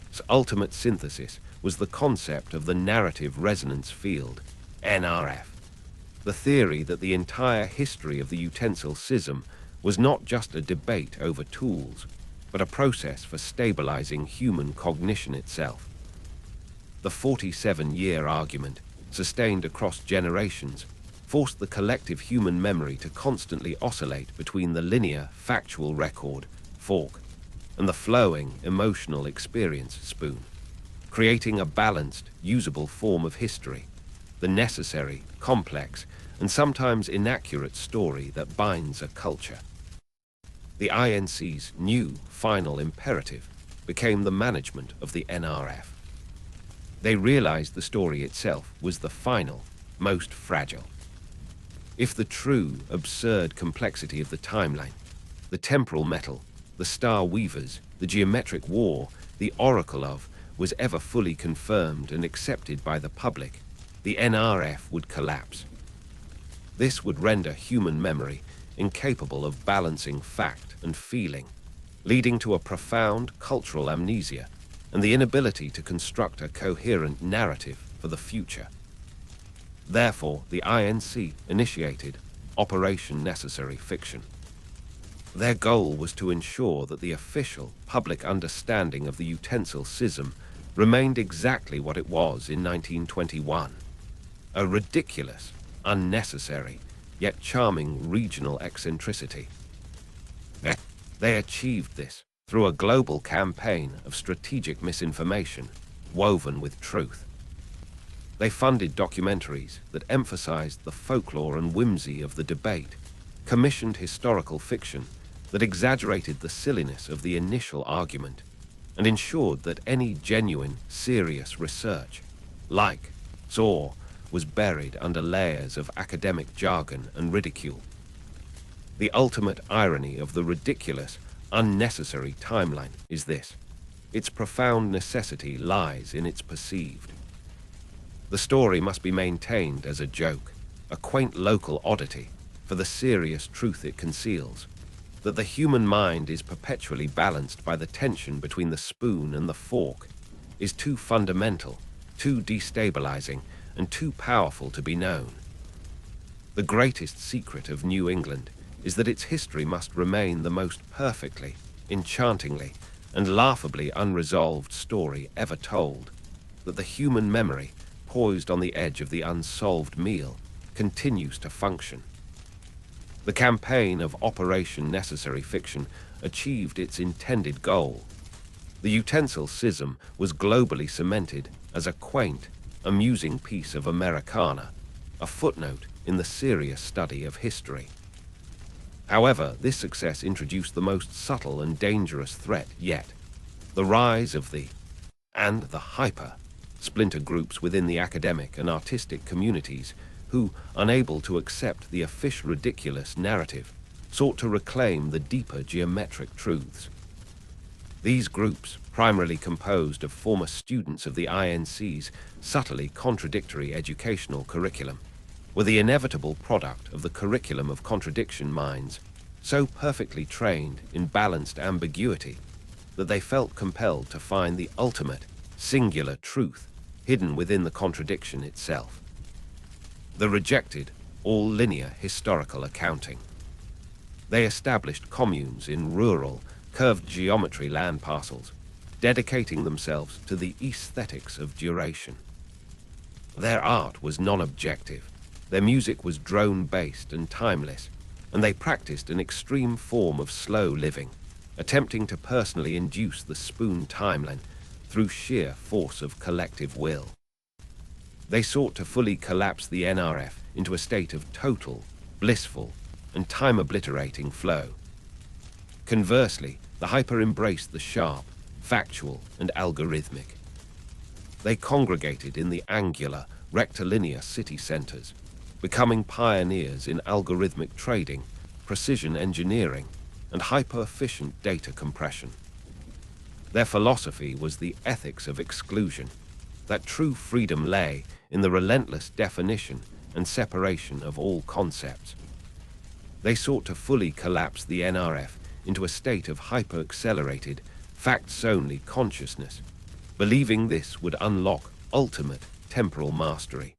Its ultimate synthesis was the concept of the narrative resonance field, NRF, the theory that the entire history of the utensil schism was not just a debate over tools, but a process for stabilizing human cognition itself. The 47-year argument, sustained across generations, forced the collective human memory to constantly oscillate between the linear, factual record, fork, and the flowing, emotional experience, spoon, creating a balanced, usable form of history, the necessary, complex, and sometimes inaccurate story that binds a culture. The INC's new, final imperative became the management of the NRF. They realized the story itself was the final, most fragile. If the true, absurd complexity of the timeline, the temporal metal, the star weavers, the geometric war, the oracle of, was ever fully confirmed and accepted by the public, the NRF would collapse. This would render human memory incapable of balancing fact and feeling, leading to a profound cultural amnesia and the inability to construct a coherent narrative for the future. Therefore, the INC initiated Operation Necessary Fiction. Their goal was to ensure that the official public understanding of the utensil schism remained exactly what it was in 1921, a ridiculous, unnecessary, yet charming regional eccentricity. They achieved this through a global campaign of strategic misinformation woven with truth. They funded documentaries that emphasized the folklore and whimsy of the debate, commissioned historical fiction that exaggerated the silliness of the initial argument, and ensured that any genuine, serious research, like saw, was buried under layers of academic jargon and ridicule. The ultimate irony of the ridiculous, unnecessary timeline is this: its profound necessity lies in its perceived. The story must be maintained as a joke, a quaint local oddity, for the serious truth it conceals, that the human mind is perpetually balanced by the tension between the spoon and the fork, is too fundamental, too destabilizing, and too powerful to be known. The greatest secret of New England is that its history must remain the most perfectly, enchantingly, and laughably unresolved story ever told, that the human memory, poised on the edge of the unsolved meal, continues to function. The campaign of Operation Necessary Fiction achieved its intended goal. The utensil schism was globally cemented as a quaint, amusing piece of Americana, a footnote in the serious study of history. However, this success introduced the most subtle and dangerous threat yet: the rise of the hyper splinter groups within the academic and artistic communities who, unable to accept the official ridiculous narrative, sought to reclaim the deeper geometric truths. These groups, primarily composed of former students of the INC's subtly contradictory educational curriculum, were the inevitable product of the curriculum of contradiction minds, so perfectly trained in balanced ambiguity that they felt compelled to find the ultimate, singular truth hidden within the contradiction itself. The rejected, all-linear historical accounting. They established communes in rural, curved geometry land parcels, dedicating themselves to the aesthetics of duration. Their art was non-objective, their music was drone-based and timeless, and they practiced an extreme form of slow living, attempting to personally induce the spoon timeline through sheer force of collective will. They sought to fully collapse the NRF into a state of total, blissful, and time-obliterating flow. Conversely, the hyper embraced the sharp, factual, and algorithmic. They congregated in the angular, rectilinear city centers, becoming pioneers in algorithmic trading, precision engineering, and hyper-efficient data compression. Their philosophy was the ethics of exclusion, that true freedom lay in the relentless definition and separation of all concepts. They sought to fully collapse the NRF into a state of hyper-accelerated, facts-only consciousness, believing this would unlock ultimate temporal mastery.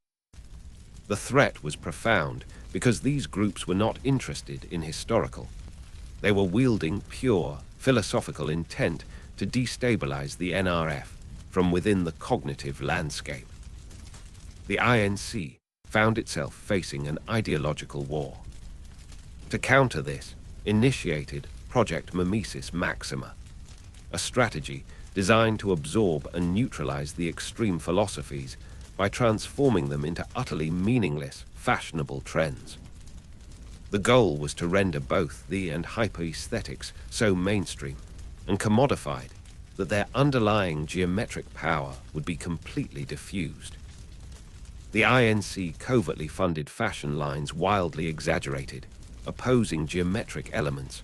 The threat was profound because these groups were not interested in historical. They were wielding pure, philosophical intent to destabilize the NRF from within the cognitive landscape. The INC found itself facing an ideological war. To counter this, initiated Project Mimesis Maxima, a strategy designed to absorb and neutralize the extreme philosophies by transforming them into utterly meaningless, fashionable trends. The goal was to render both the and hyper-aesthetics so mainstream and commodified that their underlying geometric power would be completely diffused. The INC covertly funded fashion lines wildly exaggerated, opposing geometric elements,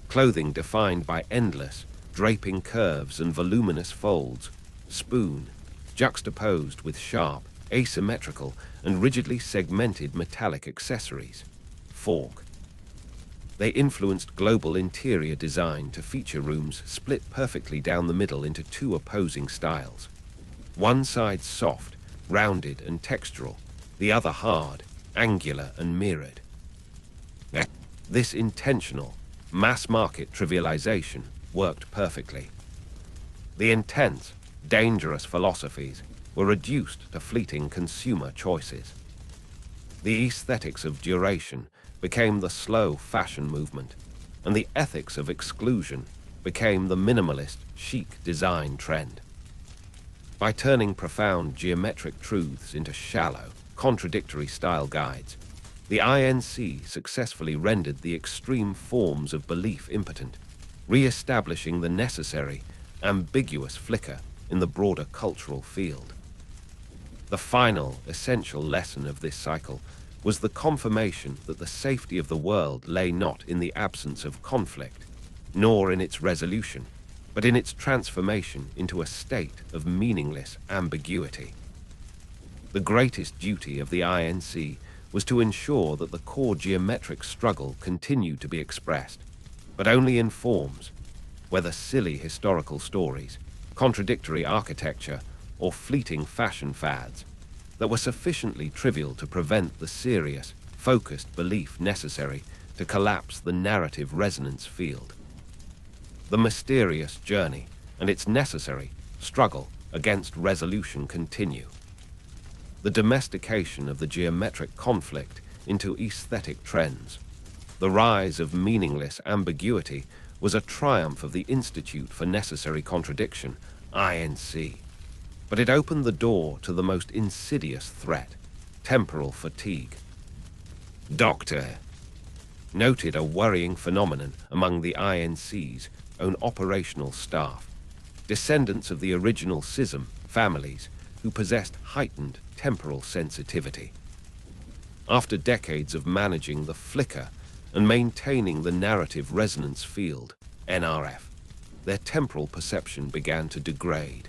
clothing defined by endless, draping curves and voluminous folds, spoon, juxtaposed with sharp, asymmetrical, and rigidly segmented metallic accessories, fork. They influenced global interior design to feature rooms split perfectly down the middle into two opposing styles. One side soft, rounded and textural, the other hard, angular and mirrored. This intentional, mass-market trivialization worked perfectly. The intense, dangerous philosophies were reduced to fleeting consumer choices. The aesthetics of duration became the slow fashion movement, and the ethics of exclusion became the minimalist, chic design trend. By turning profound geometric truths into shallow, contradictory style guides, the INC successfully rendered the extreme forms of belief impotent, re-establishing the necessary, ambiguous flicker in the broader cultural field. The final, essential lesson of this cycle was the confirmation that the safety of the world lay not in the absence of conflict, nor in its resolution, but in its transformation into a state of meaningless ambiguity. The greatest duty of the INC was to ensure that the core geometric struggle continued to be expressed, but only in forms, whether silly historical stories, contradictory architecture, or fleeting fashion fads, that were sufficiently trivial to prevent the serious, focused belief necessary to collapse the narrative resonance field. The mysterious journey and its necessary struggle against resolution continue. The domestication of the geometric conflict into aesthetic trends, the rise of meaningless ambiguity, was a triumph of the Institute for Necessary Contradiction, INC. But it opened the door to the most insidious threat, temporal fatigue. Dr. noted a worrying phenomenon among the INC's own operational staff, descendants of the original schism families who possessed heightened temporal sensitivity. After decades of managing the flicker and maintaining the narrative resonance field, NRF, their temporal perception began to degrade.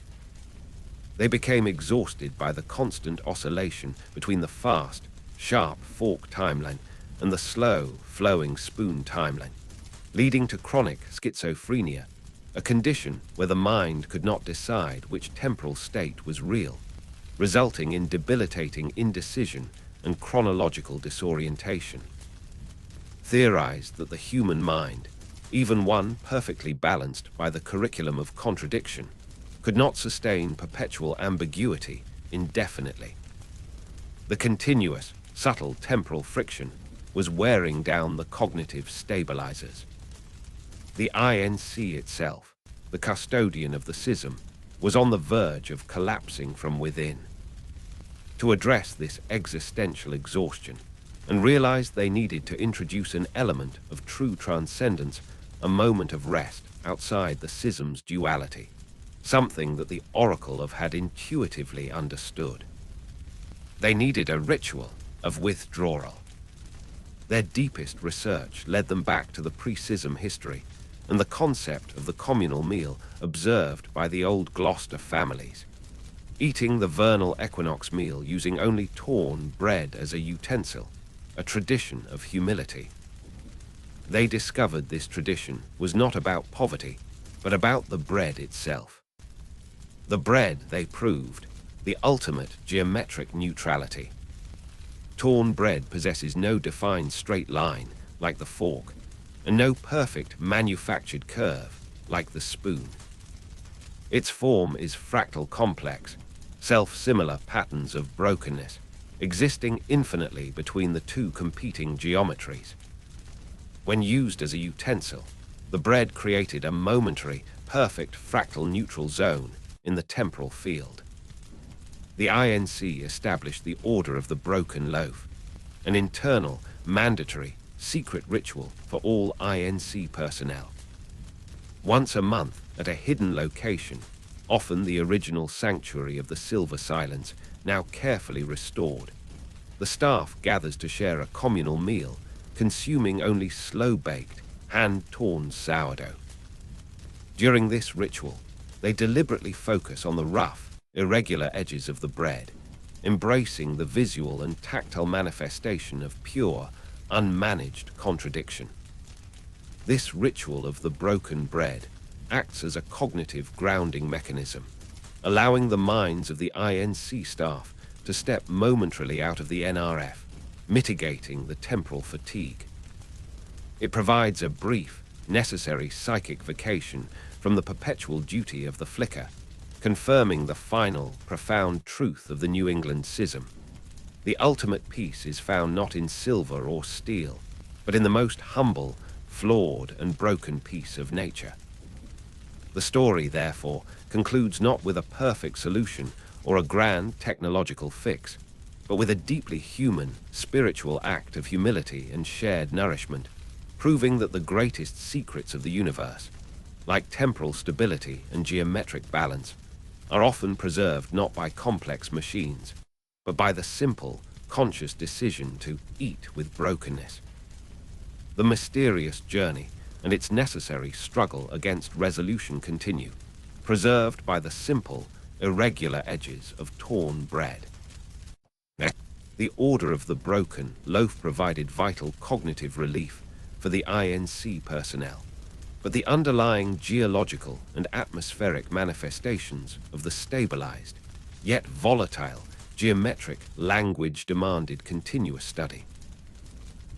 They became exhausted by the constant oscillation between the fast, sharp fork timeline and the slow, flowing spoon timeline, leading to chronic schizophrenia, a condition where the mind could not decide which temporal state was real, resulting in debilitating indecision and chronological disorientation. Theorized that the human mind, even one perfectly balanced by the curriculum of contradiction, could not sustain perpetual ambiguity indefinitely. The continuous, subtle temporal friction was wearing down the cognitive stabilizers. The INC itself, the custodian of the schism, was on the verge of collapsing from within. to address this existential exhaustion, and realized they needed to introduce an element of true transcendence, a moment of rest outside the schism's duality, something that the Oracle had intuitively understood. They needed a ritual of withdrawal. Their deepest research led them back to the pre-schism history and the concept of the communal meal observed by the old Gloucester families, eating the vernal equinox meal using only torn bread as a utensil, a tradition of humility. They discovered this tradition was not about poverty, but about the bread itself. The bread, they proved, the ultimate geometric neutrality. Torn bread possesses no defined straight line, like the fork, and no perfect manufactured curve, like the spoon. Its form is fractal complex, self-similar patterns of brokenness, existing infinitely between the two competing geometries. When used as a utensil, the bread created a momentary, perfect fractal neutral zone in the temporal field. The INC established the order of the broken loaf, an internal, mandatory, secret ritual for all INC personnel. Once a month, at a hidden location, often the original sanctuary of the Silver Silence, now carefully restored, the staff gathers to share a communal meal, consuming only slow-baked, hand-torn sourdough. During this ritual, they deliberately focus on the rough, irregular edges of the bread, embracing the visual and tactile manifestation of pure, unmanaged contradiction. This ritual of the broken bread acts as a cognitive grounding mechanism, allowing the minds of the INC staff to step momentarily out of the NRF, mitigating the temporal fatigue. It provides a brief, necessary psychic vacation from the perpetual duty of the flicker, confirming the final, profound truth of the New England schism. The ultimate peace is found not in silver or steel, but in the most humble, flawed, and broken piece of nature. The story, therefore, concludes not with a perfect solution or a grand technological fix, but with a deeply human, spiritual act of humility and shared nourishment, proving that the greatest secrets of the universe, like temporal stability and geometric balance, are often preserved not by complex machines, but by the simple, conscious decision to eat with brokenness. The mysterious journey and its necessary struggle against resolution continue, preserved by the simple, irregular edges of torn bread. The order of the broken loaf provided vital cognitive relief for the INC personnel, but the underlying geological and atmospheric manifestations of the stabilized, yet volatile, geometric language demanded continuous study.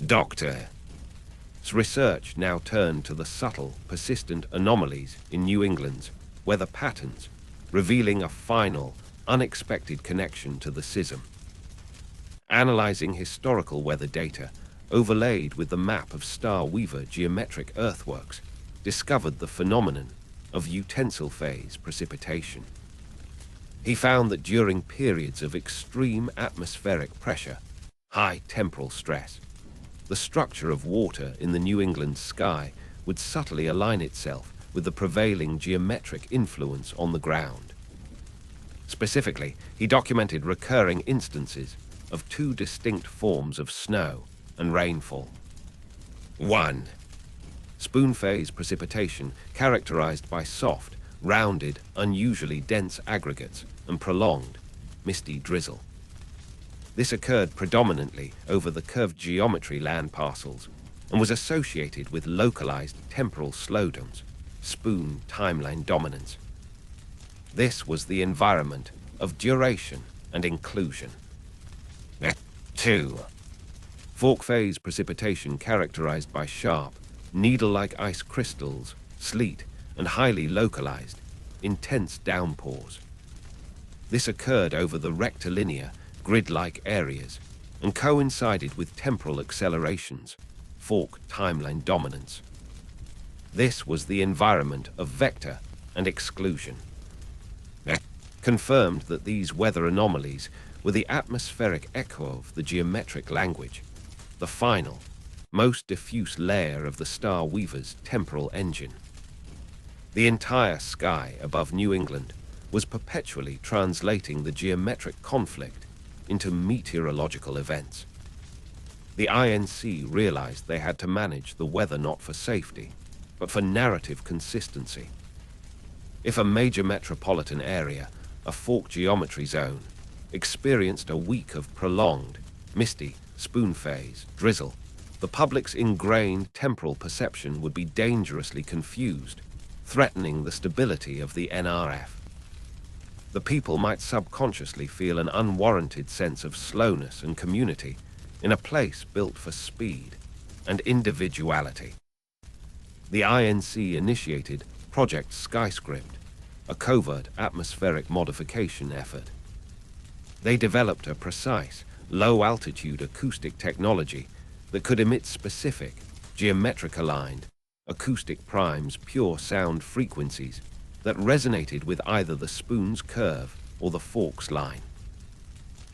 Doctor's research now turned to the subtle, persistent anomalies in New England's weather patterns, revealing a final, unexpected connection to the schism. Analyzing historical weather data, overlaid with the map of Star Weaver geometric earthworks, discovered the phenomenon of utensil phase precipitation. He found that during periods of extreme atmospheric pressure, high temporal stress, the structure of water in the New England sky would subtly align itself with the prevailing geometric influence on the ground. Specifically, he documented recurring instances of two distinct forms of snow and rainfall. 1. Spoon phase precipitation, characterized by soft, rounded, unusually dense aggregates and prolonged, misty drizzle. This occurred predominantly over the curved geometry land parcels and was associated with localized temporal slowdowns, spoon timeline dominance. This was the environment of duration and inclusion. 2. Fork phase precipitation, characterized by sharp, needle-like ice crystals, sleet, and highly localized, intense downpours. This occurred over the rectilinear, grid-like areas and coincided with temporal accelerations, fork timeline dominance. This was the environment of vector and exclusion. Confirmed that these weather anomalies were the atmospheric echo of the geometric language, the final, most diffuse layer of the Star Weaver's temporal engine. The entire sky above New England was perpetually translating the geometric conflict into meteorological events. The INC realized they had to manage the weather not for safety, but for narrative consistency. If a major metropolitan area, a fork geometry zone, experienced a week of prolonged, misty, spoon phase, drizzle, the public's ingrained temporal perception would be dangerously confused, threatening the stability of the NRF. The people might subconsciously feel an unwarranted sense of slowness and community in a place built for speed and individuality. The INC initiated Project Skyscript, a covert atmospheric modification effort. They developed a precise, low-altitude acoustic technology that could emit specific, geometric-aligned, acoustic primes pure sound frequencies that resonated with either the spoon's curve or the fork's line.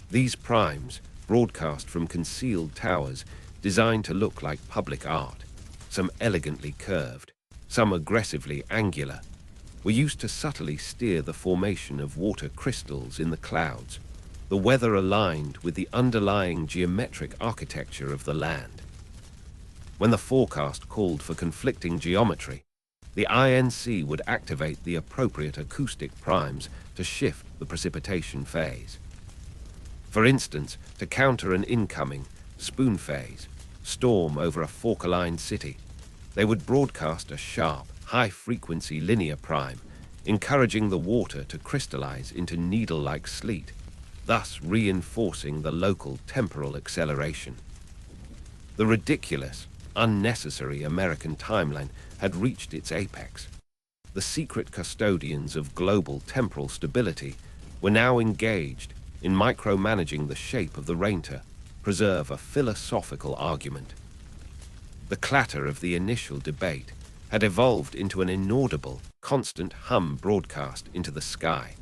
These primes, broadcast from concealed towers designed to look like public art, some elegantly curved, some aggressively angular, were used to subtly steer the formation of water crystals in the clouds, the weather aligned with the underlying geometric architecture of the land. When the forecast called for conflicting geometry, the INC would activate the appropriate acoustic primes to shift the precipitation phase. For instance, to counter an incoming spoon phase storm over a fork-aligned city, they would broadcast a sharp, high-frequency linear prime, encouraging the water to crystallize into needle-like sleet, thus reinforcing the local temporal acceleration. The ridiculous, unnecessary American timeline had reached its apex. The secret custodians of global temporal stability were now engaged in micromanaging the shape of the rain to preserve a philosophical argument. The clatter of the initial debate had evolved into an inaudible, constant hum broadcast into the sky,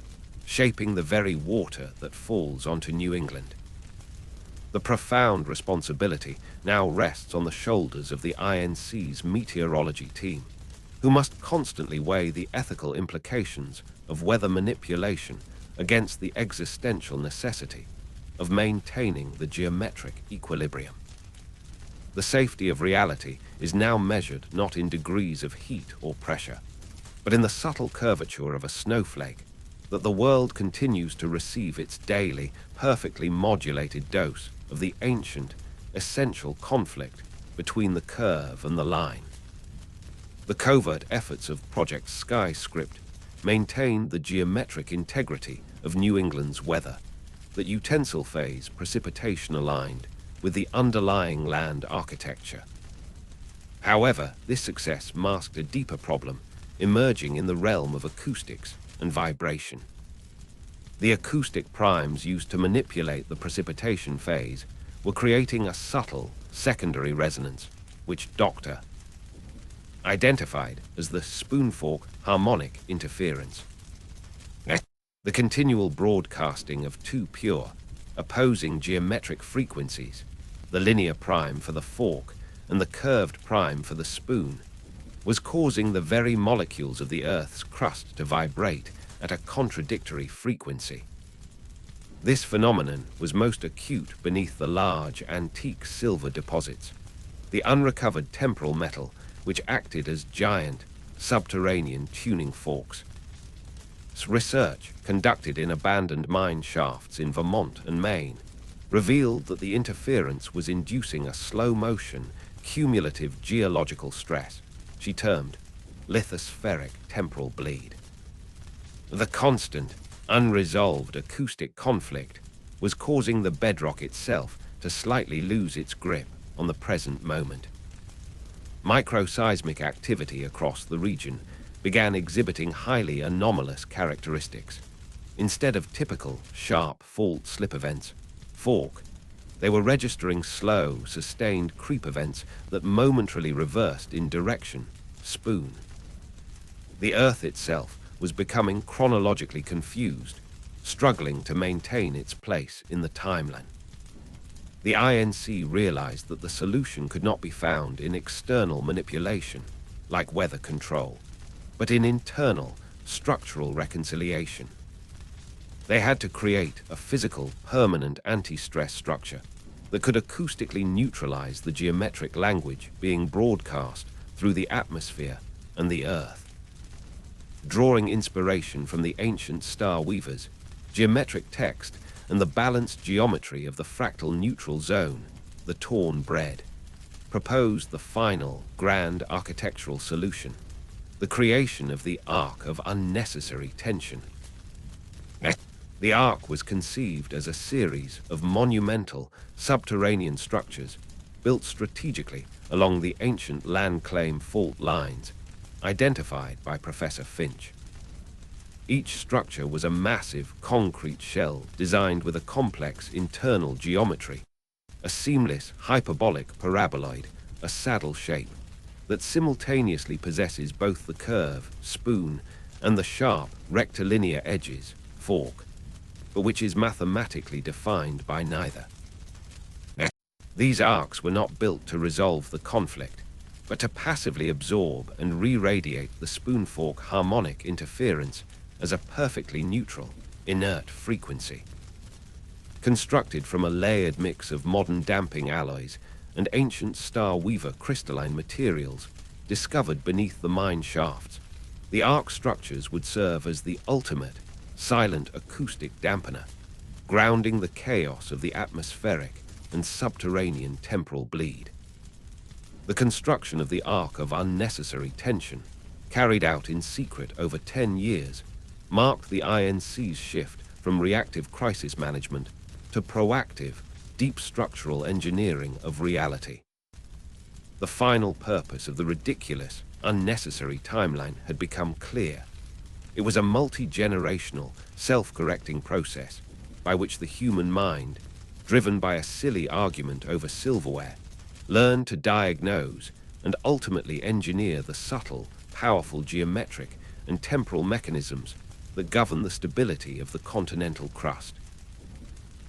shaping the very water that falls onto New England. The profound responsibility now rests on the shoulders of the INC's meteorology team, who must constantly weigh the ethical implications of weather manipulation against the existential necessity of maintaining the geometric equilibrium. The safety of reality is now measured not in degrees of heat or pressure, but in the subtle curvature of a snowflake that the world continues to receive its daily, perfectly modulated dose of the ancient, essential conflict between the curve and the line. The covert efforts of Project Skyscript maintain the geometric integrity of New England's weather, that utensil phase precipitation aligned with the underlying land architecture. However, this success masked a deeper problem emerging in the realm of acoustics and vibration. The acoustic primes used to manipulate the precipitation phase were creating a subtle secondary resonance, which Dr. identified as the spoonfork harmonic interference. The continual broadcasting of two pure, opposing geometric frequencies, the linear prime for the fork and the curved prime for the spoon, was causing the very molecules of the Earth's crust to vibrate at a contradictory frequency. This phenomenon was most acute beneath the large antique silver deposits, the unrecovered temporal metal which acted as giant, subterranean tuning forks. Research conducted in abandoned mine shafts in Vermont and Maine revealed that the interference was inducing a slow-motion, cumulative geological stress she termed lithospheric temporal bleed. The constant, unresolved acoustic conflict was causing the bedrock itself to slightly lose its grip on the present moment. Microseismic activity across the region began exhibiting highly anomalous characteristics. Instead of typical, sharp fault-slip events, fork, they were registering slow, sustained creep events that momentarily reversed in direction, spoon. The Earth itself was becoming chronologically confused, struggling to maintain its place in the timeline. The INC realized that the solution could not be found in external manipulation, like weather control, but in internal, structural reconciliation. They had to create a physical, permanent anti-stress structure that could acoustically neutralize the geometric language being broadcast through the atmosphere and the Earth. Drawing inspiration from the ancient star weavers, geometric text, and the balanced geometry of the fractal neutral zone, the torn bread, proposed the final, grand architectural solution, the creation of the arc of unnecessary tension. The arc was conceived as a series of monumental subterranean structures built strategically along the ancient land claim fault lines, identified by Professor Finch. Each structure was a massive concrete shell designed with a complex internal geometry, a seamless hyperbolic paraboloid, a saddle shape, that simultaneously possesses both the curve, spoon, and the sharp, rectilinear edges, fork, but which is mathematically defined by neither. These arcs were not built to resolve the conflict, but to passively absorb and re-radiate the spoon-fork harmonic interference as a perfectly neutral, inert frequency. Constructed from a layered mix of modern damping alloys and ancient Star Weaver crystalline materials discovered beneath the mine shafts, the arc structures would serve as the ultimate, silent acoustic dampener, grounding the chaos of the atmospheric and subterranean temporal bleed. The construction of the arc of unnecessary tension, carried out in secret over 10 years, marked the INC's shift from reactive crisis management to proactive, deep structural engineering of reality. The final purpose of the ridiculous, unnecessary timeline had become clear. It was a multi-generational, self-correcting process by which the human mind, driven by a silly argument over silverware, learned to diagnose and ultimately engineer the subtle, powerful geometric and temporal mechanisms that govern the stability of the continental crust.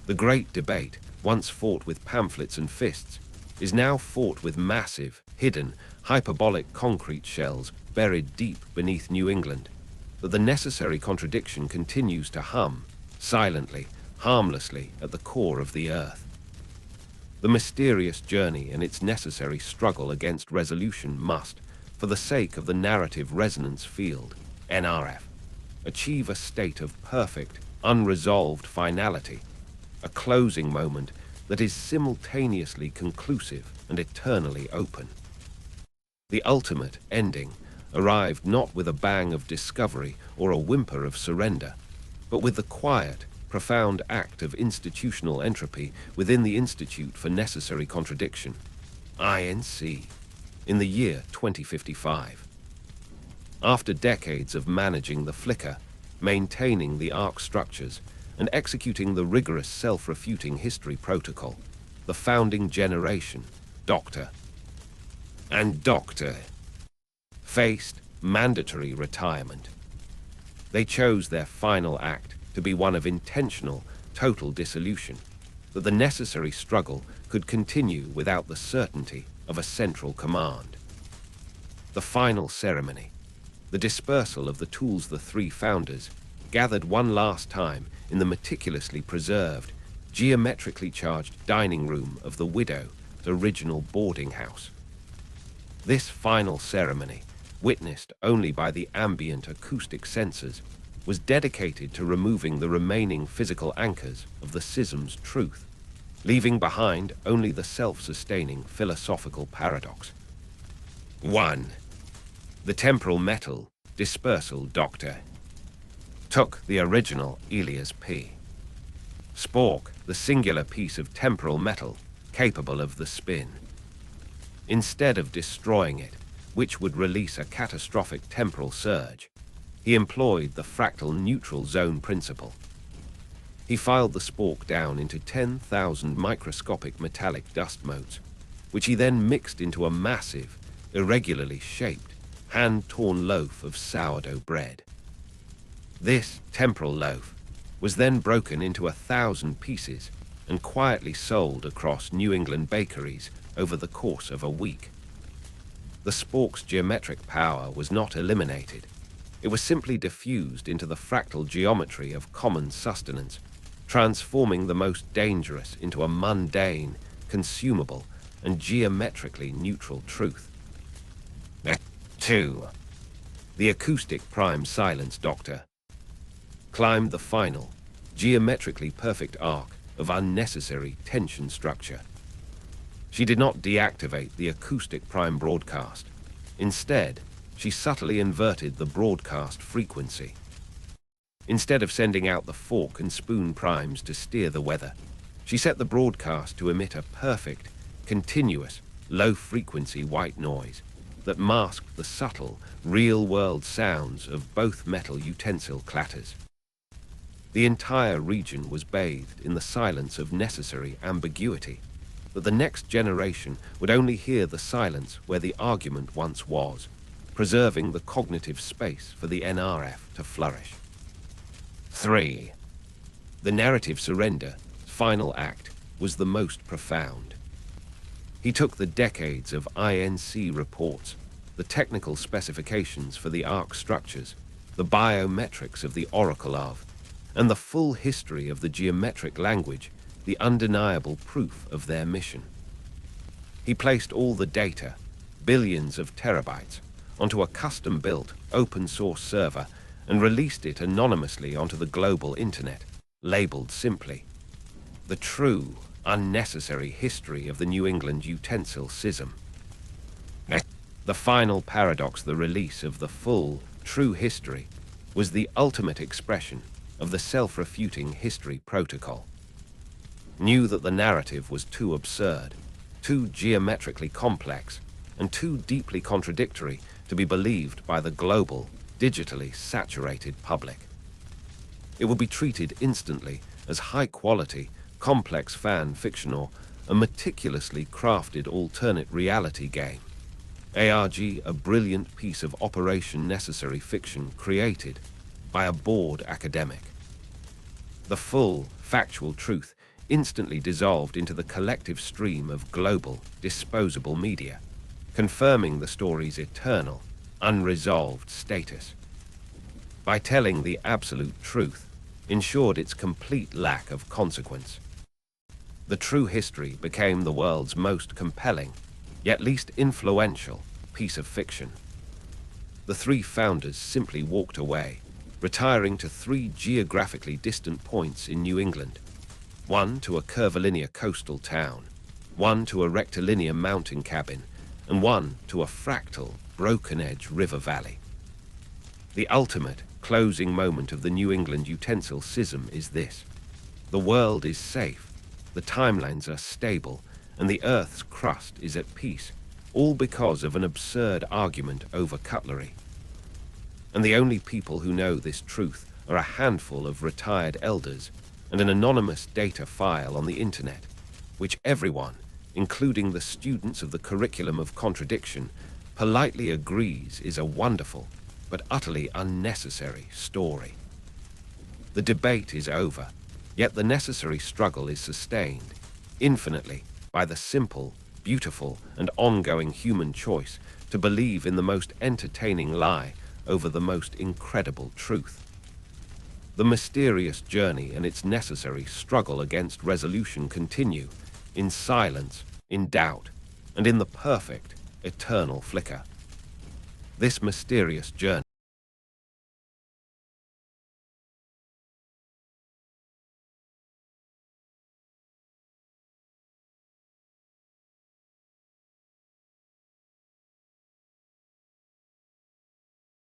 The great debate, once fought with pamphlets and fists, is now fought with massive, hidden, hyperbolic concrete shells buried deep beneath New England, that the necessary contradiction continues to hum, silently, harmlessly, at the core of the Earth. The mysterious journey and its necessary struggle against resolution must, for the sake of the narrative resonance field, NRF, achieve a state of perfect, unresolved finality, a closing moment that is simultaneously conclusive and eternally open. The ultimate ending arrived not with a bang of discovery or a whimper of surrender, but with the quiet, profound act of institutional entropy within the Institute for Necessary Contradiction, INC, in the year 2055. After decades of managing the flicker, maintaining the arc structures, and executing the rigorous self-refuting history protocol, the founding generation, Dr. faced mandatory retirement. They chose their final act to be one of intentional, total dissolution, that the necessary struggle could continue without the certainty of a central command. The final ceremony, the dispersal of the tools the three founders, gathered one last time in the meticulously preserved, geometrically charged dining room of the widow's original boarding house. This final ceremony, witnessed only by the ambient acoustic sensors, was dedicated to removing the remaining physical anchors of the schism's truth, leaving behind only the self-sustaining philosophical paradox. 1. The temporal metal dispersal doctor took the original Elias P. Spork, the singular piece of temporal metal capable of the spin. Instead of destroying it, which would release a catastrophic temporal surge, he employed the fractal neutral zone principle. He filed the spork down into 10,000 microscopic metallic dust motes, which he then mixed into a massive, irregularly shaped, hand-torn loaf of sourdough bread. This temporal loaf, was then broken into 1,000 pieces and quietly sold across New England bakeries over the course of a week. The spork's geometric power was not eliminated. It was simply diffused into the fractal geometry of common sustenance, transforming the most dangerous into a mundane, consumable, and geometrically neutral truth. 2. The acoustic prime silence doctor climbed the final, geometrically perfect arc of unnecessary tension structure. She did not deactivate the acoustic prime broadcast. Instead, she subtly inverted the broadcast frequency. Instead of sending out the fork and spoon primes to steer the weather, she set the broadcast to emit a perfect, continuous, low-frequency white noise that masked the subtle, real-world sounds of both metal utensil clatters. The entire region was bathed in the silence of necessary ambiguity, that the next generation would only hear the silence where the argument once was, preserving the cognitive space for the NRF to flourish. 3. The narrative surrender, final act, was the most profound. He took the decades of INC reports, the technical specifications for the arc structures, the biometrics of the oracle of, and the full history of the geometric language, the undeniable proof of their mission. He placed all the data, billions of terabytes, onto a custom-built, open-source server and released it anonymously onto the global internet, labeled simply, "The True, Unnecessary History of the New England Utensil Schism." The final paradox, the release of the full, true history, was the ultimate expression of the self-refuting history protocol. Knew that the narrative was too absurd, too geometrically complex, and too deeply contradictory to be believed by the global, digitally saturated public. It would be treated instantly as high-quality, complex fan fiction or a meticulously crafted alternate reality game. ARG, a brilliant piece of operation necessary fiction created by a bored academic. The full, factual truth instantly dissolved into the collective stream of global, disposable media, confirming the story's eternal, unresolved status. By telling the absolute truth, ensured its complete lack of consequence. The true history became the world's most compelling, yet least influential, piece of fiction. The three founders simply walked away, retiring to 3 geographically distant points in New England, one to a curvilinear coastal town, one to a rectilinear mountain cabin, and one to a fractal, broken-edge river valley. The ultimate, closing moment of the New England utensil schism is this: the world is safe, the timelines are stable, and the Earth's crust is at peace, all because of an absurd argument over cutlery. And the only people who know this truth are a handful of retired elders and an anonymous data file on the internet, which everyone, including the students of the curriculum of contradiction, politely agrees is a wonderful but utterly unnecessary story. The debate is over, yet the necessary struggle is sustained, infinitely, by the simple, beautiful, and ongoing human choice to believe in the most entertaining lie over the most incredible truth. The mysterious journey and its necessary struggle against resolution continue, in silence, in doubt, and in the perfect, eternal flicker. This mysterious journey